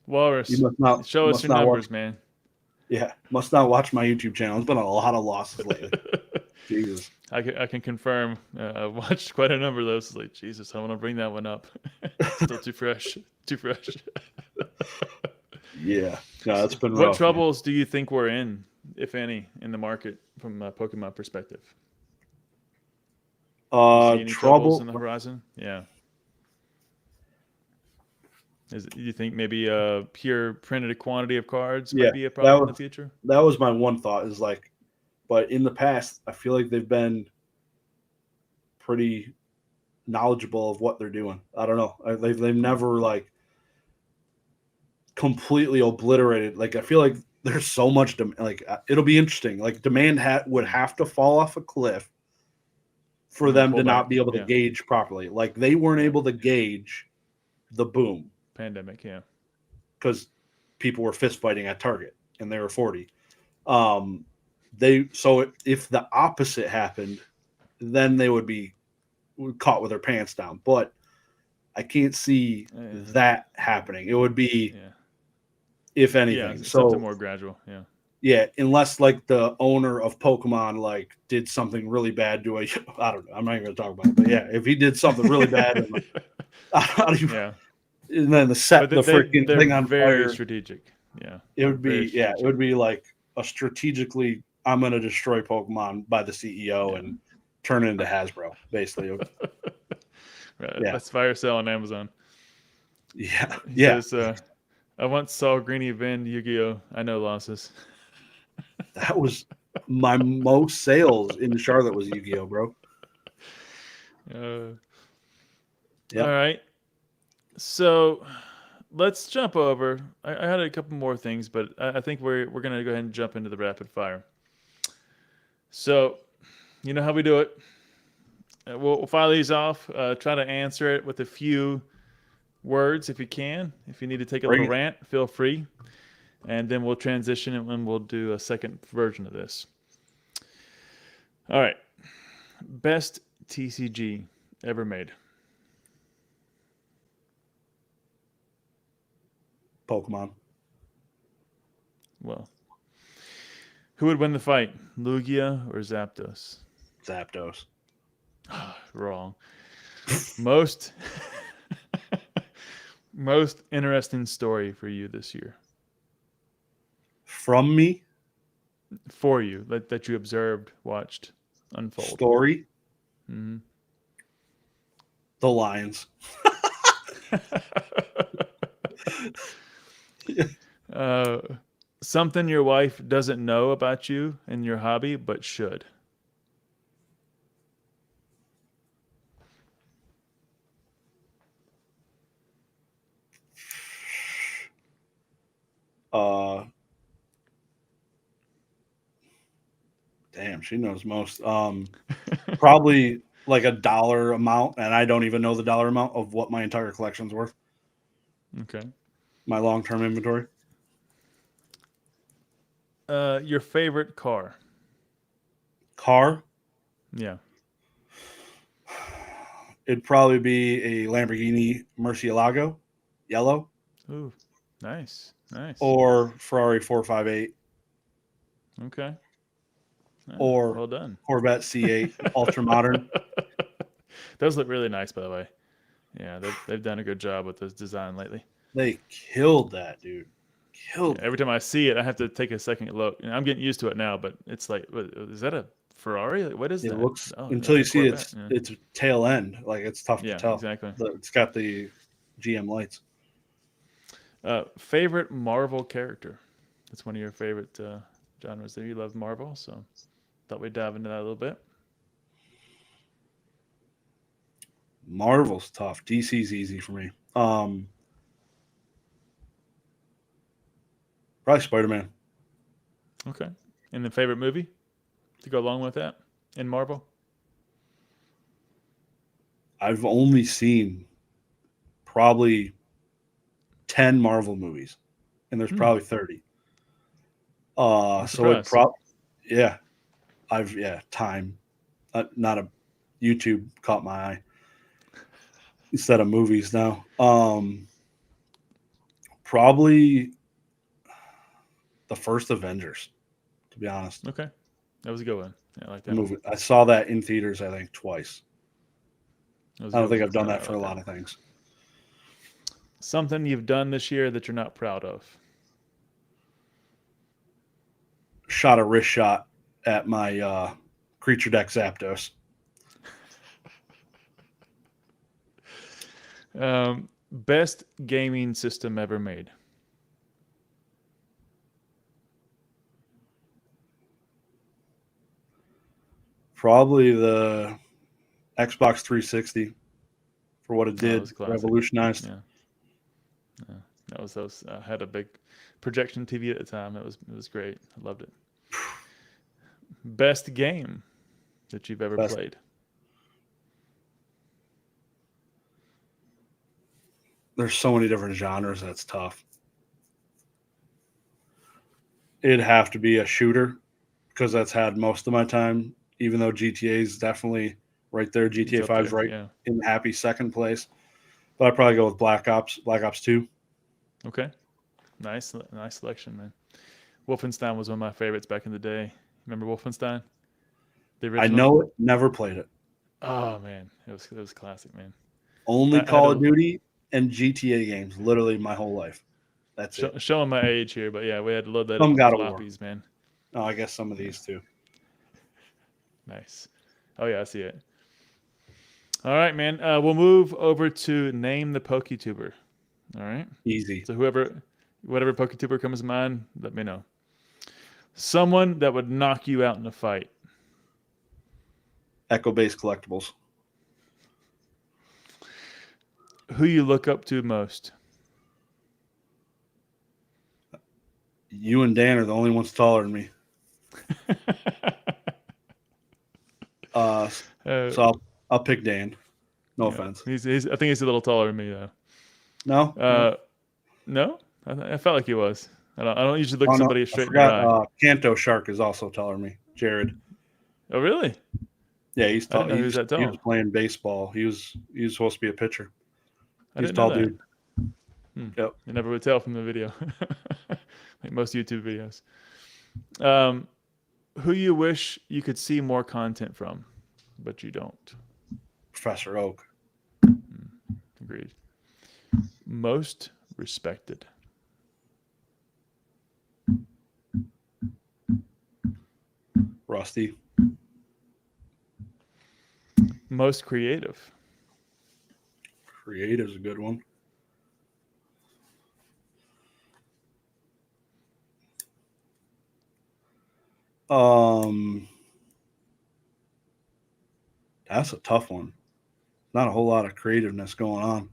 Walrus, show us your numbers, man. Yeah, must not watch my YouTube channel. There's been a lot of losses lately. Jesus. I can confirm. I watched quite a number of those. Like, Jesus, I want to bring that one up. Still too fresh. Too fresh. Yeah. No, it's been rough. What troubles do you think we're in, if any, in the market from a Pokemon perspective? Any troubles in the horizon? Yeah. Do you think maybe a pure printed quantity of cards might be a problem in the future? That was my one thought, is like, but in the past, I feel like they've been pretty knowledgeable of what they're doing. I don't know. They've never like completely obliterated. Like I feel like there's so much it'll be interesting. Like demand would have to fall off a cliff for them to not be able to gauge properly. Like they weren't able to gauge the boom. Pandemic, yeah. Because people were fist fighting at Target and they were 40. If the opposite happened, then they would be caught with their pants down. But I can't see that happening. It would be, if anything, something more gradual. Yeah. Yeah, unless like the owner of Pokemon like did something really bad to I don't know. I'm not even going to talk about it. But yeah, if he did something really bad, and, and then the freaking thing on very fire, strategic. Yeah, it would be. Yeah, it would be like a strategically. I'm going to destroy Pokemon by the CEO and turn it into Hasbro, basically. Right. That's fire sale on Amazon. Yeah. He says, I once saw Greeny vend Yu-Gi-Oh! I know losses. That was my most sales in Charlotte was Yu-Gi-Oh, bro. All right. So let's jump over. I had a couple more things, but I think we're going to go ahead and jump into the rapid fire. So, you know how we do it. We'll file these off. Try to answer it with a few words if you can. If you need to take a little rant, feel free. And then we'll transition and we'll do a second version of this. All right. Best TCG ever made. Pokemon. Well, who would win the fight, Lugia or Zapdos? Zapdos. Wrong. Most interesting story for you this year. From me? For you, that you observed, watched unfold. Story? Mm-hmm. The Lions. Something your wife doesn't know about you and your hobby, but should. Damn, she knows most. Probably like a dollar amount, and I don't even know the dollar amount of what my entire collection's worth. Okay. My long-term inventory. Your favorite car? Car, Yeah. it'd probably be a Lamborghini Murcielago, yellow, Ooh, nice, nice. or Ferrari 458, Okay. Yeah, or well done. Corvette C8 ultra modern. Those look really nice, by the way. Yeah, they've done a good job with this design lately. They killed that, dude. Yeah, Killed it. every time I see it, I have to take a second look. I'm getting used to it now, but it's like, is that a Ferrari? Like, what is It that? looks Oh, until that's you a see Corvette. its tail end, like it's tough to Yeah, tell. exactly. It's got the GM lights. Favorite Marvel character? That's one of your favorite genres there. You love Marvel, so thought we'd dive into that a little bit. Marvel's tough. DC's easy for me. Probably Spider-Man. Okay. And the favorite movie to go along with that in Marvel? I've only seen probably 10 Marvel movies, and there's Hmm. probably 30. I'm So it surprised. yeah, time. Not a YouTube caught my eye instead of movies now. Probably the first Avengers, to be honest. Okay. That was a good one. Yeah, I like The that one. movie. I saw that in theaters, I think, twice. That was a I don't good think one. I've done I that for like a that. lot of things. Something you've done this year that you're not proud of. Shot a wrist shot at my creature deck Zapdos. Best gaming system ever made. Probably the Xbox 360 for what it Oh, that did, was classic. revolutionized. Yeah. Yeah. That was those. I had a big projection TV at the time. It was great. I loved it. Best game that you've ever Best. played. There's so many different genres that's tough. It'd have to be a shooter because that's had most of my time, even though GTA is definitely right there. It's GTA up 5 is there. right Yeah. in happy second place. But I'd probably go with Black Ops 2. Okay. Nice selection, man. Wolfenstein was one of my favorites back in the day. Remember Wolfenstein, the I original? know it, never played it. Oh man, it was classic, man. Only I had Call of to Duty and GTA games, literally my whole life. That's it. showing my age here, but yeah, we had to load that up Some on God of War. floppies, man. Oh, I guess some of Yeah, these too. nice. Oh yeah, I see it. All right, man. We'll move over to name the PokeTuber. All right. Easy. So whatever PokeTuber comes to mind, let me know. Someone that would knock you out in a fight. Echo-based collectibles. Who you look up to most. You and Dan are the only ones taller than me. Uh, So I'll pick Dan. No yeah, offense. he's I think he's a little taller than me though. No? No, I felt like he was. I don't usually look Oh, no. somebody I straight in their eye. forgot Kanto Shark is also taller than me. Jared. Oh really? Yeah, he's I didn't tall. know he was that He was tall. playing baseball. He was supposed to be a pitcher. I He's a didn't know tall that. dude. You never would tell from the video, like most YouTube videos. Who you wish you could see more content from, but you don't. Professor Oak. Agreed. Most respected. Rusty. Most creative. Creative's a good one. That's a tough one. Not a whole lot of creativeness going on.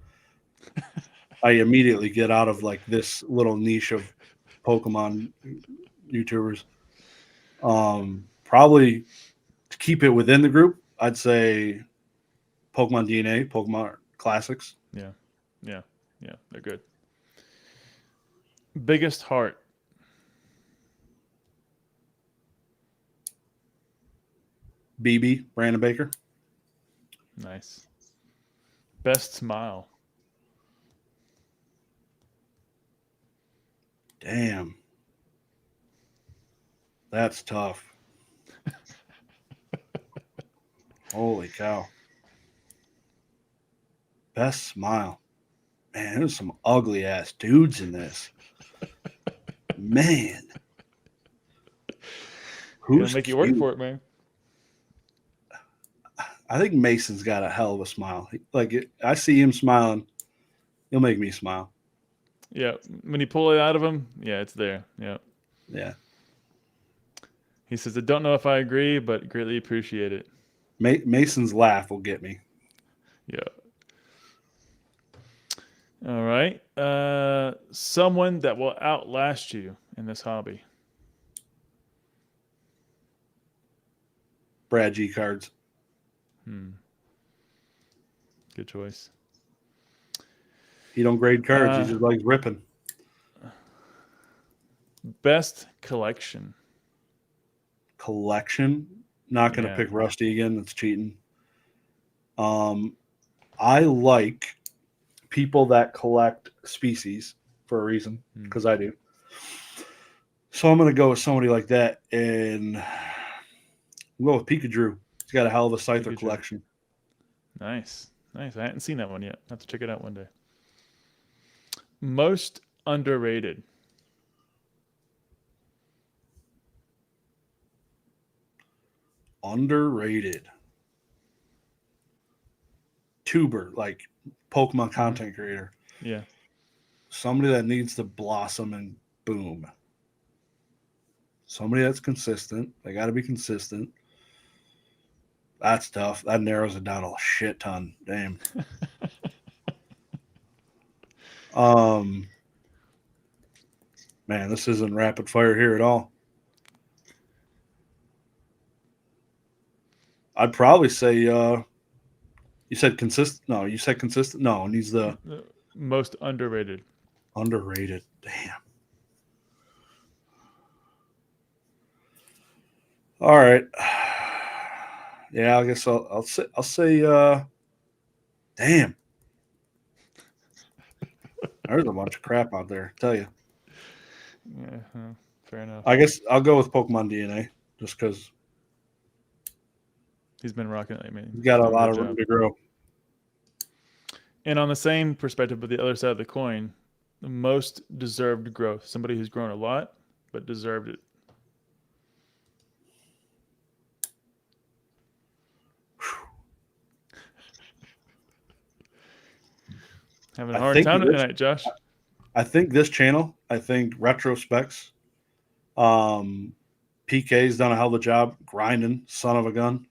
I immediately get out of like this little niche of Pokemon YouTubers. Probably to keep it within the group, I'd say Pokemon DNA, Pokemon Classics. Yeah. They're good. Biggest heart. BB, Brandon Baker. Nice. Best smile. Damn. That's tough. Holy cow. Best smile. Man, there's some ugly ass dudes in this. Man. Gonna Who's make you cute? work for it, man. I think Mason's got a hell of a smile. I see him smiling. He'll make me smile. Yeah. When you pull it out of him, yeah, it's there. Yeah. Yeah. He says, I don't know if I agree, but greatly appreciate it. Mason's laugh will get me. Yeah. All right. Someone that will outlast you in this hobby. Brad G cards. Good choice. He don't grade cards. He just likes ripping. Best collection. Not going to Yeah. pick Rusty again. That's cheating. I like people that collect species for a reason, because I do. So I'm going to go with somebody like that, and we'll go with Pikachu. He's got a hell of a Scyther collection. Nice. I hadn't seen that one yet. I'll have to check it out one day. Most underrated. Underrated. Tuber, like Pokemon content creator. Yeah. Somebody that needs to blossom and boom. Somebody that's consistent. They got to be consistent. That's tough. That narrows it down a shit ton. Damn. Man, this isn't rapid fire here at all. I'd probably say you said consistent. No, you said consistent. No, and he's the most underrated. Underrated. Damn. All right. Yeah, I guess I'll say damn. There's a bunch of crap out there, I tell you. Yeah, fair enough. I guess I'll go with Pokemon DNA just because he's been rocking it. I mean, he's got a lot of room to grow. And on the same perspective, but the other side of the coin, the most deserved growth. Somebody who's grown a lot, but deserved it. Having a hard time tonight, Josh. I think this channel, retrospects. PK's done a hell of a job grinding, son of a gun,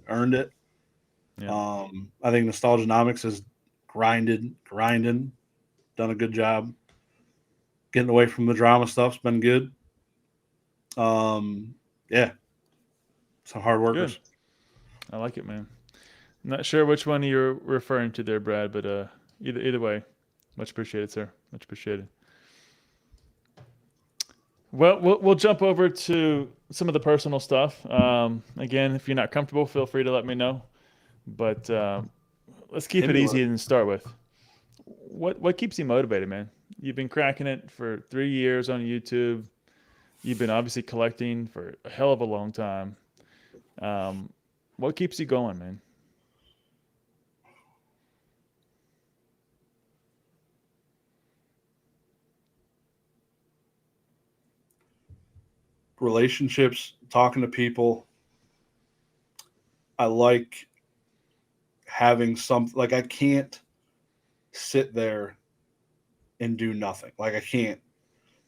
earned it. Yeah. I think Nostalgianomics has grinded, done a good job. Getting away from the drama stuff's been good. Yeah. Some hard workers. Good. I like it, man. I'm not sure which one you're referring to there, Brad, but either way, much appreciated, sir. Much appreciated. Well, we'll jump over to some of the personal stuff. Again, if you're not comfortable, feel free to let me know. But let's keep it easy and start with. What keeps you motivated, man? You've been cracking it for 3 years on YouTube. You've been obviously collecting for a hell of a long time. What keeps you going, man? Relationships, talking to people. I like having I can't sit there and do nothing. Like I can't,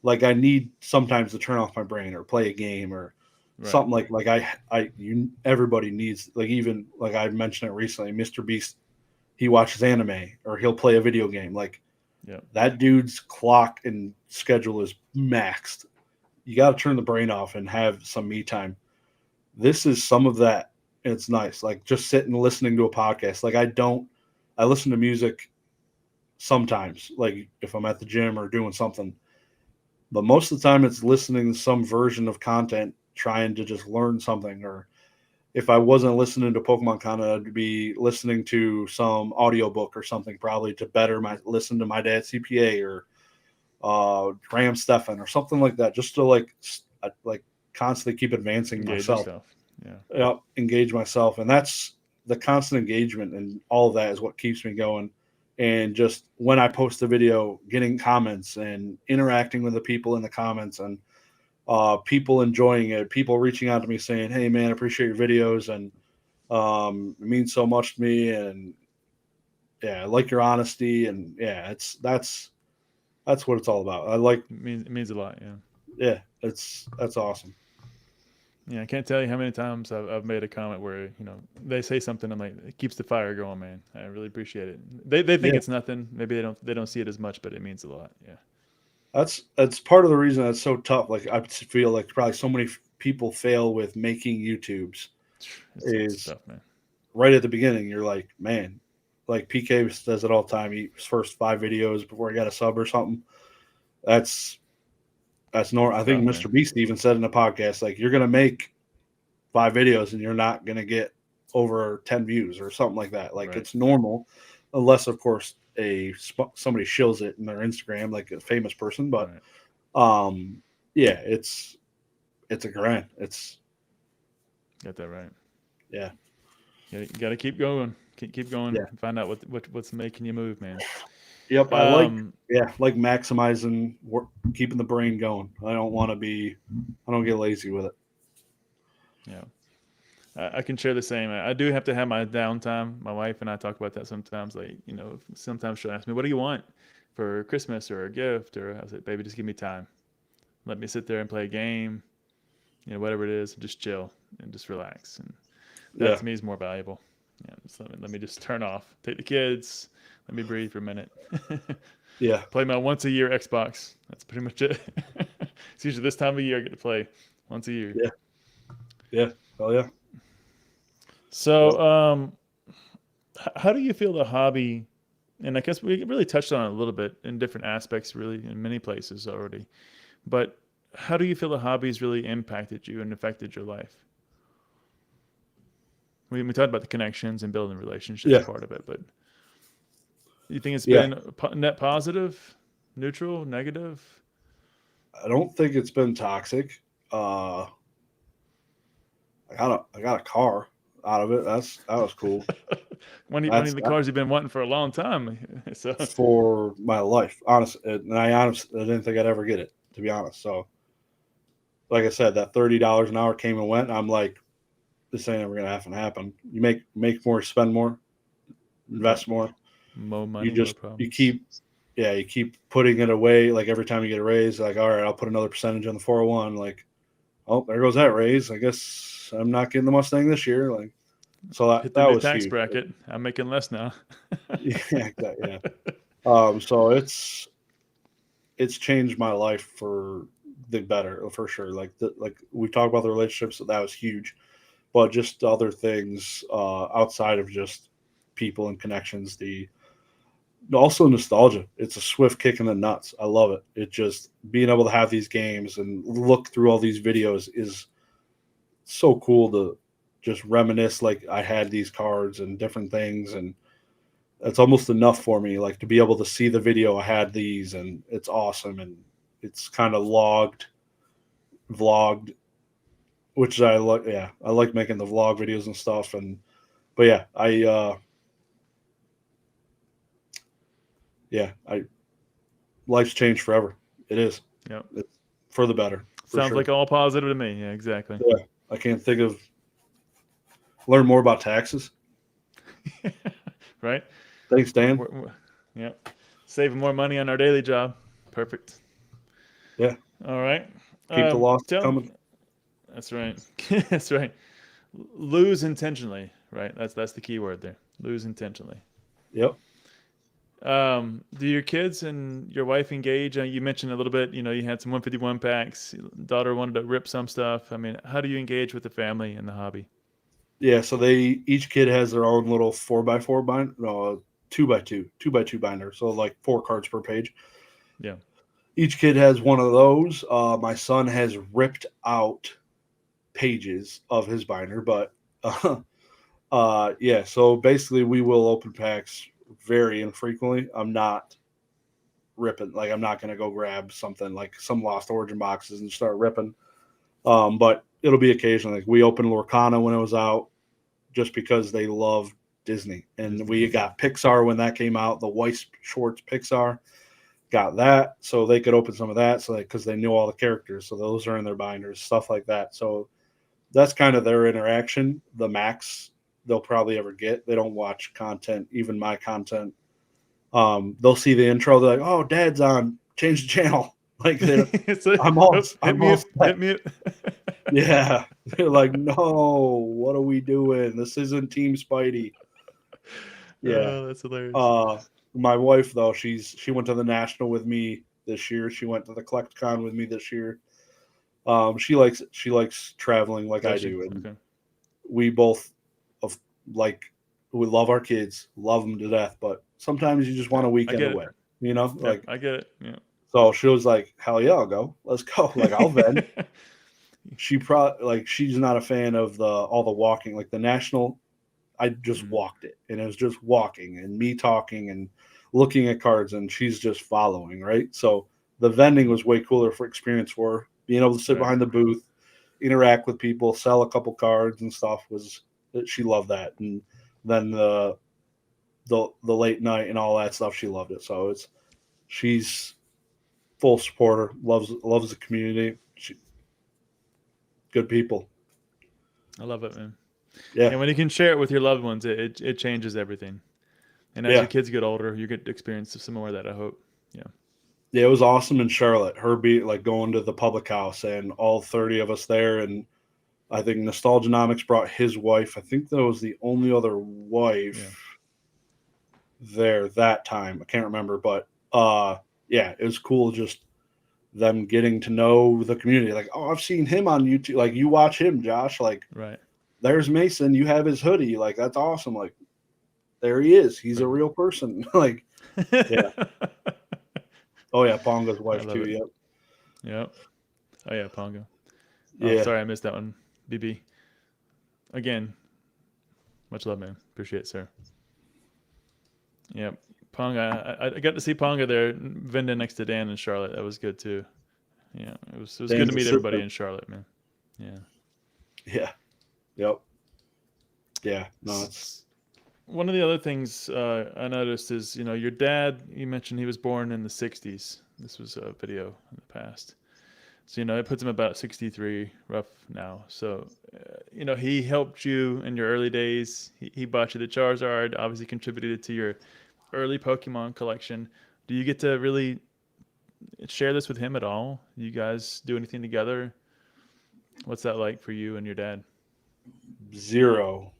I need sometimes to turn off my brain or play a game or something everybody needs, even I mentioned it recently, Mr. Beast, he watches anime or he'll play a video game. That dude's clock and schedule is maxed. You got to turn the brain off and have some me time. This is some of that. It's nice. Like just sitting listening to a podcast. Like I listen to music sometimes, like if I'm at the gym or doing something. But most of the time it's listening to some version of content, trying to just learn something. Or if I wasn't listening to Pokemon content, I'd be listening to some audiobook or something, probably to listen to my dad's CPA or Graham Stephan or something like that, just to like constantly keep advancing Engage myself. yourself. Yeah. Yep, engage myself. And that's the constant engagement, and all of that is what keeps me going. And just when I post a video, getting comments and interacting with the people in the comments, and people enjoying it, people reaching out to me saying, "Hey man, I appreciate your videos, and it means so much to me, and yeah, I like your honesty." And yeah, that's what it's all about. It means a lot. Yeah. Yeah, that's awesome. Yeah, I can't tell you how many times I've made a comment where they say something, I'm like, it keeps the fire going, man. I really appreciate it. They think Yeah, it's nothing. Maybe they don't see it as much, but it means a lot. Yeah. that's part of the reason that's so tough. Like I feel like probably so many people fail with making YouTubes It's is tough, man. right at the beginning. You're like, man, like PK does it all the time. His first 5 videos before he got a sub or something. That's normal. I think Tough, Mr. man. Beast even said in the podcast, like you're gonna make 5 videos and you're not gonna get over 10 views or something like that. Like Right. it's normal, unless of course somebody shills it in their Instagram, like a famous person. But Right. yeah, it's a grind. It's Got that right. yeah, You got to keep going. Keep going. yeah, Find out what's making you move, man. yep. Um, Like maximizing work, keeping the brain going. I don't get lazy with it. yeah. I can share the same. I do have to have my downtime. My wife and I talk about that sometimes. Like, sometimes she'll ask me, "What do you want for Christmas or a gift?" Or I said, "Baby, just give me time. Let me sit there and play a game, whatever it is, just chill and just relax." And that Yeah, to me is more valuable. Yeah, just let me just turn off, take the kids, let me breathe for a minute, yeah, play my once a year Xbox. That's pretty much it. It's usually this time of year I get to play once a year. yeah, yeah. Oh yeah. Yep. So, how do you feel the hobby? And I guess we really touched on it a little bit in different aspects, really in many places already. But how do you feel the hobbies really impacted you and affected your life? We talked about the connections and building relationships Yeah, part of it, but you think it's yeah. been net positive, neutral, negative? I don't think it's been toxic. Uh, I got a car out of it. That was cool. One That's of the cars you've been wanting for a long time. So for my life, honestly. And I didn't think I'd ever get it, to be honest. So, like I said, that $30 an hour came and went. I'm like, this ain't ever gonna happen. You make more, spend more, yep, invest more. more You money, more just problems. you keep putting it away. Like every time you get a raise, like all right, I'll put another percentage on the 401. Like, oh, there goes that raise. I guess I'm not getting the Mustang this year. Like, so Hit the that new was tax huge. bracket. I'm making less now. Yeah, exactly. Yeah. So it's changed my life for the better for sure. Like we talked about the relationships, that was huge, but just other things outside of just people and connections. The also nostalgia. It's a swift kick in the nuts. I love it. It just being able to have these games and look through all these videos is so cool to just reminisce. Like I had these cards and different things, and it's almost enough for me, like to be able to see the video. I had these, and it's awesome, and it's kind of vlogged, which I like. Yeah, I like making the vlog videos and stuff. And but I life's changed forever. It is. Yep. It's for the better, for Sounds sure. like all positive to me. Yeah, exactly. Yeah, I can't think of learn more about taxes. Right? Thanks, Dan. Yep. Saving more money on our daily job. Perfect. Yeah, All right. keep the loss Tell. coming. That's right. That's right. Lose intentionally. Right. That's the key word there. Lose intentionally. Yep. Do your kids and your wife engage? You mentioned a little bit. You had some 151 packs. Daughter wanted to rip some stuff. I mean, how do you engage with the family and the hobby? Yeah, so each kid has their own little 4x4 binder, no, 2x2 binder. So like 4 cards per page. Yeah. Each kid has one of those. My son has ripped out pages of his binder, but yeah. So basically, we will open packs very infrequently. I'm not ripping, like I'm not gonna go grab something like some Lost Origin boxes and start ripping. But it'll be occasionally. Like we opened Lorcana when it was out, just because they love Disney, and Disney. we got Pixar when that came out. The Weiss Schwartz Pixar got that, so they could open some of that, so because they knew all the characters, so those are in their binders, stuff like that. So that's kind of their interaction. The max they'll probably ever get. They don't watch content, even my content. They'll see the intro, they're like, "Oh, Dad's on. Change the channel." Like It's like, I'm all, oh, hit I'm all mute, set. hit mute. Yeah, they're like, "No, what are we doing? This isn't Team Spidey." Yeah. Oh, that's hilarious. My wife though, she went to the national with me this year. She went to the CollectCon with me this year. She likes traveling like I Does she? do, and Okay. we both of like we love our kids, love them to death, but sometimes you just want Yeah, a I weekend get away, it. Yeah, like I get it. Yeah. so she was like, "Hell yeah, I'll go. Let's go." Like I'll vend. She's not a fan of the all the walking, like the national. I just Mhm. walked it, and it was just walking and me talking and looking at cards, and she's just following, right? So the vending was way cooler for experience for her. Being able to sit Right. behind the booth, interact with people, sell a couple cards and stuff was she loved that. And then the late night and all that stuff, she loved it. So she's full supporter, loves the community. Good people. I love it, man. Yeah, And when you can share it with your loved ones, it changes everything. And as your yeah. kids get older, you get to experience some more of that, I hope. Yeah. Yeah, it was awesome in Charlotte. Her be like going to the public house and all 30 of us there. And I think Nostalgianomics brought his wife. I think that was the only other Yeah. wife there that time. I can't remember, but yeah, it was cool just them getting to know the community. Like, oh, I've seen him on YouTube. Like, you watch him, Josh. Like, Right. there's Mason. You have his hoodie. Like, that's awesome. Like, there he is. He's a Right. real person. Like, yeah. Oh yeah, Pongo's I wife love too. it. Yep. Yep. Oh yeah, Pongo. Oh, Yeah. sorry, I missed that one. BB. Again, much love, man. Appreciate it, sir. Yep. Ponga. I got to see Ponga there vending next to Dan in Charlotte. That was good too. Yeah, it was good Dan's to meet everybody assistant. in Charlotte, man. Yeah. Yeah. Yep. Yeah. No, it's One of the other things I noticed is, your dad. You mentioned he was born in the '60s. This was a video in the past. So it puts him about 63 rough now. So he helped you in your early days. He bought you the Charizard. Obviously contributed to your early Pokemon collection. Do you get to really share this with him at all? You guys do anything together? What's that like for you and your dad? zero.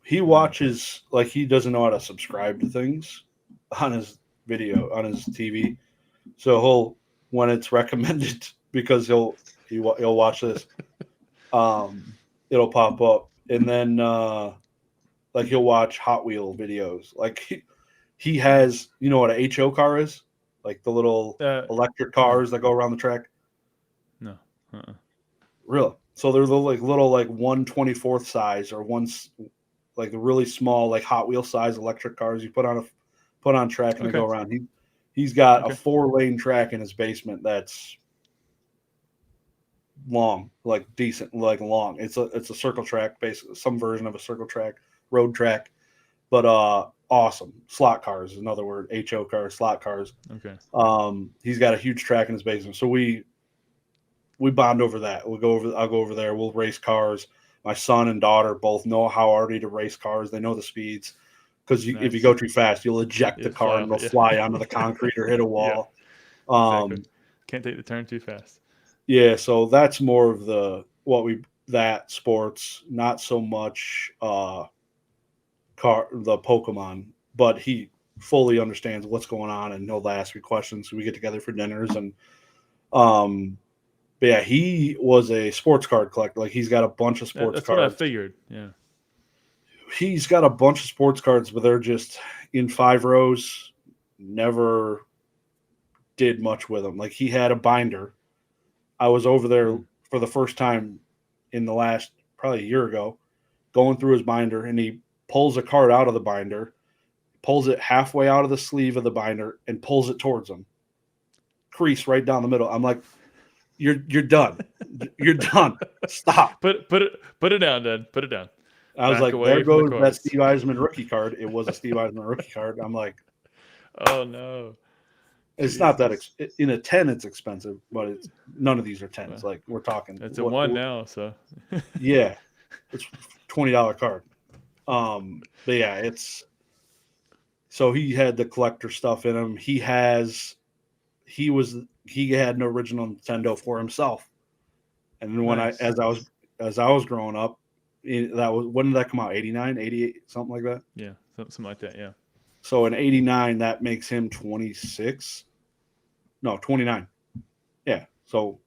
He Mm, watches like he doesn't know how to subscribe to things on his on his TV. So he'll when it's recommended because he'll watch this. Um, it'll pop up, and then like he'll watch Hot Wheel videos. Like he has, you know what a HO car is? Like the little uh, electric no, cars that go around the track. no. Uh-uh. Really? So they're the little like 1/24th size or like the really small like Hot Wheel size electric cars you put on track and they Okay. go around. He's got a Okay. 4-lane track in his basement that's long, like decent, like long. It's a circle track, basically some version of a circle track, road track, but awesome. Slot cars is another word. HO cars, slot cars. Okay. He's got a huge track in his basement. So we bond over that. I'll go over there. We'll race cars. My son and daughter both know how already to race cars. They know the speeds because if you go Nice. too fast, you'll eject the You car fly and off it'll it. fly Yeah. onto the concrete or hit a Yeah. wall. Exactly. Um, Can't take the turn too fast. yeah, so that's more of that sports, not so much the Pokemon, but he fully understands what's going on and he'll ask me questions. So we get together for dinners and um but yeah, he was a sports card collector. Like he's got a bunch of sports That's what I cards. figured. Yeah. He's got a bunch of sports cards, but they're just in 5 rows. Never did much with them. Like he had a binder. I was over there for the first time in the last probably a year ago, going through his binder, and he pulls a card out of the binder, pulls it halfway out of the sleeve of the binder, and pulls it towards him. Crease right down the middle. I'm like, you're done. You're done. Stop. Put it down, Dad. Put it down. I was Back like, there goes the that Steve Eisman rookie card. It was a Steve Eisman rookie card. I'm like, oh no. It's not that in a 10 it's expensive, but it's none of these are 10s. Like we're talking it's a 1 now, so yeah. It's $20 card. But yeah, it's so he had the collector stuff in him. He had an original Nintendo for himself. And then when as I was growing up, when did that come out? 89, 88, something like that? Yeah, something like that, yeah. So in 89, that makes him 26. No, 29. Yeah. So,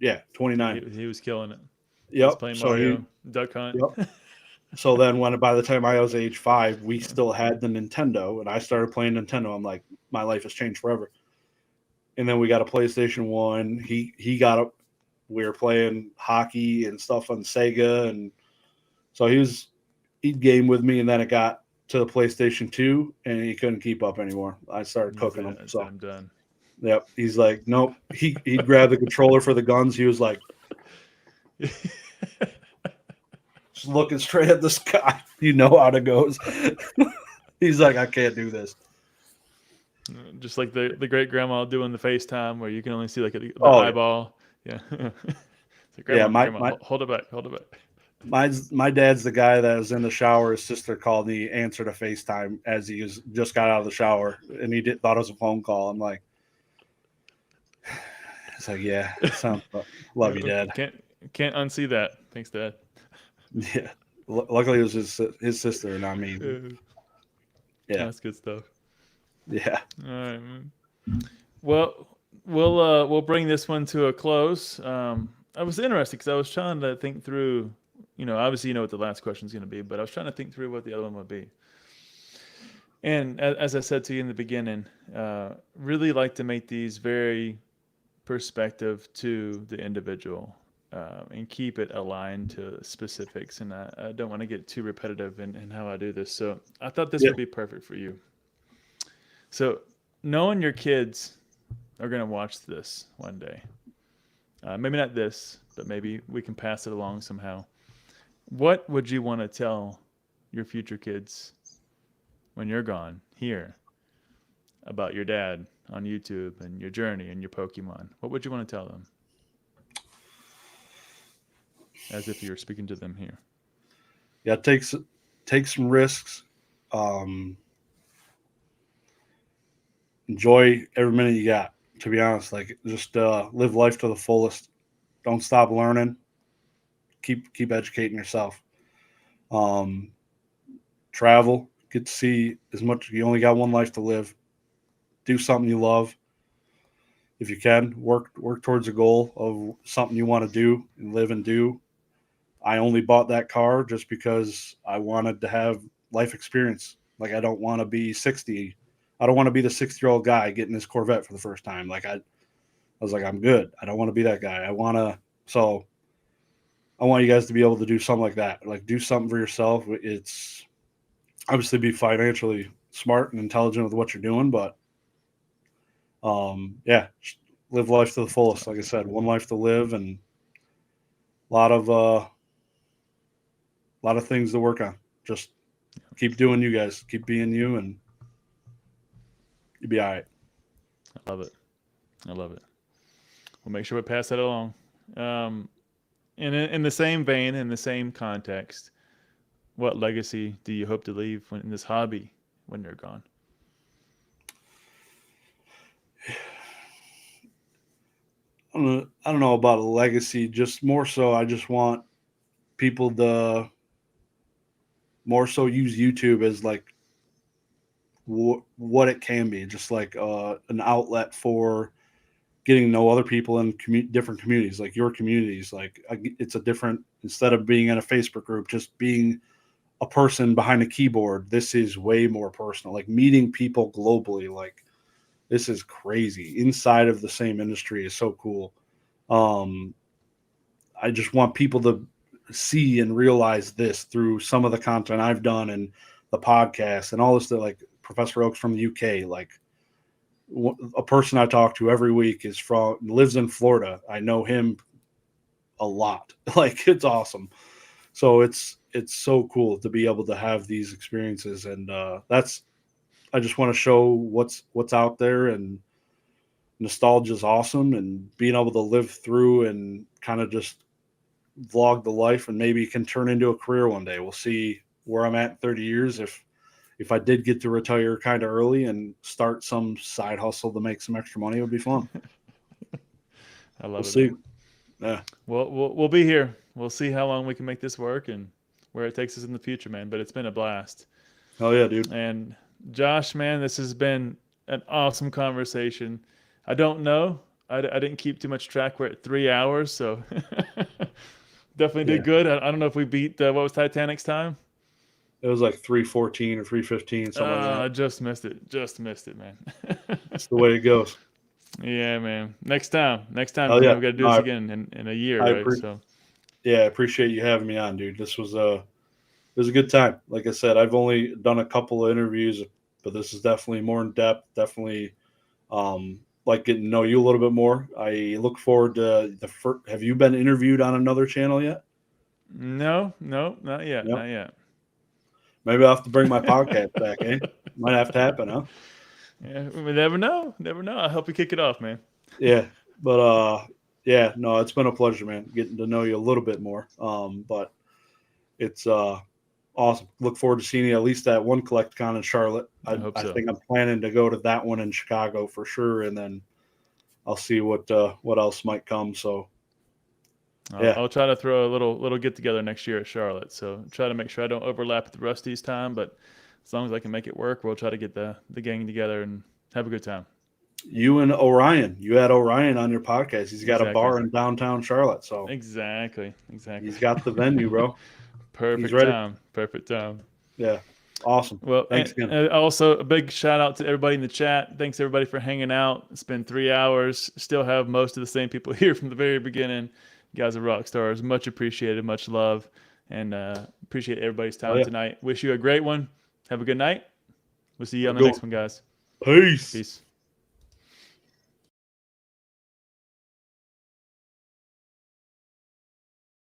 yeah, 29. He was killing it. Yep. He was playing Mario, Duck Hunt. Yep. So then by the time I was age 5, we still had the Nintendo, and I started playing Nintendo. I'm like, my life has changed forever. And then we got a PlayStation 1. He got a we were playing hockey and stuff on Sega, and so he'd game with me, and then it got to the PlayStation 2, and he couldn't keep up anymore. I started cooking him. So I'm done. Yep. He's like, nope. He'd grab the controller for the guns. He was like, just looking straight at the sky. You know how it goes. He's like, I can't do this. Just like the great grandma doing the FaceTime where you can only see like the eyeball. Yeah. Like, grandma, hold it back. My dad's the guy that was in the shower. His sister called and he answered a FaceTime as he just got out of the shower, and he thought it was a phone call. I'm like, it's like, yeah, love you, Dad. Can't unsee that. Thanks, Dad. Yeah. Luckily, it was his sister, not me. Yeah, that's good stuff. Yeah. All right, man. Well, we'll bring this one to a close. I was interested because I was trying to think through. Obviously, you know what the last question is going to be, but I was trying to think through what the other one would be. And as I said to you in the beginning, really like to make these very perspective to the individual and keep it aligned to specifics. And I don't want to get too repetitive in how I do this. So I thought this would be perfect for you. So knowing your kids are going to watch this one day, maybe not this, but maybe we can pass it along somehow. What would you want to tell your future kids when you're gone here about your dad on YouTube and your journey and your Pokemon? What would you want to tell them? As if you're speaking to them here. Yeah, take some risks. Enjoy every minute you got, to be honest. Like, just live life to the fullest. Don't stop learning. Keep educating yourself. Travel. Get to see as much. You only got one life to live. Do something you love. If you can, work towards a goal of something you want to do and live and do. I only bought that car just because I wanted to have life experience. Like, I don't want to be 60. I don't want to be the 60-year-old guy getting his Corvette for the first time. Like, I was like, I'm good. I don't want to be that guy. I want you guys to be able to do something like that. Like, do something for yourself. It's obviously be financially smart and intelligent with what you're doing, but yeah, live life to the fullest. Like I said, one life to live, and a lot of things to work on. Just keep doing you guys. Keep being you, and you'll be all right. I love it. We'll make sure we pass that along. In the same vein, in the same context, what legacy do you hope to leave in this hobby when you're gone? I don't know about a legacy. Just more so, I just want people to more so use YouTube as like what it can be, just like an outlet for getting to know other people in different communities, like your communities. Like, it's a different, instead of being in a Facebook group, just being a person behind a keyboard. This is way more personal. Like meeting people globally, like this is crazy. Inside of the same industry is so cool. I just want people to see and realize this through some of the content I've done and the podcast and all this. That like Professor Oaks from the UK, like a person I talk to every week lives in Florida. I know him a lot. Like it's awesome. So it's so cool to be able to have these experiences, and I just want to show what's out there, and nostalgia is awesome, and being able to live through and kind of just vlog the life, and maybe it can turn into a career one day. We'll see where I'm at in 30 years. If I did get to retire kind of early and start some side hustle to make some extra money, it would be fun. I love We'll it. see. Man. Yeah. Well, we'll be here. We'll see how long we can make this work and where it takes us in the future, man. But it's been a blast. Oh yeah, dude. And Josh, man, this has been an awesome conversation. I don't know. I didn't keep too much track. We're at 3 hours, so definitely did good. I don't know if we beat what was Titanic's time. It was like 3:14 or 3:15, something like that. I just missed it. Just missed it, man. That's the way it goes. Yeah, man. Next time, Oh, yeah. we got to do this again in a year, right? So, yeah, I appreciate you having me on, dude. This was it was a good time. Like I said, I've only done a couple of interviews, but this is definitely more in depth. Definitely, like getting to know you a little bit more. I look forward to the first. Have you been interviewed on another channel yet? No, not yet, Yep. not yet. Maybe I'll have to bring my podcast back, eh? Might have to happen, huh? Yeah, we never know. Never know. I'll help you kick it off, man. Yeah, but yeah, no, it's been a pleasure, man, getting to know you a little bit more. But it's awesome. Look forward to seeing you at least at one CollectCon in Charlotte. I think I'm planning to go to that one in Chicago for sure, and then I'll see what else might come. So yeah, I'll try to throw a little get together next year at Charlotte. So try to make sure I don't overlap with Rusty's time, but as long as I can make it work, we'll try to get the gang together and have a good time. You and Orion. You had Orion on your podcast. He's got a bar in downtown Charlotte. So exactly. He's got the venue, bro. Perfect time. Yeah. Awesome. Well, thanks again. And also a big shout out to everybody in the chat. Thanks everybody for hanging out. It's been 3 hours. Still have most of the same people here from the very beginning. You guys are rock stars. Much appreciated. Much love. And appreciate everybody's time tonight. Wish you a great one. Have a good night. We'll see you on the next one, guys. Peace.